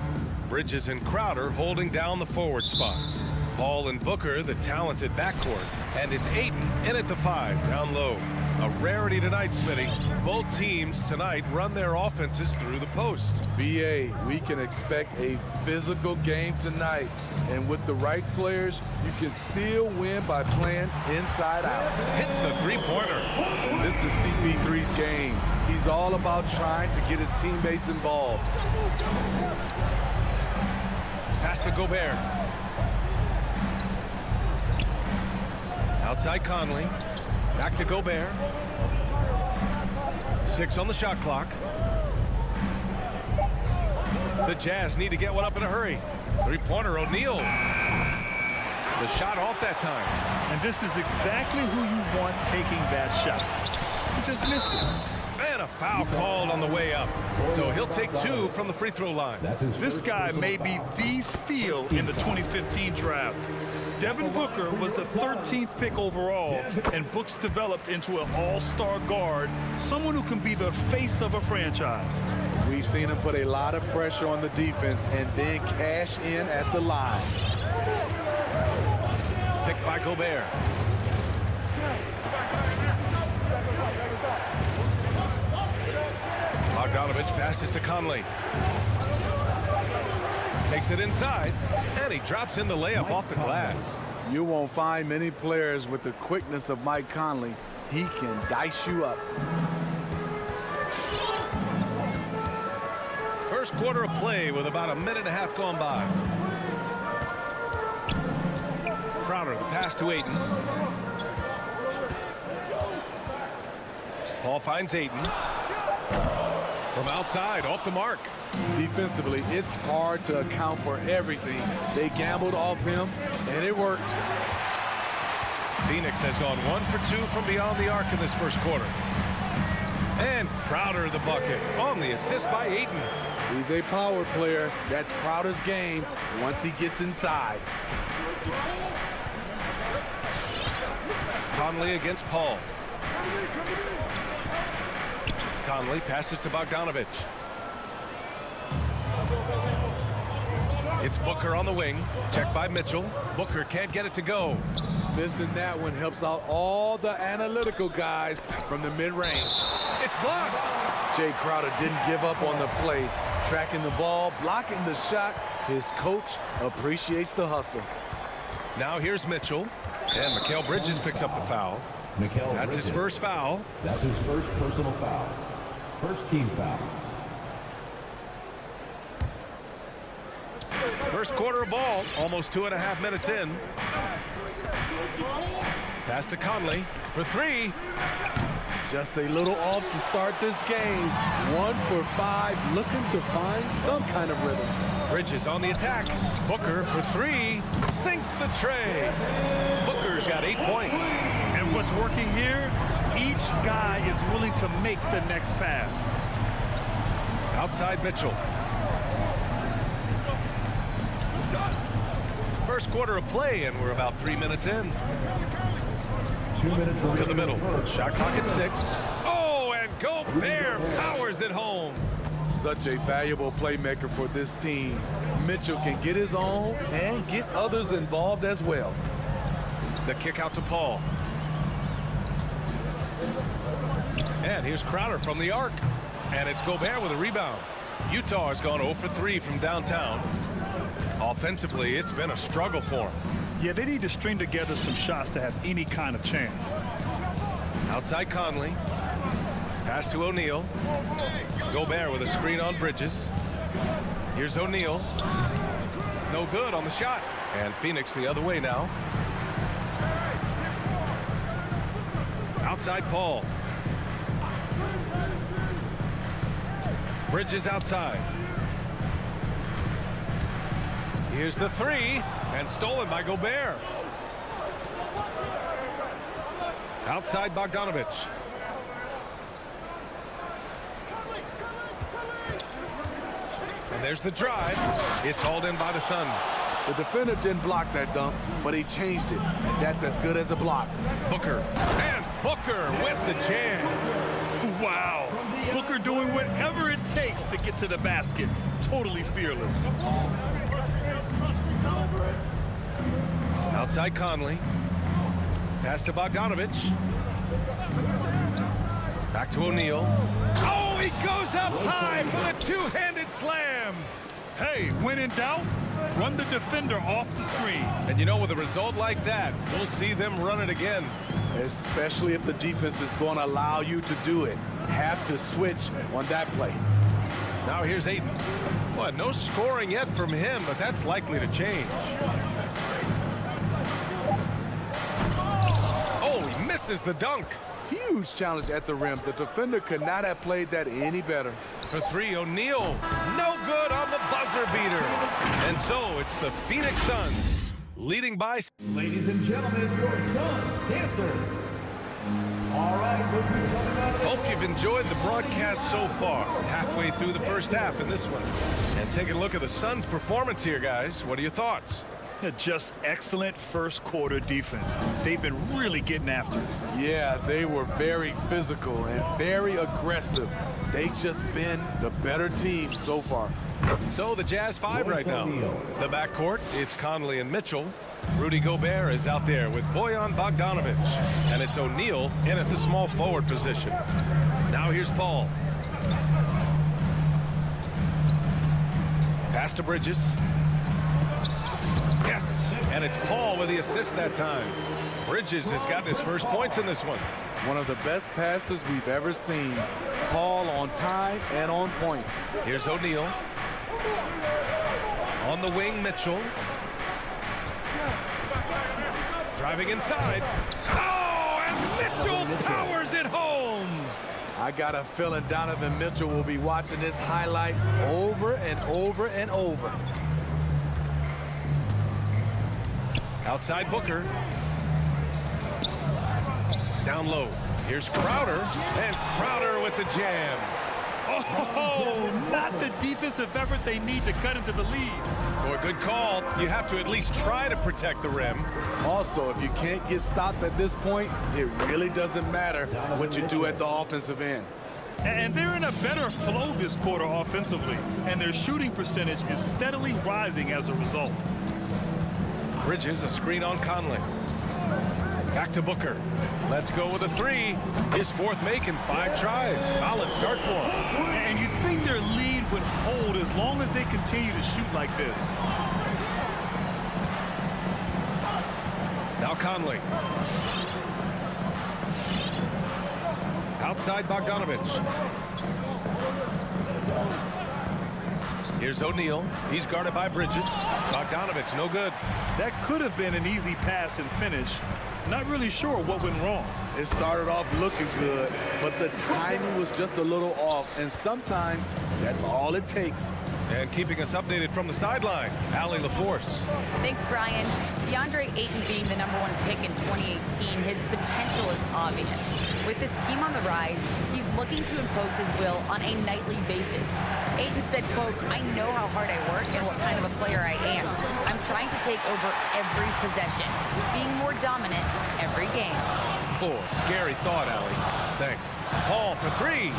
Bridges and Crowder holding down the forward spots. Paul and Booker, the talented backcourt. And it's Ayton in at the 5, down low. A rarity tonight, Smitty. Both teams tonight run their offenses through the post. BA, we can expect a physical game tonight. And with the right players, you can still win by playing inside out. Hits the three-pointer. This is CP3's game. He's all about trying to get his teammates involved. Pass to Gobert. Outside Conley. Back to Gobert. 6 on the shot clock. The Jazz need to get one up in a hurry. Three-pointer, O'Neal. The shot off that time. And this is exactly who you want taking that shot. He just missed it. And a foul called on the way up. So he'll take 2 from the free throw line. This guy may be the steal in the 2015 draft. Devin Booker was the 13th pick overall, and Books developed into an all-star guard, someone who can be the face of a franchise. We've seen him put a lot of pressure on the defense and then cash in at the line. Picked by Gobert. Bogdanovich passes to Conley. Takes it inside, and he drops in the layup off the glass. You won't find many players with the quickness of Mike Conley. He can dice you up. First quarter of play with about a minute and a half gone by. Crowder, the pass to Ayton. Paul finds Ayton. From outside, off the mark. Defensively, it's hard to account for everything. They gambled off him, and it worked. Phoenix has gone 1 for 2 from beyond the arc in this first quarter. And Crowder the bucket on the assist by Ayton. He's a power player. That's Crowder's game once he gets inside. Conley against Paul. Conley passes to Bogdanovich. It's Booker on the wing. Checked by Mitchell. Booker can't get it to go. Missing that one helps out all the analytical guys from the mid-range. It's blocked. Jay Crowder didn't give up on the play. Tracking the ball, blocking the shot. His coach appreciates the hustle. Now here's Mitchell. And Mikal Bridges picks up the foul. That's his first foul. That's his first personal foul. First team foul. First quarter of ball, almost 2.5 minutes in. Pass to Conley for 3. Just a little off to start this game. 1 for 5, looking to find some kind of rhythm. Bridges on the attack. Booker for 3. Sinks the tray. Booker's got 8 points. And what's working here, each guy is willing to make the next pass. Outside Mitchell. First quarter of play, and we're about 3 minutes in. 2 minutes to the middle. Shot clock at 6. Oh, and Gobert powers it home. Such a valuable playmaker for this team. Mitchell can get his own and get others involved as well. The kick out to Paul. And here's Crowder from the arc. And it's Gobert with a rebound. Utah has gone 0 for 3 from downtown. Offensively, it's been a struggle for them. Yeah, they need to string together some shots to have any kind of chance. Outside Conley. Pass to O'Neal. Gobert with a screen on Bridges. Here's O'Neal. No good on the shot. And Phoenix the other way now. Outside Paul. Bridges outside. Here's the 3, and stolen by Gobert. Outside Bogdanovich. And there's the drive. It's hauled in by the Suns. The defender didn't block that dunk, but he changed it, and that's as good as a block. Booker. And Booker with the jam. Wow. Booker doing whatever it it takes to get to the basket. Totally fearless. Outside Conley. Pass to Bogdanovich. Back to O'Neal. Oh, he goes up high for the two-handed slam. Hey, when in doubt, run the defender off the screen. And you know, with a result like that, we'll see them run it again. Especially if the defense is going to allow you to do it. Have to switch on that play. Now here's Ayton. Well, no scoring yet from him, but that's likely to change. Oh, he misses the dunk. Huge challenge at the rim. The defender could not have played that any better. For three, O'Neal. No good on the buzzer beater. And so it's the Phoenix Suns leading by. Ladies and gentlemen, your Suns dancers. All right, hope you've enjoyed the broadcast so far. Halfway through the first half in this one. And taking a look at the Suns' performance here, guys. What are your thoughts? Just excellent first quarter defense. They've been really getting after it. Yeah, they were very physical and very aggressive. They've just been the better team so far. So the Jazz 5 right now. The backcourt, it's Conley and Mitchell. Rudy Gobert is out there with Bojan Bogdanovic. And it's O'Neal in at the small forward position. Now here's Paul. Pass to Bridges. Yes, and it's Paul with the assist that time. Bridges has gotten his first points in this one. One of the best passes we've ever seen. Paul on time and on point. Here's O'Neal. On the wing, Mitchell. Driving inside. Oh, and Mitchell powers it home. I got a feeling Donovan Mitchell will be watching this highlight over and over and over. Outside Booker. Down low. Here's Crowder. And Crowder with the jam. Oh, not the defensive effort they need to cut into the lead. Boy, good call. You have to at least try to protect the rim. Also, if you can't get stops at this point, it really doesn't matter what you do at the offensive end. And they're in a better flow this quarter offensively, and their shooting percentage is steadily rising as a result. Bridges, a screen on Conley. Back to Booker. Let's go with a three. His fourth make in 5 tries. Solid start for him. And you think their lead would hold as long as they continue to shoot like this. Now Conley. Outside Bogdanovich. Here's O'Neal. He's guarded by Bridges. Bogdanovich, no good. That could have been an easy pass and finish. Not really sure what went wrong. It started off looking good, but the timing was just a little off, and sometimes that's all it takes. And keeping us updated from the sideline, Allie LaForce. Thanks, Brian. DeAndre Ayton being the #1 pick in 2018, his potential is obvious. With this team on the rise, he's looking to impose his will on a nightly basis. Ayton said, quote, "I know how hard I work and what kind of a player I am. I'm trying to take over every possession, being more dominant every game." Oh, scary thought, Allie. Thanks. Paul for three.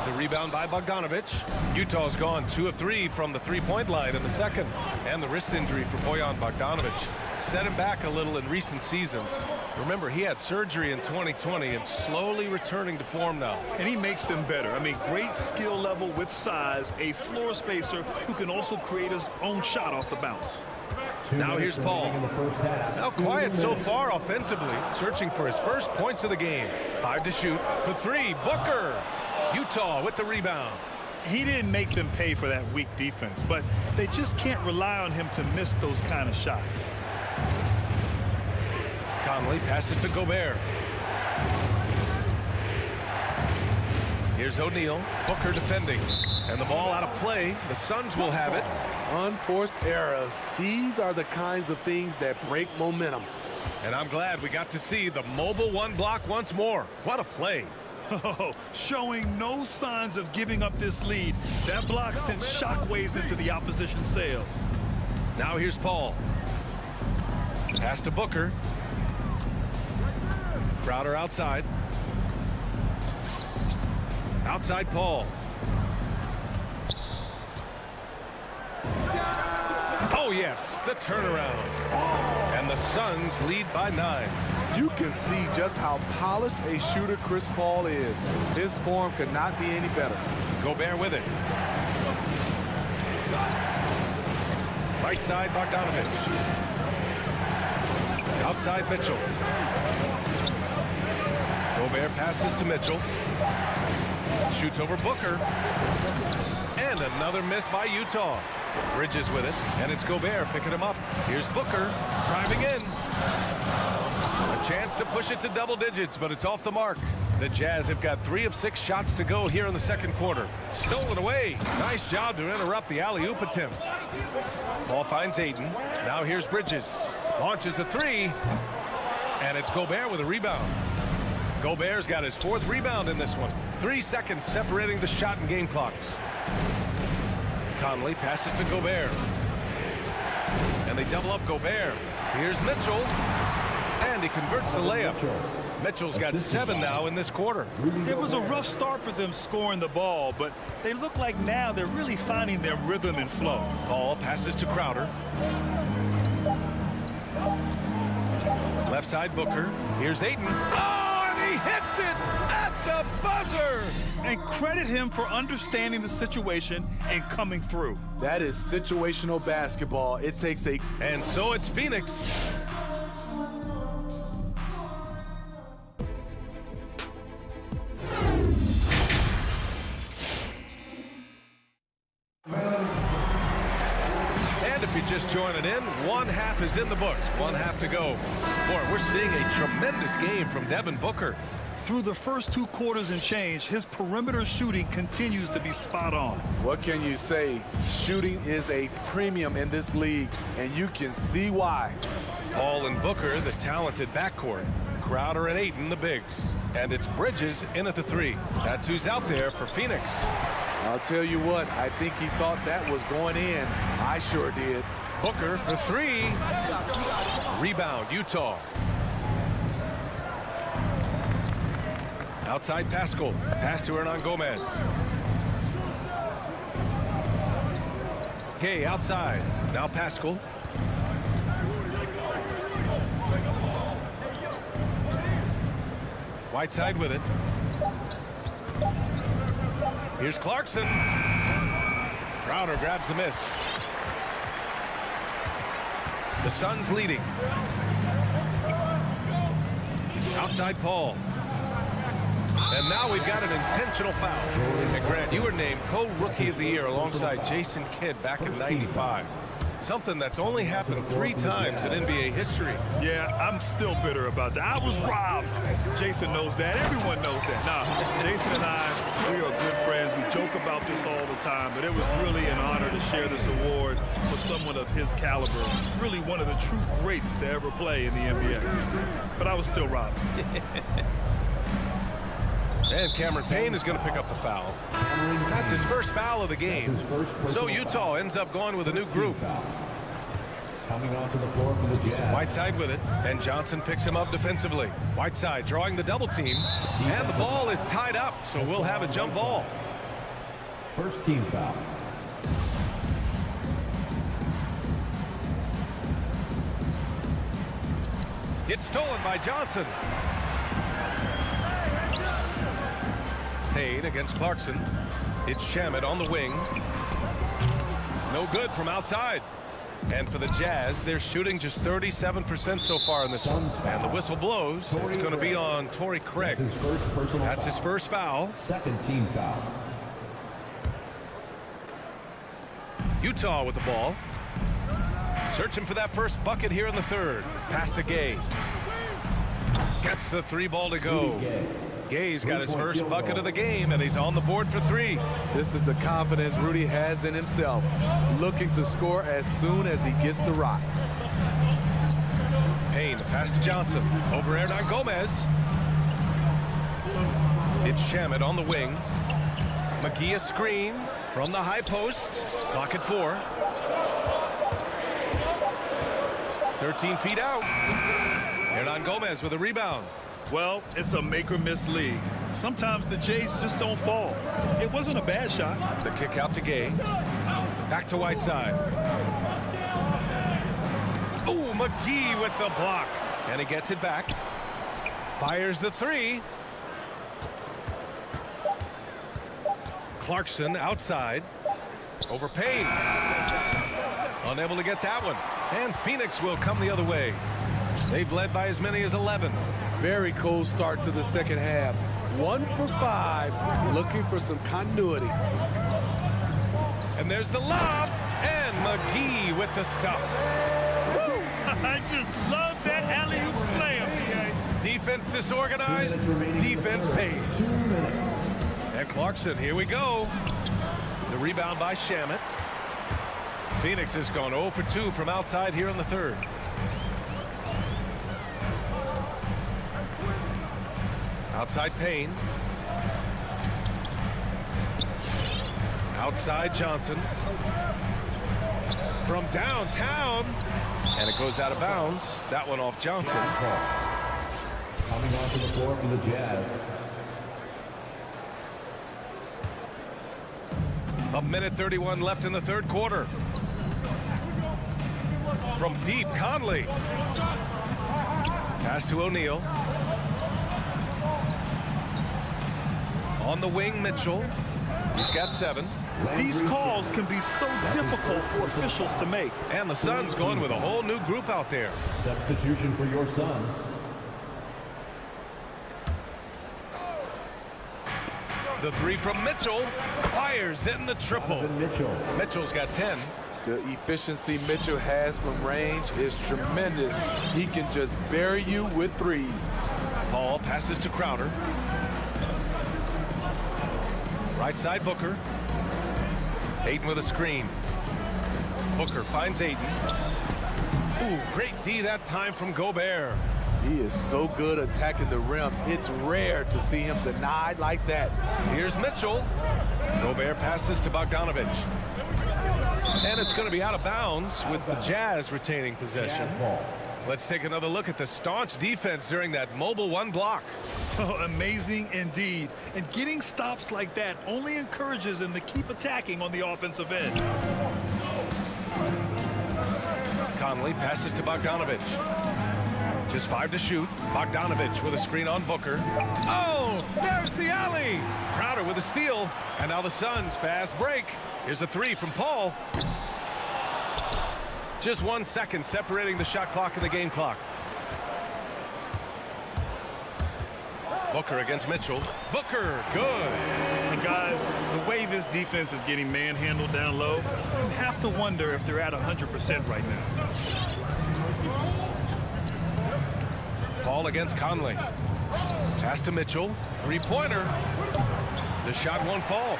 The rebound by Bogdanovich. Utah's gone 2 of 3 from the three-point line in the second. And the wrist injury for Bojan Bogdanovich set him back a little in recent seasons. Remember, he had surgery in 2020 and slowly returning to form now. And he makes them better. I mean, great skill level with size, a floor spacer who can also create his own shot off the bounce. Now here's Paul. Now quiet so far offensively, searching for his first points of the game. 5 to shoot for 3. Booker. Utah with the rebound. He didn't make them pay for that weak defense, but they just can't rely on him to miss those kind of shots. Conley passes to Gobert. Here's O'Neal. Booker defending. And the ball out of play. The Suns will have it. Unforced errors. These are the kinds of things that break momentum. And I'm glad we got to see the mobile one block once more. What a play. Oh, showing no signs of giving up this lead. That block sent shockwaves into the opposition sails. Now here's Paul. Pass to Booker. Crowder outside. Outside Paul. Oh, yes, the turnaround. And the Suns lead by 9. You can see just how polished a shooter Chris Paul is. His form could not be any better. Gobert with it. Right side, Bogdanovich. Outside, Mitchell. Gobert passes to Mitchell. Shoots over Booker. And another miss by Utah. Bridges with it, and it's Gobert picking him up. Here's Booker driving in. A chance to push it to double digits, but it's off the mark. The Jazz have got 3 of 6 shots to go here in the second quarter. Stolen away. Nice job to interrupt the alley-oop attempt. Ball finds Ayton. Now here's Bridges. Launches a 3. And it's Gobert with a rebound. Gobert's got his 4th rebound in this one. 3 seconds separating the shot and game clocks. Conley passes to Gobert. And they double up Gobert. Here's Mitchell. And he converts the layup. Mitchell's got 7 now in this quarter. It was a rough start for them scoring the ball, but they look like now they're really finding their rhythm and flow. Ball passes to Crowder. Left side Booker. Here's Ayton. Oh, and he hits it at the buzzer. And credit him for understanding the situation and coming through. That is situational basketball. It takes a... And so it's Phoenix. And if you're just joining in, 1 half is in the books. 1 half to go. Boy, we're seeing a tremendous game from Devin Booker. Through the first 2 quarters and change, his perimeter shooting continues to be spot on. What can you say? Shooting is a premium in this league, and you can see why. Paul and Booker, the talented backcourt. Crowder and Ayton, the bigs. And it's Bridges in at the 3. That's who's out there for Phoenix. I'll tell you what, I think he thought that was going in. I sure did. Booker for 3. Rebound, Utah. Outside Pascal. Pass to Hernan Gomez. Gay outside. Now Pascal. Whiteside with it. Here's Clarkson. Crowder grabs the miss. The Suns leading. Outside Paul. And now we've got an intentional foul. And Grant, you were named co-rookie of the year alongside Jason Kidd back in '95. Something that's only happened 3 times in NBA history. Yeah, I'm still bitter about that. I was robbed. Jason knows that. Everyone knows that. Nah, Jason and I, we are good friends. We joke about this all the time, but it was really an honor to share this award with someone of his caliber. Really one of the true greats to ever play in the NBA. But I was still robbed. And Cameron Payne is going to pick up the foul. That's his first foul of the game. So Utah ends up going with a new group. Coming onto the floor for the Jazz. Whiteside with it, and Johnson picks him up defensively. Whiteside drawing the double team, and the ball is tied up, so we'll have a jump ball. First team foul. It's stolen by Johnson. Payne against Clarkson. It's Shamet on the wing. No good from outside. And for the Jazz, they're shooting just 37% so far in this one. And the whistle blows. It's going to be on Torrey Craig. That's his first foul. Second team foul. Utah with the ball. Searching for that first bucket here in the third. Pass to Gay. Gets the 3 ball to go. Gay's got his first bucket of the game, and he's on the board for 3. This is the confidence Rudy has in himself, looking to score as soon as he gets the rock. Payne, pass to Johnson. Over Hernan Gomez. It's Shamet on the wing. McGee a screen from the high post. Clock at 4. 13 feet out. Hernan Gomez with a rebound. Well, it's a make-or-miss league. Sometimes the Jays just don't fall. It wasn't a bad shot. The kick out to Gay. Back to Whiteside. Oh, McGee with the block. And he gets it back. Fires the three. Clarkson outside. Over Payne. Unable to get that one. And Phoenix will come the other way. They've led by as many as 11. Very cold start to the second half. 1 for 5, looking for some continuity. And there's the lob. And McGee with the stuff. Woo! I just love that alley-oop slam. Defense disorganized. Defense paid. And Clarkson, here we go. The rebound by Shamet. Phoenix has gone 0 for 2 from outside here in the third. Outside Payne. Outside Johnson. From downtown. And it goes out of bounds. That one off Johnson. Coming onto the floor for the Jazz. A minute 31 left in the third quarter. From deep, Conley. Pass to O'Neal. On the wing, Mitchell. He's got 7. These calls can be so difficult for officials to make. And the Suns going with a whole new group out there. Substitution for your Suns. The three from Mitchell. Fires in the triple. Mitchell's got 10. The efficiency Mitchell has from range is tremendous. He can just bury you with threes. Paul passes to Crowder. Right side Booker. Ayton with a screen. Booker finds Ayton. Ooh, great D that time from Gobert. He is so good attacking the rim. It's rare to see him denied like that. Here's Mitchell. Gobert passes to Bogdanovich. And it's going to be out of bounds with the Jazz retaining possession. Let's take another look at the staunch defense during that mobile 1 block. Oh, amazing indeed. And getting stops like that only encourages them to keep attacking on the offensive end. Conley passes to Bogdanovich. Just 5 to shoot. Bogdanovich with a screen on Booker. Oh, there's the alley. Crowder with a steal. And now the Suns fast break. Here's a 3 from Paul. Just 1 second separating the shot clock and the game clock. Booker against Mitchell. Booker, good. And guys, the way this defense is getting manhandled down low, you have to wonder if they're at 100% right now. Paul against Conley. Pass to Mitchell. 3-pointer. The shot won't fall.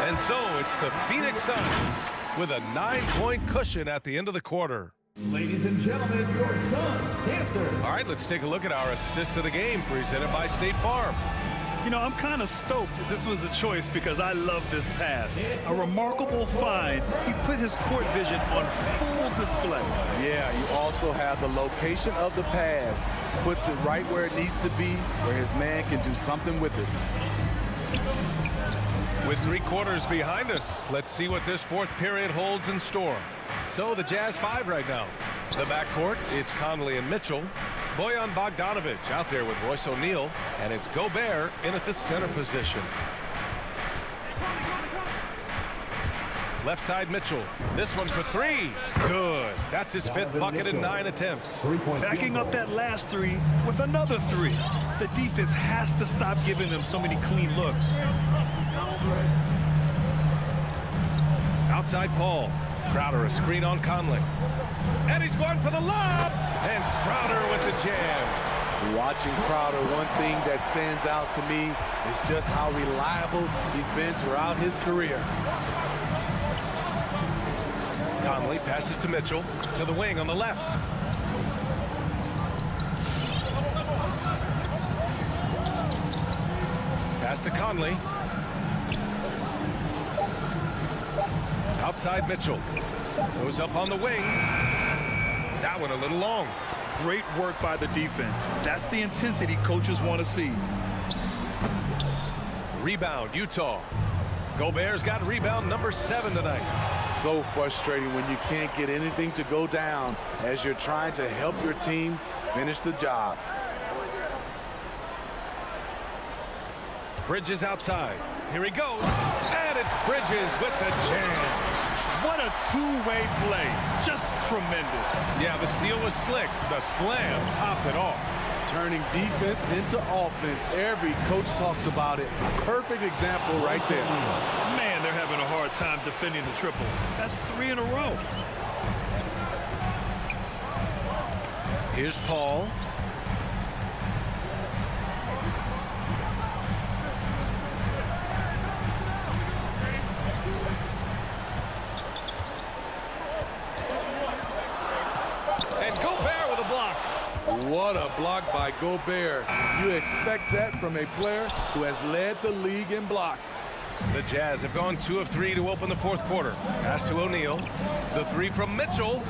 And so it's the Phoenix Suns with a 9-point cushion at the end of the quarter. Ladies and gentlemen, your Suns, Panthers. All right, let's take a look at our assist of the game presented by State Farm. You know, I'm kind of stoked that this was a choice because I love this pass. A remarkable find. He put his court vision on full display. Yeah, you also have the location of the pass. Puts it right where it needs to be, where his man can do something with it. With 3 quarters behind us, let's see what this fourth period holds in store. So the Jazz 5 right now. The backcourt, it's Conley and Mitchell. Bojan Bogdanovich out there with Royce O'Neal, and it's Gobert in at the center position. Left side Mitchell. This one for 3. Good. That's his 5th bucket in 9 attempts. Backing up that last 3 with another 3. The defense has to stop giving them so many clean looks. Outside Paul. Crowder a screen on Conley. And he's going for the lob. And Crowder with the jam. Watching Crowder, one thing that stands out to me is just how reliable he's been throughout his career. Conley passes to Mitchell. To the wing on the left. Pass to Conley. Outside Mitchell. Goes up on the wing. That one a little long. Great work by the defense. That's the intensity coaches want to see. Rebound, Utah. Gobert's got rebound number 7 tonight. So frustrating when you can't get anything to go down as you're trying to help your team finish the job. Bridges outside. Here he goes. And it's Bridges with the jam. What a two-way play. Just tremendous. Yeah, the steal was slick. The slam topped it off. Turning defense into offense. Every coach talks about it. Perfect example right there. Man, they're having a hard time defending the triple. That's 3 in a row. Here's Paul. And Gobert with a block. What a block by Gobert. You expect that from a player who has led the league in blocks. The Jazz have gone 2 of 3 to open the fourth quarter. Pass to O'Neal. The 3 from Mitchell.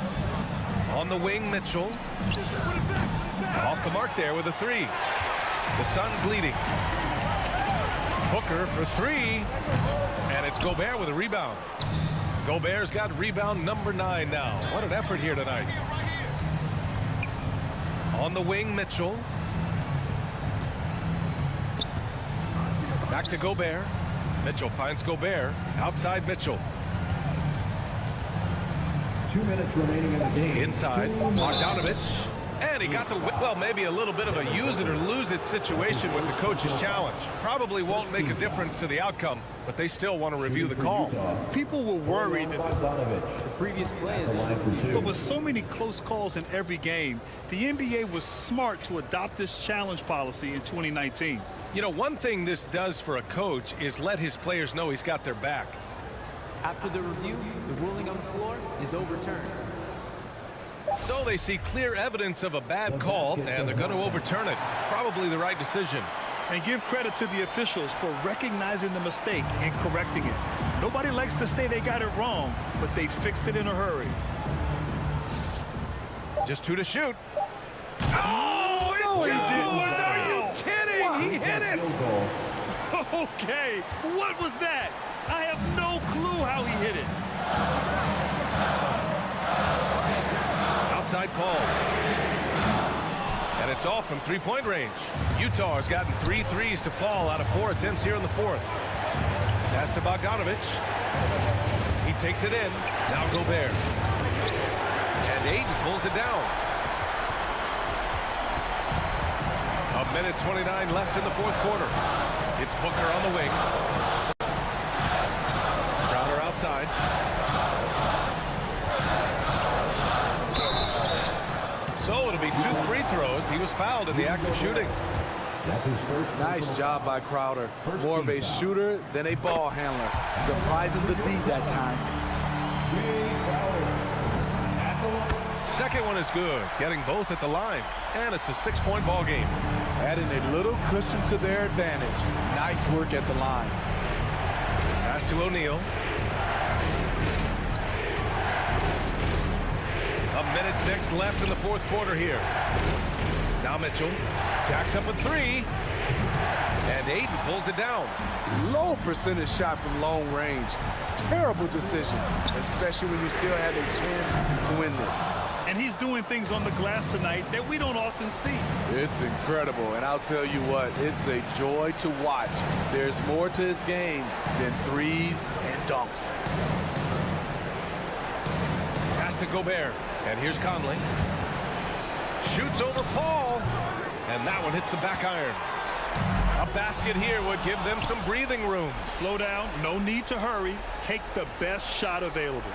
On the wing, Mitchell. Off the mark there with a 3. The Suns leading. Booker for 3. And it's Gobert with a rebound. Gobert's got rebound number 9 now. What an effort here tonight. On the wing, Mitchell. Back to Gobert. Mitchell finds Gobert. Outside Mitchell. 2 minutes remaining in the game. Inside, Bogdanovich. And he got the, well, maybe a little bit of a use it or lose it situation with the coach's challenge. Probably won't make a difference to the outcome, but they still want to review the call. People were worried that The previous play is line for 2. but with so many close calls in every game, the NBA was smart to adopt this challenge policy in 2019. You know, one thing this does for a coach is let his players know he's got their back. After the review, the ruling on the floor is overturned. So they see clear evidence of a bad call, and they're going to overturn it. Probably the right decision. And give credit to the officials for recognizing the mistake and correcting it. Nobody likes to say they got it wrong, but they fixed it in a hurry. Just 2 to shoot. Oh, no, he didn't. Are you kidding? He hit it. Okay, what was that? I have no clue how he hit it. Outside Paul. And it's off from three-point range. Utah has gotten 3 threes to fall out of 4 attempts here in the fourth. Pass to Bogdanovich. He takes it in. Now Gobert. And Ayton pulls it down. 1:29 left in the fourth quarter. It's Booker on the wing. Crowder outside. So it'll be 2 free throws. He was fouled in the act of shooting. That's his first. Nice job by Crowder. More of a shooter than a ball handler. Surprising the D that time. Second one is good. Getting both at the line. And it's a 6-point ball game. Adding a little cushion to their advantage. Nice work at the line. Pass to O'Neal. 1:06 left in the fourth quarter here. Now Mitchell jacks up a 3. And Ayton pulls it down. Low percentage shot from long range. Terrible decision, especially when you still have a chance to win this. And he's doing things on the glass tonight that we don't often see. It's incredible, and I'll tell you what, it's a joy to watch. There's more to this game than threes and dunks. Pass to Gobert. And here's Conley. Shoots over Paul. And that one hits the back iron. A basket here would give them some breathing room. Slow down. No need to hurry. Take the best shot available.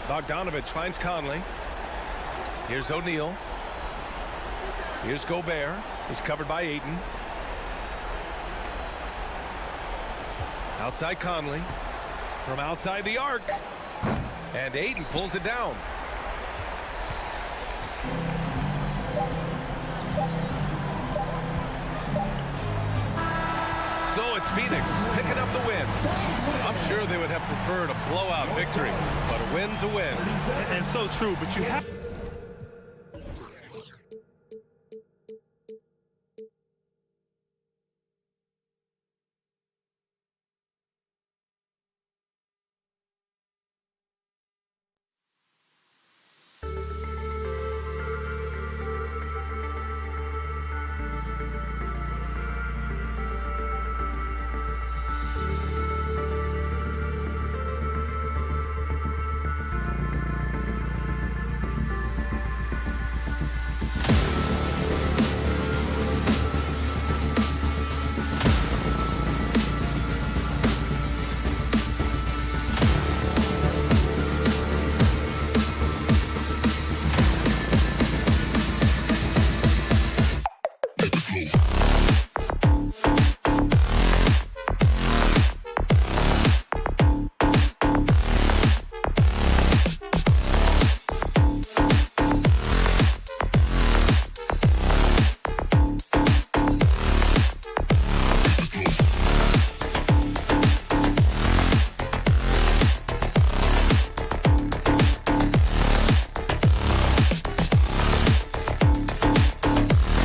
Bogdanovich finds Conley. Here's O'Neal. Here's Gobert. He's covered by Ayton. Outside Conley. From outside the arc. And Ayton pulls it down. So it's Phoenix picking up the win. I'm sure they would have preferred a blowout victory, but a win's a win. And so true, but you have